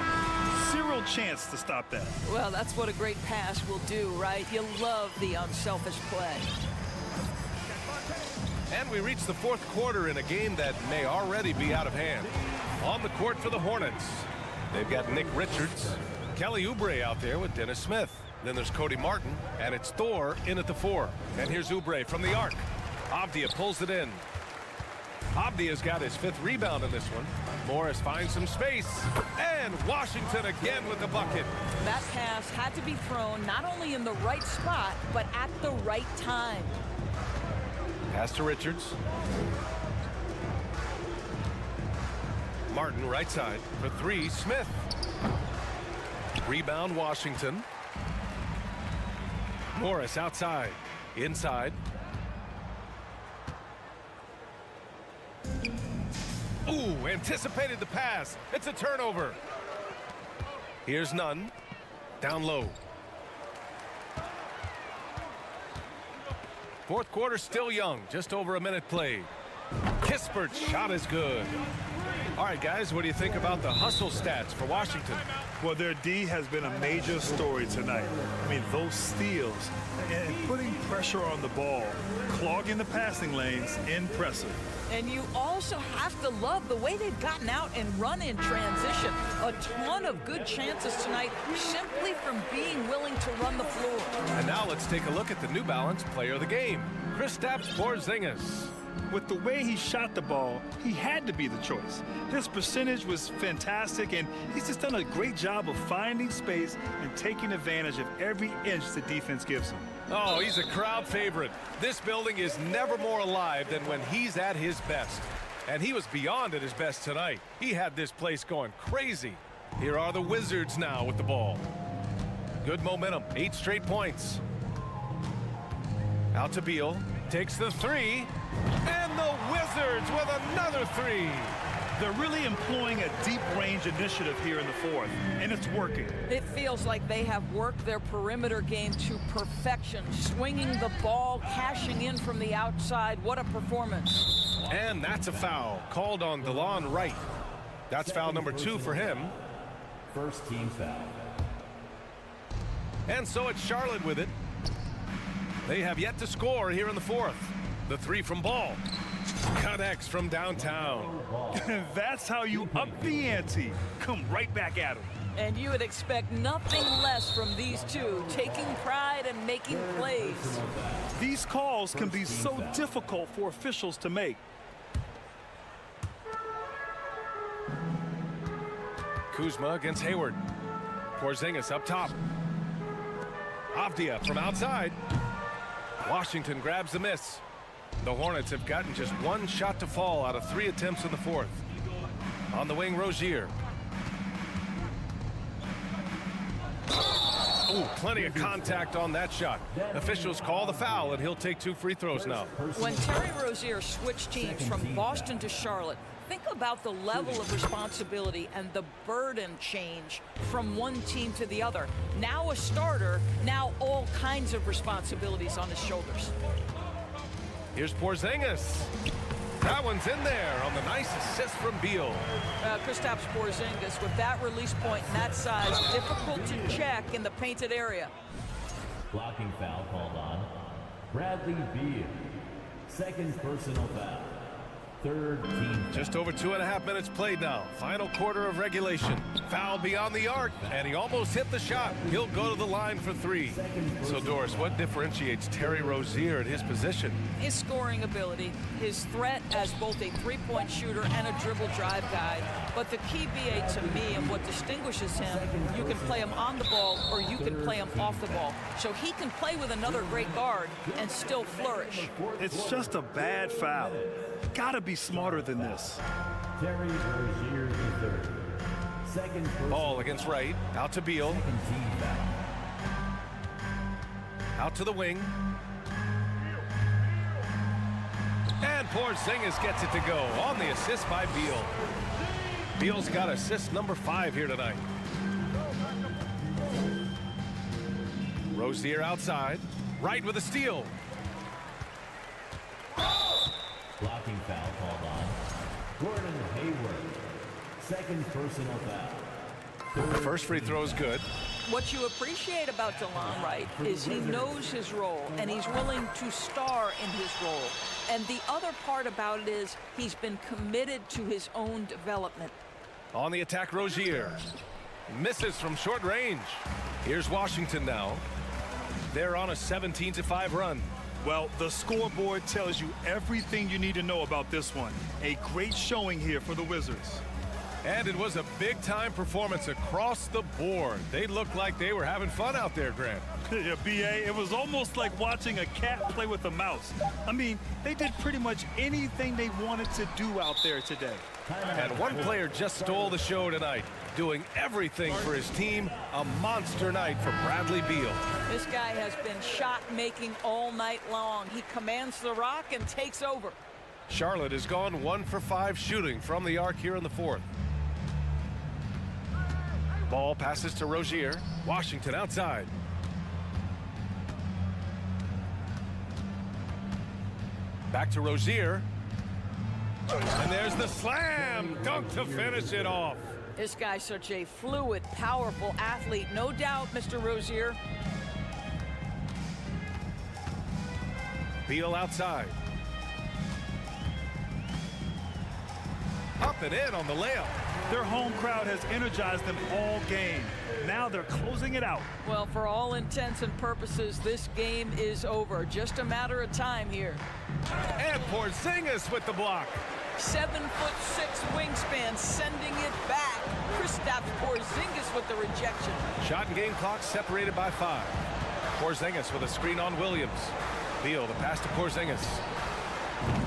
Zero chance to stop that. Well, that's what a great pass will do, right? You love the unselfish play. And we reach the fourth quarter in a game that may already be out of hand. On the court for the Hornets, they've got Nick Richards, Kelly Oubre out there with Dennis Smith. Then there's Cody Martin, and it's Thor in at the 4. And here's Oubre from the arc. Avdia pulls it in. Avdia's got his 5th rebound in this one. Morris finds some space. And Washington again with the bucket. That pass had to be thrown not only in the right spot, but at the right time. Pass to Richards. Martin right side for three. Smith. Rebound Washington. Morris outside. Inside. Ooh, anticipated the pass. It's a turnover. Here's Nunn. Down low. Fourth quarter still young. Just over a minute played. Kispert's shot is good. All right, guys, what do you think about the hustle stats for Washington? Well, their D has been a major story tonight. I mean, those steals and putting pressure on the ball, clogging the passing lanes, impressive. And you also have to love the way they've gotten out and run in transition. A ton of good chances tonight simply from being willing to run the floor. And now let's take a look at the New Balance player of the game, Kristaps Porzingis. With the way he shot the ball, he had to be the choice. His percentage was fantastic, and he's just done a great job of finding space and taking advantage of every inch the defense gives him. Oh, he's a crowd favorite. This building is never more alive than when he's at his best. And he was beyond at his best tonight. He had this place going crazy. Here are the Wizards now with the ball. Good momentum, 8 straight points. Out to Beal, takes the three. And the Wizards with another three. They're really employing a deep range initiative here in the fourth, and it's working. It feels like they have worked their perimeter game to perfection, swinging the ball, cashing in from the outside. What a performance. And that's a foul called on DeLon Wright. That's foul number 2 for him. First team foul. And so it's Charlotte with it. They have yet to score here in the fourth. The three from Ball. Connects from downtown. That's how you up the ante. Come right back at him. And you would expect nothing less from these two, taking pride and making plays. These calls can be so difficult for officials to make. Kuzma against Hayward. Porzingis up top. Avdia from outside. Washington grabs the miss. The Hornets have gotten just 1 shot to fall out of 3 attempts in the fourth. On the wing, Rozier. Oh, plenty of contact on that shot. Officials call the foul, and he'll take 2 free throws now. When Terry Rozier switched teams from Boston to Charlotte, think about the level of responsibility and the burden change from one team to the other. Now a starter, now all kinds of responsibilities on his shoulders. Here's Porzingis. That one's in there on the nice assist from Beal. Kristaps Porzingis with that release point and that size, difficult to check in the painted area. Blocking foul called on Bradley Beal. Second personal foul. Third team. Just over 2.5 minutes played now. Final quarter of regulation. Foul beyond the arc, and he almost hit the shot. He'll go to the line for 3. So, Doris, what differentiates Terry Rozier at his position? His scoring ability, his threat as both a three-point shooter and a dribble drive guy. But the key, BA, to me, and what distinguishes him, you can play him on the ball or you can play him off the ball. So he can play with another great guard and still flourish. It's just a bad foul. Gotta be smarter than this. Terry Rozier III. Second Ball against Wright. Out to Beal. Second team foul. Out to the wing. And Porzingis gets it to go on the assist by Beal. Beal's got assist number 5 here tonight. Rozier outside. Wright with a steal. Blocking foul called on Gordon Hayward. Second personal foul. First free throw is good. What you appreciate about DeLon Wright is he knows his role and he's willing to star in his role. And the other part about it is he's been committed to his own development. On the attack, Rozier. Misses from short range. Here's Washington now. They're on a 17-5 run. Well, the scoreboard tells you everything you need to know about this one. A great showing here for the Wizards. And it was a big-time performance across the board. They looked like they were having fun out there, Grant. Yeah, B.A., it was almost like watching a cat play with a mouse. I mean, they did pretty much anything they wanted to do out there today. And one player just stole the show tonight, doing everything for his team. A monster night for Bradley Beal. This guy has been shot-making all night long. He commands the rock and takes over. Charlotte has gone 1 for 5 shooting from the arc here in the fourth. Ball passes to Rozier. Washington outside. Back to Rozier. And there's the slam dunk to finish it off. This guy's such a fluid, powerful athlete. No doubt, Mr. Rozier. Beal outside. Up and in on the layup. Their home crowd has energized them all game. Now they're closing it out. Well, for all intents and purposes, this game is over. Just a matter of time here. And Porzingis with the block. 7'6" wingspan, sending it back. Kristaps Porzingis with the rejection. Shot and game clock separated by 5. Porzingis with a screen on Williams. Beal, the pass to Porzingis.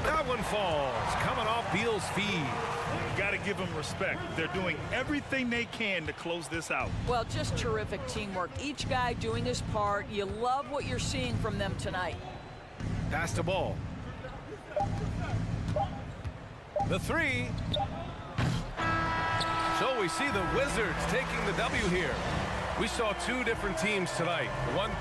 That one falls, coming off Beal's feed. You got to give them respect. They're doing everything they can to close this out. Well, just terrific teamwork. Each guy doing his part. You love what you're seeing from them tonight. Pass to Ball. The 3. So we see the Wizards taking the W here. We saw 2 different teams tonight. One.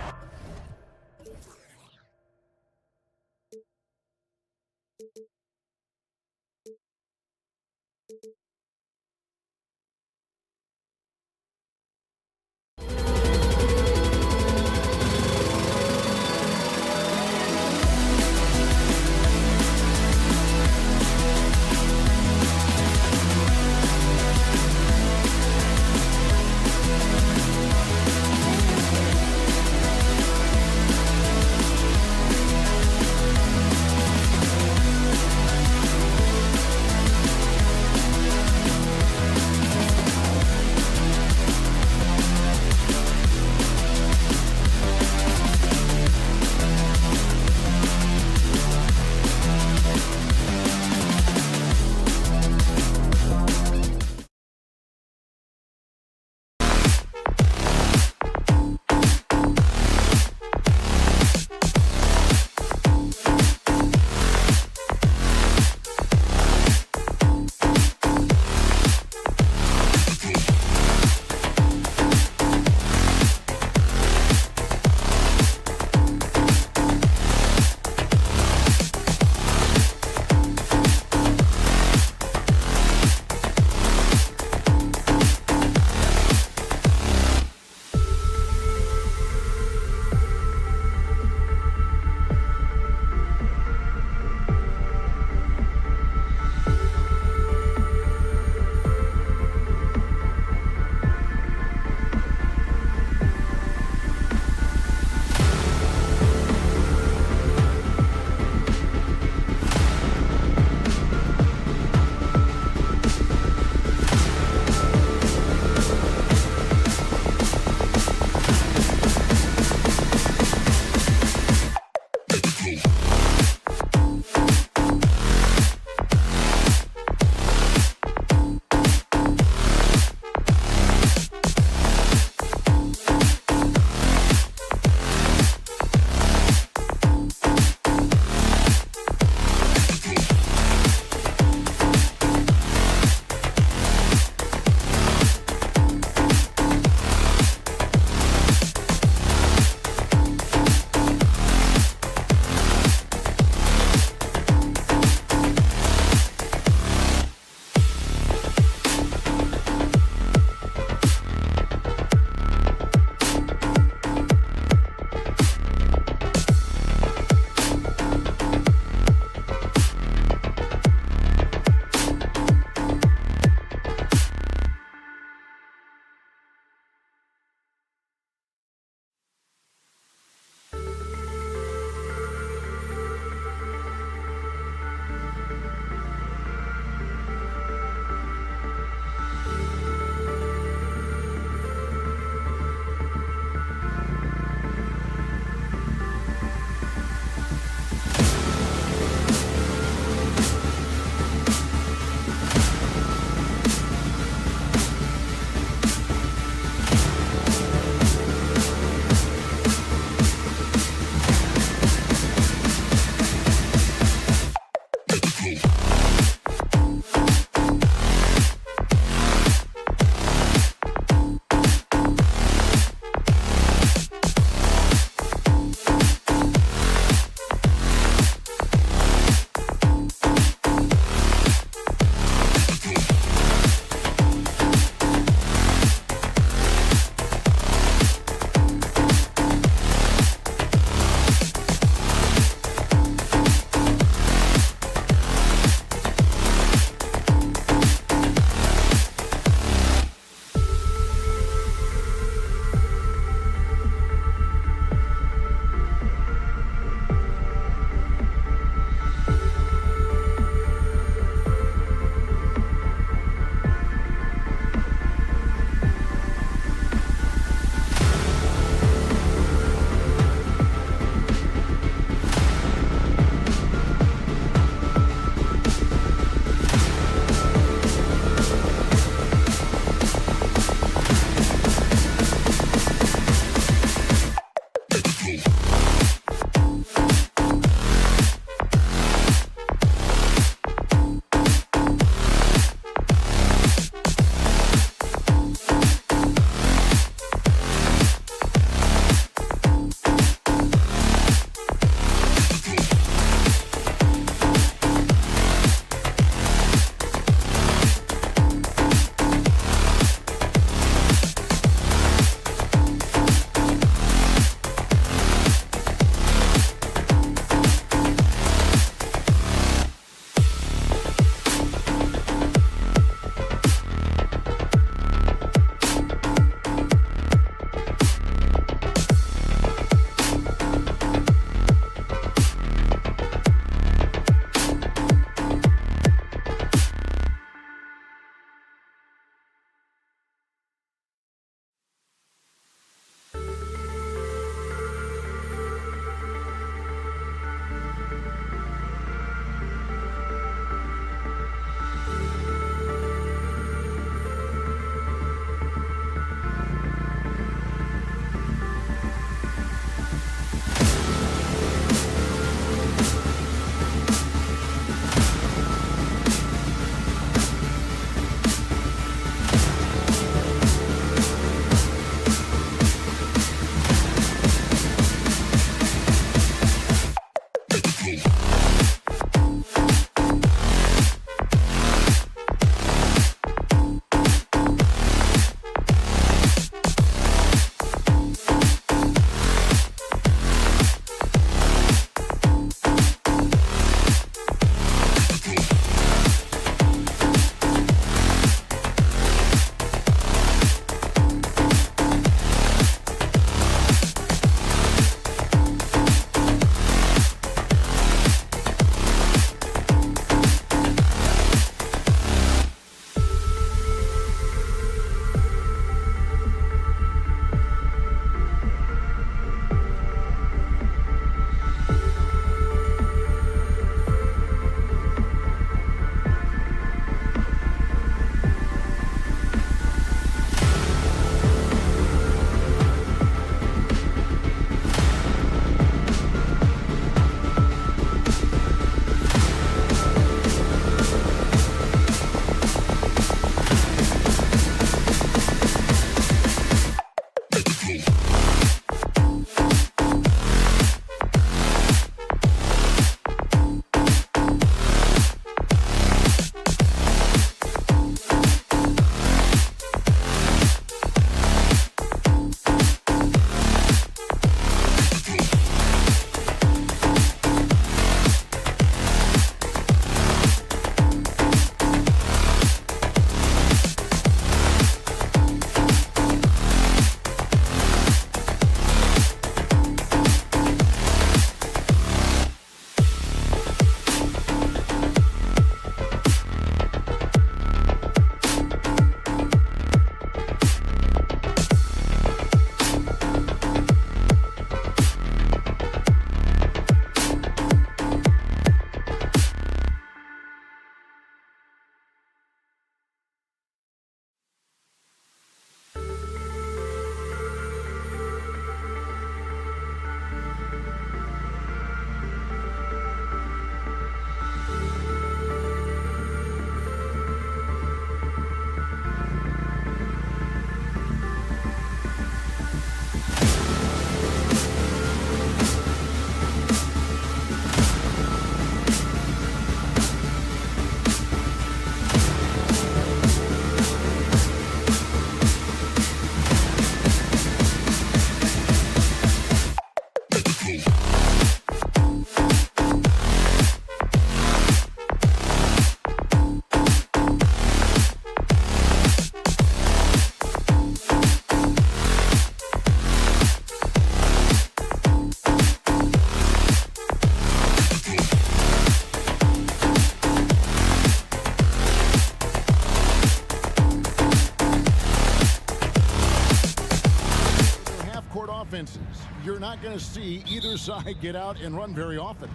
you're not going to see either side get out and run very often.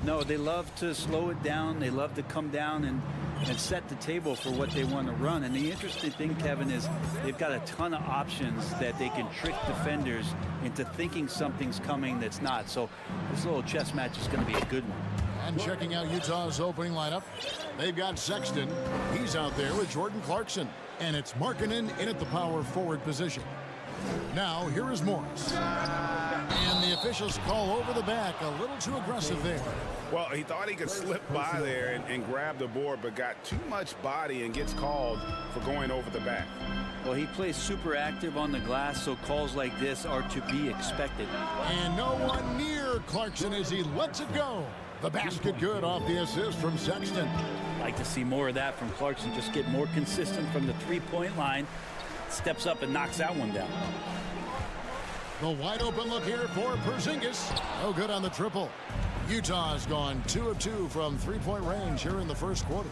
No, they love to slow it down. They love to come down and set the table for what they want to run. And the interesting thing, Kevin, is they've got a ton of options that they can trick defenders into thinking something's coming that's not. So this little chess match is going to be a good one. And checking out Utah's opening lineup, they've got Sexton. He's out there with Jordan Clarkson. And it's Markkanen in at the power forward position. Now, here is Morris. And the officials call over the back. A little too aggressive there. Well, he thought he could slip by there and grab the board, but got too much body and gets called for going over the back. Well, he plays super active on the glass, so calls like this are to be expected. And no one near Clarkson as he lets it go. The basket good off the assist from Sexton. Like to see more of that from Clarkson. Just get more consistent from the three-point line. Steps up and knocks that one down. The wide open look here for Porzingis. No good on the triple. Utah's gone 2 of 2 from three-point range here in the first quarter.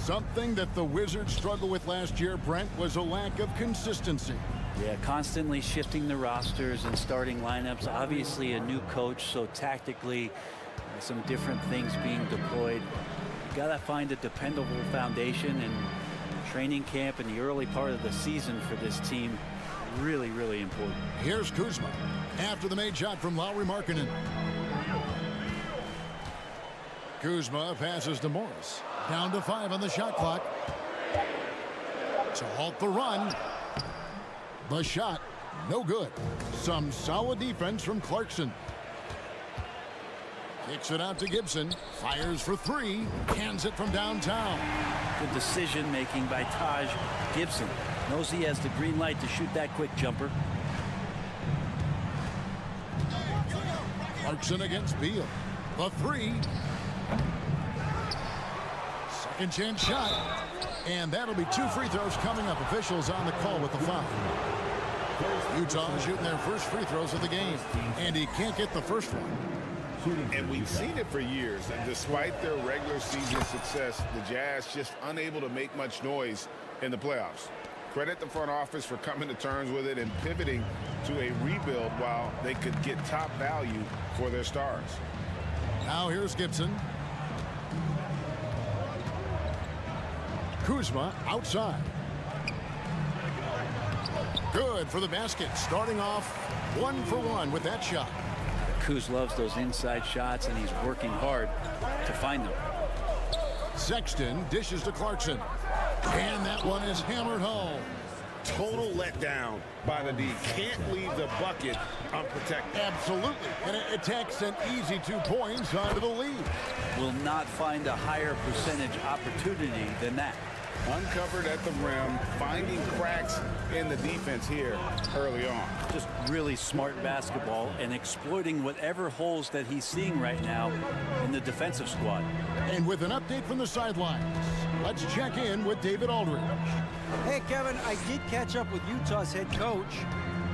Something that the Wizards struggled with last year, Brent, was a lack of consistency. Yeah, constantly shifting the rosters and starting lineups. Obviously a new coach, so tactically some different things being deployed. You got to find a dependable foundation, and training camp in the early part of the season for this team really, really important. Here's Kuzma after the made shot from Lauri Markkanen. Kuzma passes to Morris. Down to 5 on the shot clock. To halt the run. The shot, no good. Some solid defense from Clarkson. Kicks it out to Gibson. Fires for 3. Hands it from downtown. Good decision making by Taj Gibson. Knows he has the green light to shoot that quick jumper. Clarkson against Beal. The 3. Second chance shot. And that'll be 2 free throws coming up. Officials on the call with the foul. Utah shooting their first free throws of the game. And he can't get the first one. And we've seen it for years. And despite their regular season success, the Jazz just unable to make much noise in the playoffs. Credit the front office for coming to terms with it and pivoting to a rebuild while they could get top value for their stars. Now here's Gibson. Kuzma outside. Good for the basket. Starting off 1 for 1 with that shot. Kuz loves those inside shots, and he's working hard to find them. Sexton dishes to Clarkson. And that one is hammered home. Total letdown by the D. Can't leave the bucket unprotected. Absolutely. And it takes an easy 2 points onto the lead. Will not find a higher percentage opportunity than that. Uncovered at the rim, finding cracks in the defense here early on. Just really smart basketball and exploiting whatever holes that he's seeing right now in the defensive squad. And with an update from the sidelines, let's check in with David Aldridge. Hey, Kevin, I did catch up with Utah's head coach.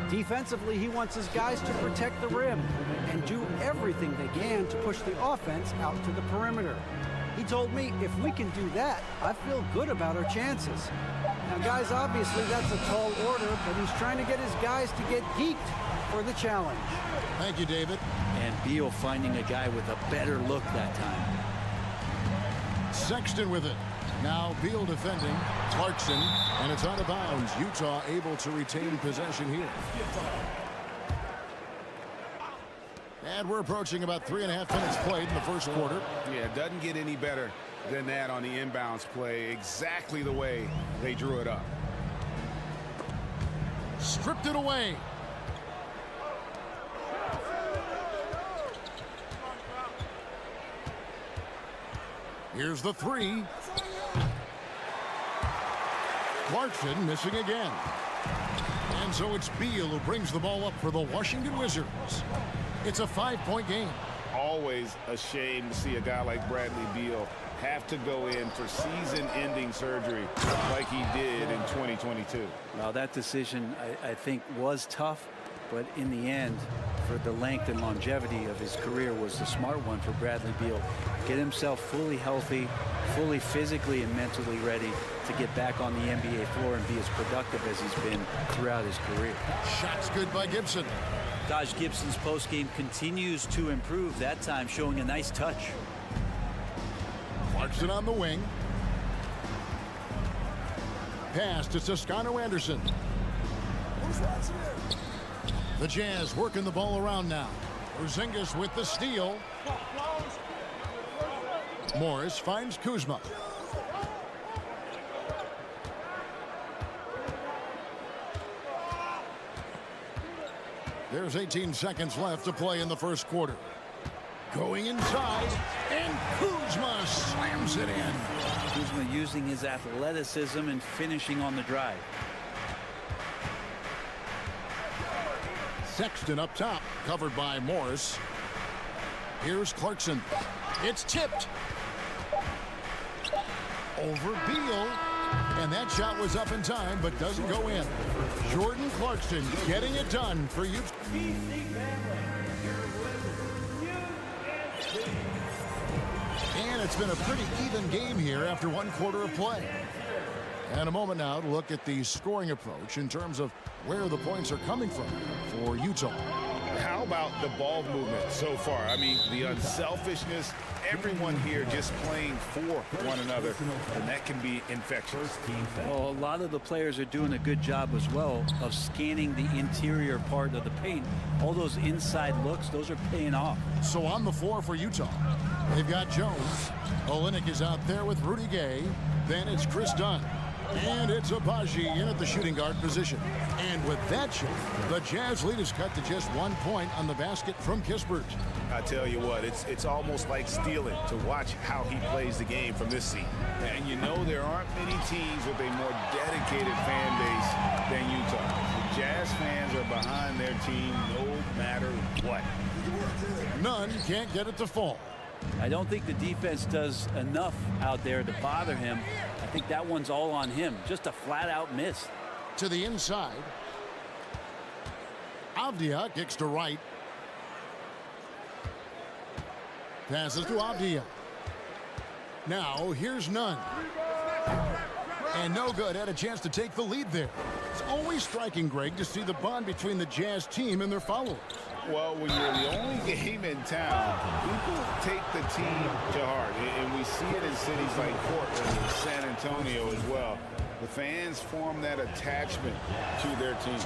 Defensively, he wants his guys to protect the rim and do everything they can to push the offense out to the perimeter. He told me if we can do that, I feel good about our chances. Now, guys, obviously that's a tall order, but he's trying to get his guys to get geeked for the challenge. Thank you, David. And Beal finding a guy with a better look that time. Sexton with it. Now Beal defending. Clarkson, and it's out of bounds. Utah able to retain possession here. And we're approaching about 3.5 minutes played in the first quarter. Yeah, it doesn't get any better than that on the inbounds play. Exactly the way they drew it up. Stripped it away. Here's the 3. Clarkson missing again. And so it's Beal who brings the ball up for the Washington Wizards. It's a 5-point game. Always a shame to see a guy like Bradley Beal have to go in for season-ending surgery like he did in 2022. Well, that decision, I think, was tough, but in the end, for the length and longevity of his career, was the smart one for Bradley Beal. Get himself fully healthy, fully physically and mentally ready to get back on the NBA floor and be as productive as he's been throughout his career. Shots good by Gibson. Taj Gibson's postgame continues to improve, that time showing a nice touch. Clarkson on the wing. Pass to Toscano Anderson. The Jazz working the ball around now. Porzingis with the steal. Morris finds Kuzma. There's 18 seconds left to play in the first quarter. Going inside, and Kuzma slams it in. Kuzma using his athleticism and finishing on the drive. Sexton up top, covered by Morris. Here's Clarkson. It's tipped. Over Beal. And that shot was up in time, but doesn't go in. Jordan Clarkson getting it done for you. And it's been a pretty even game here after one quarter of play. And a moment now to look at the scoring approach in terms of where the points are coming from for Utah. How about the ball movement so far? I mean, the unselfishness, everyone here just playing for one another, and that can be infectious. Well, a lot of the players are doing a good job as well of scanning the interior part of the paint. All those inside looks, those are paying off. So on the floor for Utah, they've got Jones. Olynyk is out there with Rudy Gay. Then it's Chris Dunn. And it's Agbaji in at the shooting guard position. And with that shot, the Jazz lead is cut to just 1 point on the basket from Kispert. I tell you what, it's almost like stealing to watch how he plays the game from this seat. And you know there aren't many teams with a more dedicated fan base than Utah. The Jazz fans are behind their team no matter what. None can't get it to fall. I don't think the defense does enough out there to bother him. I think that one's all on him. Just a flat-out miss. To the inside. Avdia kicks to right. Passes to Avdia. Now here's Nunn. And no good. Had a chance to take the lead there. It's always striking, Greg, to see the bond between the Jazz team and their followers. Well, when you're the only game in town, people take the team to heart. And we see it in cities like Portland and San Antonio as well. The fans form that attachment to their team.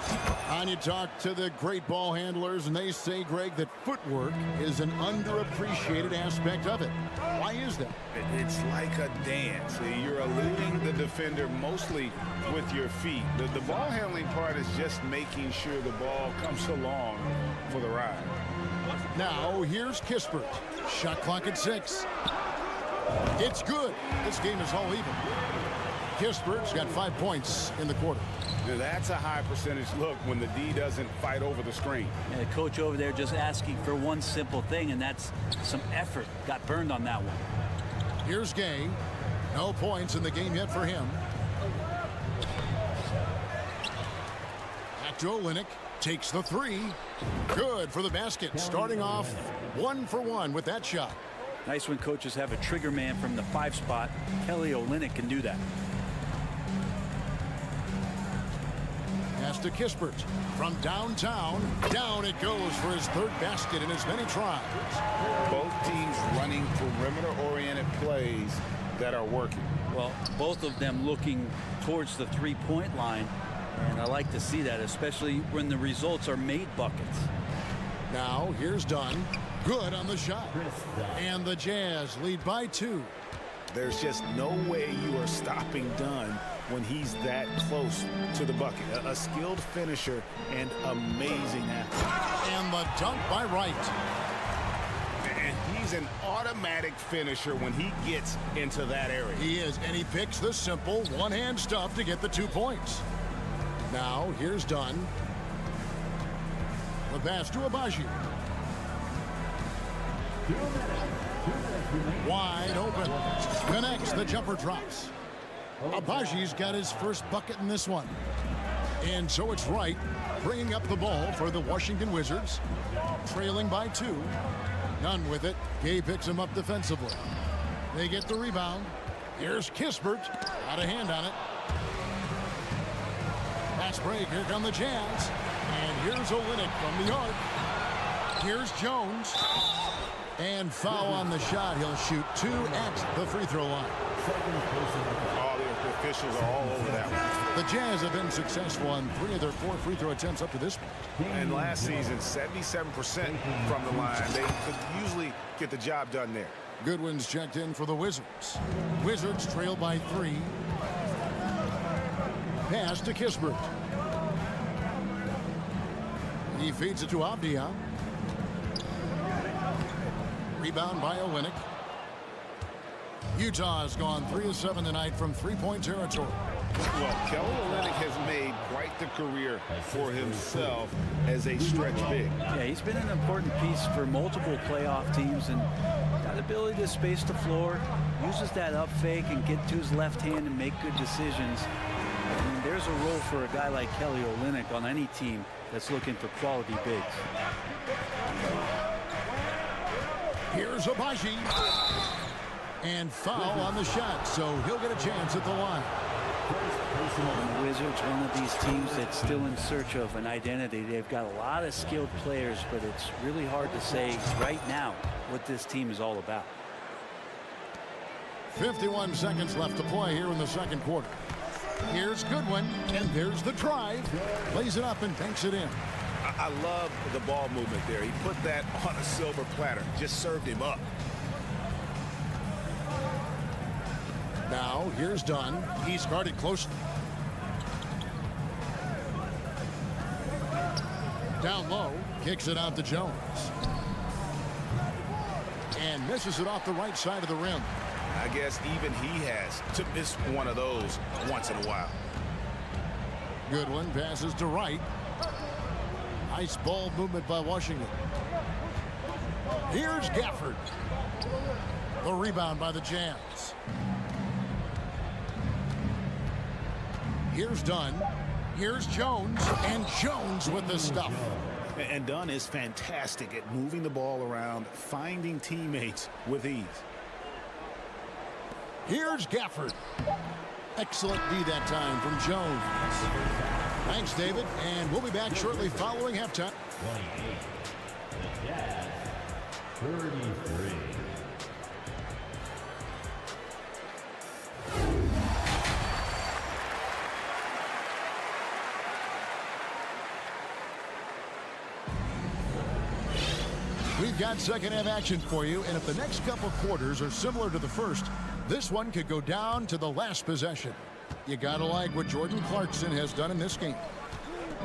And you talk to the great ball handlers, and they say, Greg, that footwork is an underappreciated aspect of it. Why is that? It's like a dance. You're eluding the defender mostly with your feet. The ball handling part is just making sure the ball comes along for the ride. Now, here's Kispert. Shot clock at 6. It's good. This game is all even. Kispert's got 5 points in the quarter. That's a high percentage look when the D doesn't fight over the screen. And the coach over there just asking for one simple thing, and that's some effort. Got burned on that one. Here's Gay. No points in the game yet for him. Back to Olynyk. Takes the 3. Good for the basket. Starting off 1 for 1 with that shot. Nice when coaches have a trigger man from the 5 spot. Kelly Olynyk can do that. Pass to Kispert. From downtown, down it goes for his 3rd basket in as many tries. Both teams running perimeter-oriented plays that are working. Well, both of them looking towards the 3-point line. And I like to see that, especially when the results are made buckets. Now, here's Dunn. Good on the shot. And the Jazz lead by 2. There's just no way you are stopping Dunn when he's that close to the bucket. A skilled finisher and amazing athlete. And the dunk by Wright. And he's an automatic finisher when he gets into that area. He is, and he picks the simple one-hand stuff to get the 2 points. Now, here's Dunn. The pass to Agbaji. Wide open. Connects. The jumper drops. Agbaji's got his first bucket in this one. And so it's Wright bringing up the ball for the Washington Wizards. Trailing by 2. None with it. Gay picks him up defensively. They get the rebound. Here's Kispert. Got a hand on it. Pass break. Here come the Jazz. And here's Olynyk from the arc. Here's Jones. And foul on the shot. He'll shoot 2 at the free throw line. All the officials are all over that one. The Jazz have been successful on 3 of their 4 free throw attempts up to this point. And last season, 77% from the line. They could usually get the job done there. Goodwin's checked in for the Wizards. Wizards trail by 3. Pass to Kispert. He feeds it to Avdia. Rebound by Olynyk. Utah has gone 3 of 7 tonight from three-point territory. Well, Kelly Olynyk has made quite the career for himself as a stretch big. Yeah, he's been an important piece for multiple playoff teams, and got ability to space the floor, uses that up fake and get to his left hand and make good decisions. I mean, there's a role for a guy like Kelly Olynyk on any team that's looking for quality bigs. Here's Abaji. And foul on the shot, so he'll get a chance at the line. And the Wizards, one of these teams that's still in search of an identity. They've got a lot of skilled players, but it's really hard to say right now what this team is all about. 51 seconds left to play here in the second quarter. Here's Goodwin, and there's the drive. Lays it up and banks it in. I love the ball movement there. He put that on a silver platter. Just served him up. Now, here's Dunn. He's guarded close. Down low. Kicks it out to Jones. And misses it off the right side of the rim. I guess even he has to miss one of those once in a while. Goodwin passes to Wright. Nice ball movement by Washington. Here's Gafford. The rebound by the Jazz. Here's Dunn. Here's Jones. And Jones with the stuff. And Dunn is fantastic at moving the ball around, finding teammates with ease. Here's Gafford. Excellent D that time from Jones. Thanks, David. And we'll be back shortly following halftime. 28. The Jazz, 33. We've got second half action for you, and if the next couple quarters are similar to the first, this one could go down to the last possession. You gotta like what Jordan Clarkson has done in this game.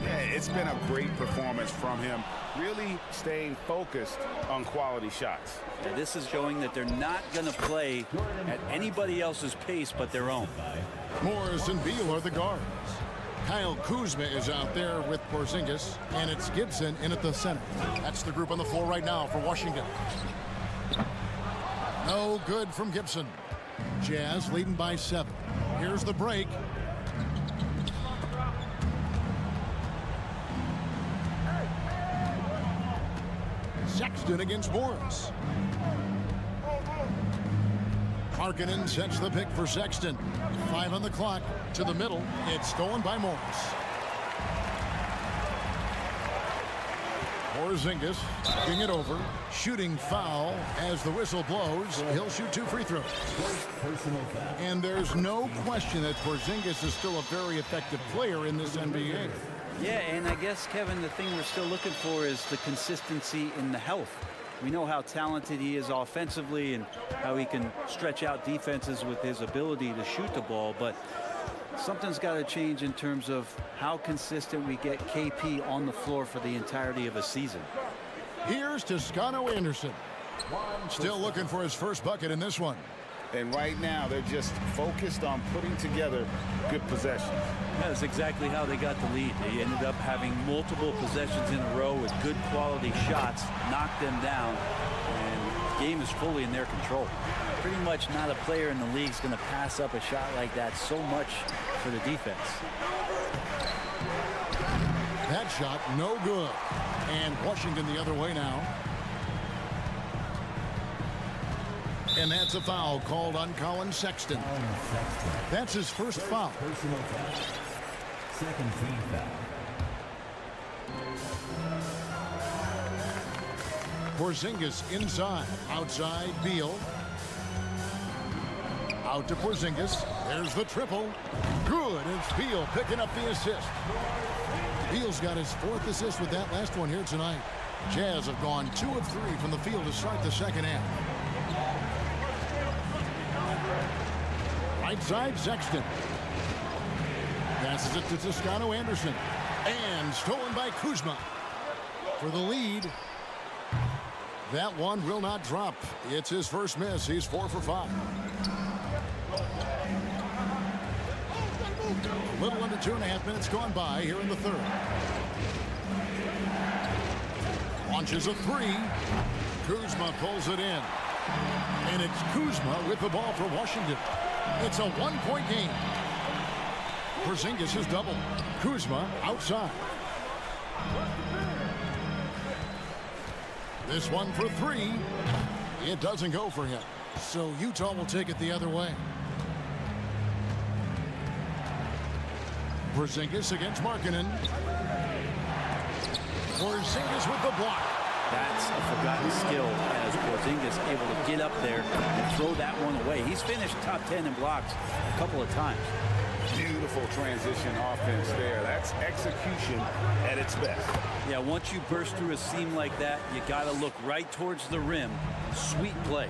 Yeah, it's been a great performance from him, really staying focused on quality shots. And this is showing that they're not going to play at anybody else's pace but their own. Morris and Beal are the guards. Kyle Kuzma is out there with Porzingis, and it's Gibson in at the center. That's the group on the floor right now for Washington. No good from Gibson. Jazz leading by 7. Here's the break. Sexton against Morris. Markkanen sets the pick for Sexton. 5 on the clock. To the middle. It's stolen by Morris. Porzingis getting it over. Shooting foul as the whistle blows. He'll shoot 2 free throws. And there's no question that Porzingis is still a very effective player in this NBA. Yeah, and I guess, Kevin, the thing we're still looking for is the consistency in the health. We know how talented he is offensively and how he can stretch out defenses with his ability to shoot the ball, but something's got to change in terms of how consistent we get KP on the floor for the entirety of a season. Here's Toscano Anderson. Still looking for his first bucket in this one. And right now, they're just focused on putting together good possessions. That's exactly how they got the lead. They ended up having multiple possessions in a row with good quality shots, knocked them down, and the game is fully in their control. Pretty much not a player in the league is going to pass up a shot like that so much for the defense. That shot, no good. And Washington the other way now. And that's a foul called on Colin Sexton. That's his first foul. Personal foul. Second team foul. Porzingis inside. Outside, Beal. Out to Porzingis. There's the triple. Good. It's Beal picking up the assist. Beal's got his 4th assist with that last one here tonight. Jazz have gone 2 of 3 from the field to start the second half. Right side, Sexton. Passes it to Toscano-Anderson. And stolen by Kuzma. For the lead. That one will not drop. It's his first miss. He's 4 for 5. A little under 2.5 minutes gone by here in the third. Launches a 3. Kuzma pulls it in. And it's Kuzma with the ball for Washington. It's a 1-point game. Porzingis is double. Kuzma outside. This one for 3. It doesn't go for him. So Utah will take it the other way. Porzingis against Markkanen. Porzingis with the block. That's a forgotten skill as Porzingis able to get up there and throw that one away. He's finished top 10 in blocks a couple of times. Beautiful transition offense there. That's execution at its best. Yeah, once you burst through a seam like that, you got to look right towards the rim. Sweet play.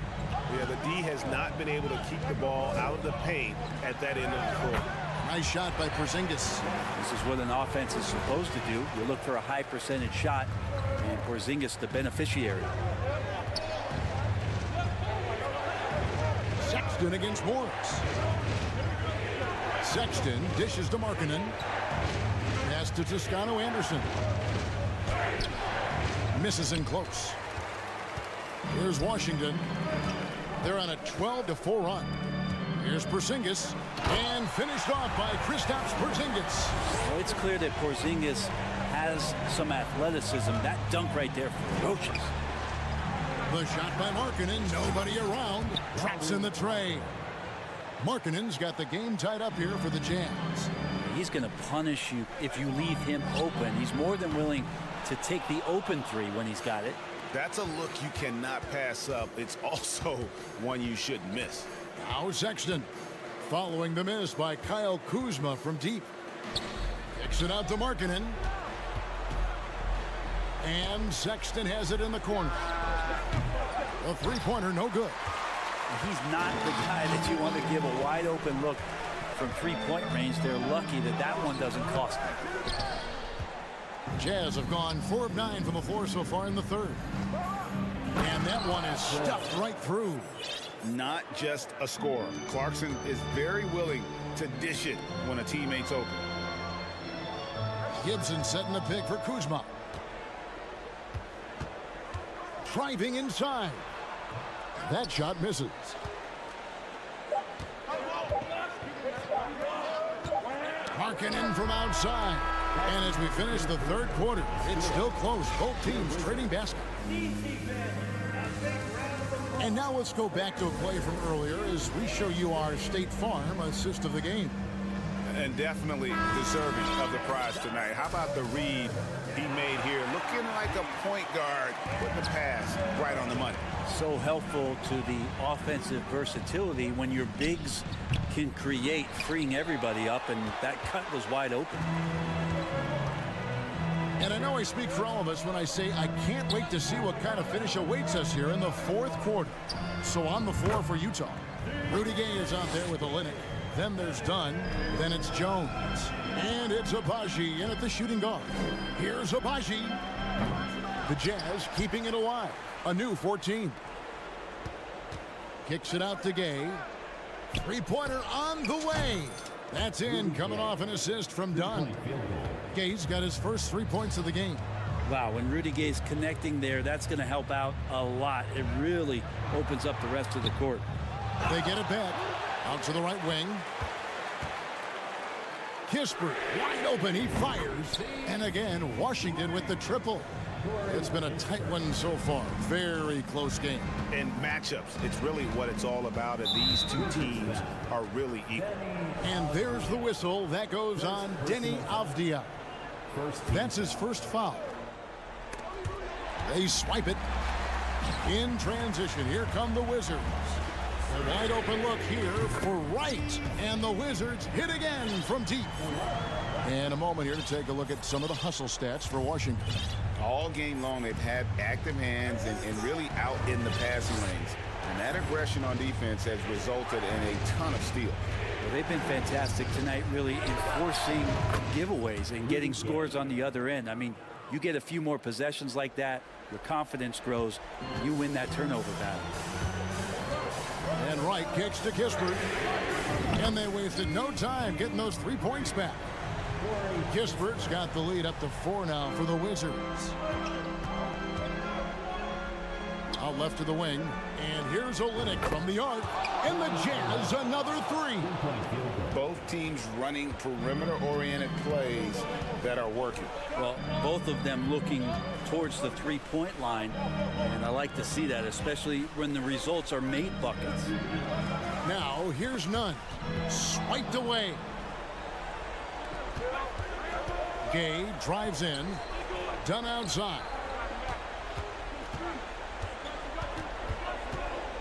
Yeah, the D has not been able to keep the ball out of the paint at that end of the court. Nice shot by Porzingis. This is what an offense is supposed to do. You look for a high percentage shot, and Porzingis the beneficiary. Sexton against Morris. Sexton dishes to Markkanen. Pass to Toscano-Anderson. Misses in close. Here's Washington. They're on a 12-4 run. Here's Porzingis. And finished off by Kristaps Porzingis. Well, it's clear that Porzingis has some athleticism. That dunk right there, ferocious. The shot by Markkanen. Nobody around. Drops in the tray. Markkanen's got the game tied up here for the Jazz. He's going to punish you if you leave him open. He's more than willing to take the open 3 when he's got it. That's a look you cannot pass up. It's also one you shouldn't miss. Now Sexton. Following the miss by Kyle Kuzma from deep. Kicks it out to Markkanen. And Sexton has it in the corner. A 3-pointer, no good. He's not the guy that you want to give a wide open look from 3-point range. They're lucky that that one doesn't cost them. Jazz have gone 4 of 9 from the floor so far in the third. And that one is stuffed right through. Not just a scorer. Clarkson is very willing to dish it when a teammate's open. Gibson setting the pick for Kuzma. Driving inside. That shot misses. Markkanen from outside. And as we finish the third quarter, it's still close. Both teams trading baskets. And now let's go back to a play from earlier as we show you our State Farm assist of the game. And definitely deserving of the prize tonight. How about the read he made here? Looking like a point guard, putting the pass right on the money. So helpful to the offensive versatility when your bigs can create, freeing everybody up, and that cut was wide open. And I know I speak for all of us when I say I can't wait to see what kind of finish awaits us here in the fourth quarter. So on the floor for Utah, Rudy Gay is out there with Olynyk. Then there's Dunn. Then it's Jones. And it's Abaji in at the shooting guard. Here's Abaji. The Jazz keeping it alive. A new 14. Kicks it out to Gay. 3-pointer on the way. That's in, coming off an assist from Dunn. Gay's got his first 3 points of the game. Wow, when Rudy Gay's connecting there, that's going to help out a lot. It really opens up the rest of the court. They get it back. Out to the right wing. Kispert wide open. He fires. And again, Washington with the triple. It's been a tight one so far. Very close game. In matchups, it's really what it's all about, and these two teams are really equal. And there's the whistle. That goes on Denny Avdia. That's his first foul. They swipe it. In transition, here come the Wizards. A wide open look here for Wright. And the Wizards hit again from deep. And a moment here to take a look at some of the hustle stats for Washington. All game long, they've had active hands and really out in the passing lanes. And that aggression on defense has resulted in a ton of steals. Well, they've been fantastic tonight, really enforcing giveaways and getting scores on the other end. I mean, you get a few more possessions like that, your confidence grows, you win that turnover battle. And Wright kicks to Kispert. And they wasted no time getting those 3 points back. Kispert's got the lead up to 4 now for the Wizards. Out left to the wing. And here's Olynyk from the arc. And the Jazz another 3. Both teams running perimeter-oriented plays that are working. Well, both of them looking towards the three-point line. And I like to see that, especially when the results are made buckets. Now, here's Nunn. Swiped away. Gay drives in. Dunn outside.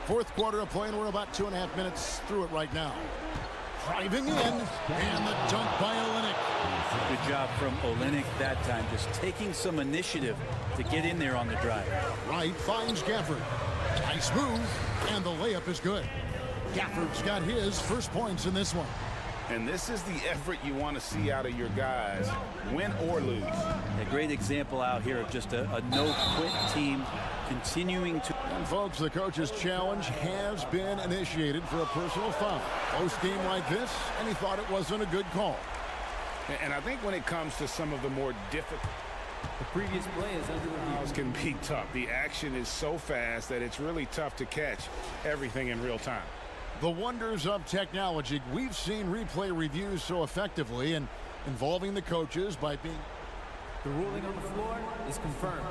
Fourth quarter of play, and we're about 2.5 minutes through it right now. Driving in, and the dunk by Olynyk. Good job from Olynyk that time, just taking some initiative to get in there on the drive. Wright finds Gafford. Nice move, and the layup is good. Gafford's got his first points in this one. And this is the effort you want to see out of your guys, win or lose. A great example out here of just a no-quit team continuing to... And folks, the coach's challenge has been initiated for a personal foul. Close game like this, and he thought it wasn't a good call. And I think when it comes to some of the more difficult... The previous play is under review. Fouls can be tough. The action is so fast that it's really tough to catch everything in real time. The wonders of technology. We've seen replay reviews so effectively and involving the coaches by being... The ruling on the floor is confirmed.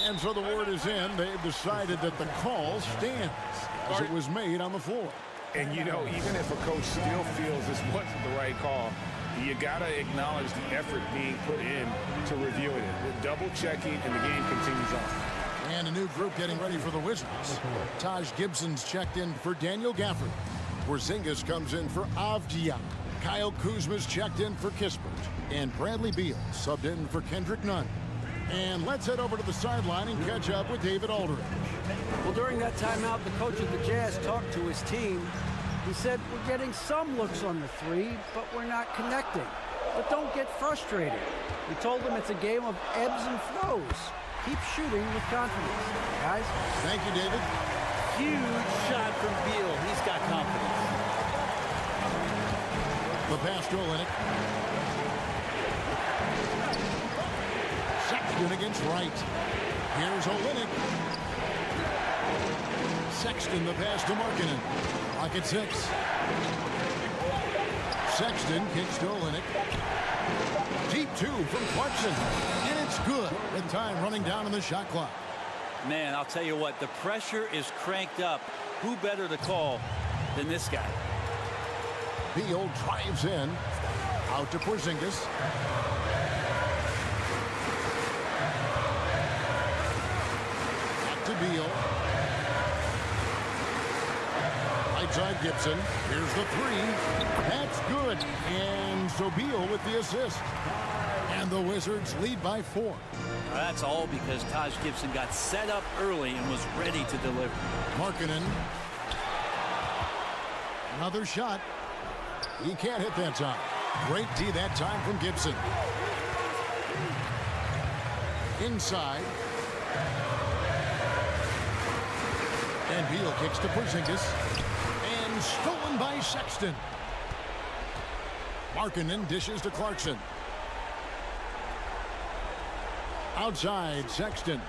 And so the word is in. They've decided that the call stands as it was made on the floor. And, you know, even if a coach still feels this wasn't the right call, you got to acknowledge the effort being put in to review it. We're double checking, and the game continues on. And a new group getting ready for the Wizards. Taj Gibson's checked in for Daniel Gafford. Porzingis comes in for Avdija. Kyle Kuzma's checked in for Kispert. And Bradley Beal subbed in for Kendrick Nunn. And let's head over to the sideline and catch up with David Aldridge. Well, during that timeout, the coach of the Jazz talked to his team. He said, we're getting some looks on the three, but we're not connecting. But don't get frustrated. He told them it's a game of ebbs and flows. Keep shooting with confidence, guys. Thank you, David. Huge shot from Beal. He's got confidence. The pass to Olynyk. Sexton against Wright. Here's Olynyk. Sexton, the pass to Markkanen. Clock at 6. Sexton kicks to Olynyk. Deep 2 from Clarkson. And it's good with time running down on the shot clock. Man, I'll tell you what, the pressure is cranked up. Who better to call than this guy? Beal drives in. Out to Porzingis. Back to Beal. Right side Gibson. Here's the 3. That's good. And so Beal with the assist. And the Wizards lead by 4. That's all because Taj Gibson got set up early and was ready to deliver. Markkanen. Another shot. He can't hit that time. Great D that time from Gibson. Inside. And Beal kicks to Porzingis. And stolen by Sexton. Markkanen dishes to Clarkson. Outside, Sexton.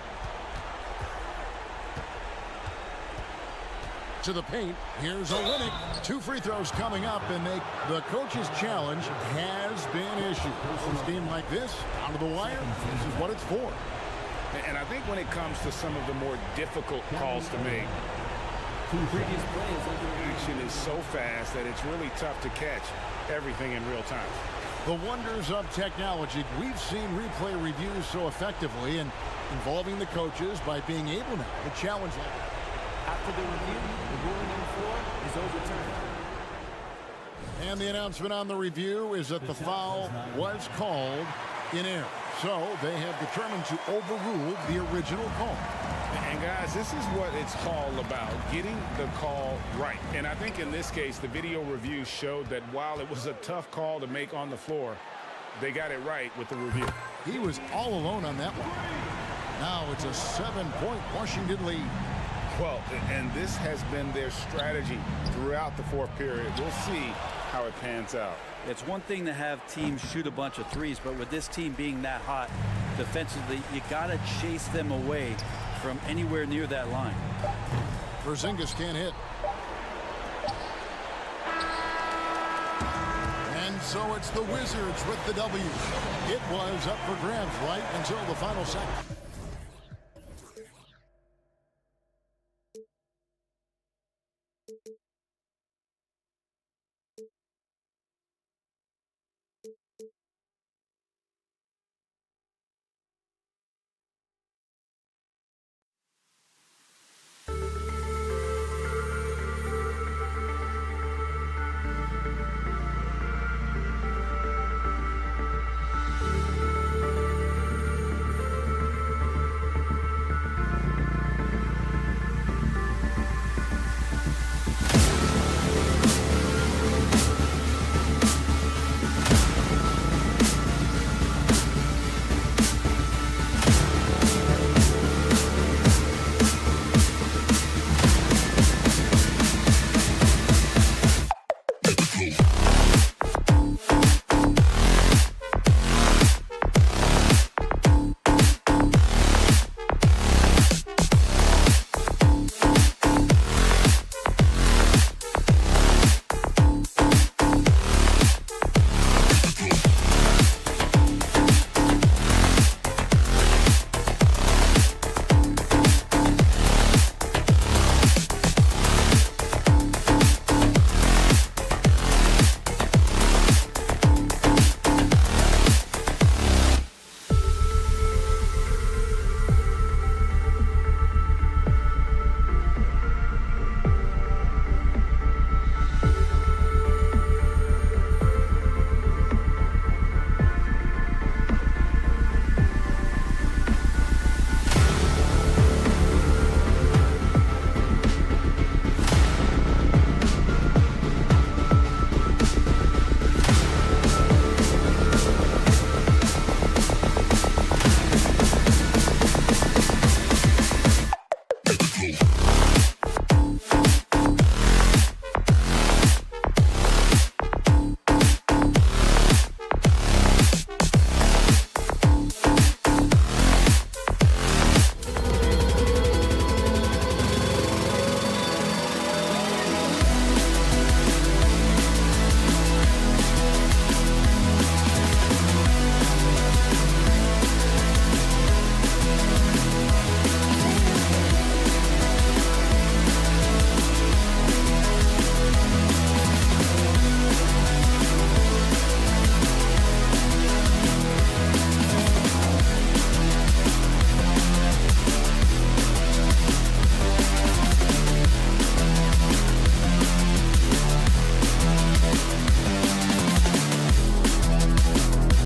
To the paint. Here's Olynyk. 2 free throws coming up, and the coach's challenge has been issued. A game like this, down to the wire, this is what it's for. And I think when it comes to some of the more difficult calls to make, Previous play is under review. action is so fast that it's really tough to catch everything in real time. The wonders of technology. We've seen replay reviews so effectively and involving the coaches by being able now to challenge them. After the review, the ruling on the floor is overturned. And the announcement on the review is that the foul was called in error. So they have determined to overrule the original call. And guys, this is what it's all about, getting the call right. And I think in this case, the video review showed that while it was a tough call to make on the floor, they got it right with the review. He was all alone on that one. Now it's a 7-point Washington lead. Well, and this has been their strategy throughout the fourth period. We'll see how it pans out. It's one thing to have teams shoot a bunch of threes, but with this team being that hot defensively, you got to chase them away from anywhere near that line. Porzingis can't hit. And so it's the Wizards with the W. It was up for grabs right until the final second.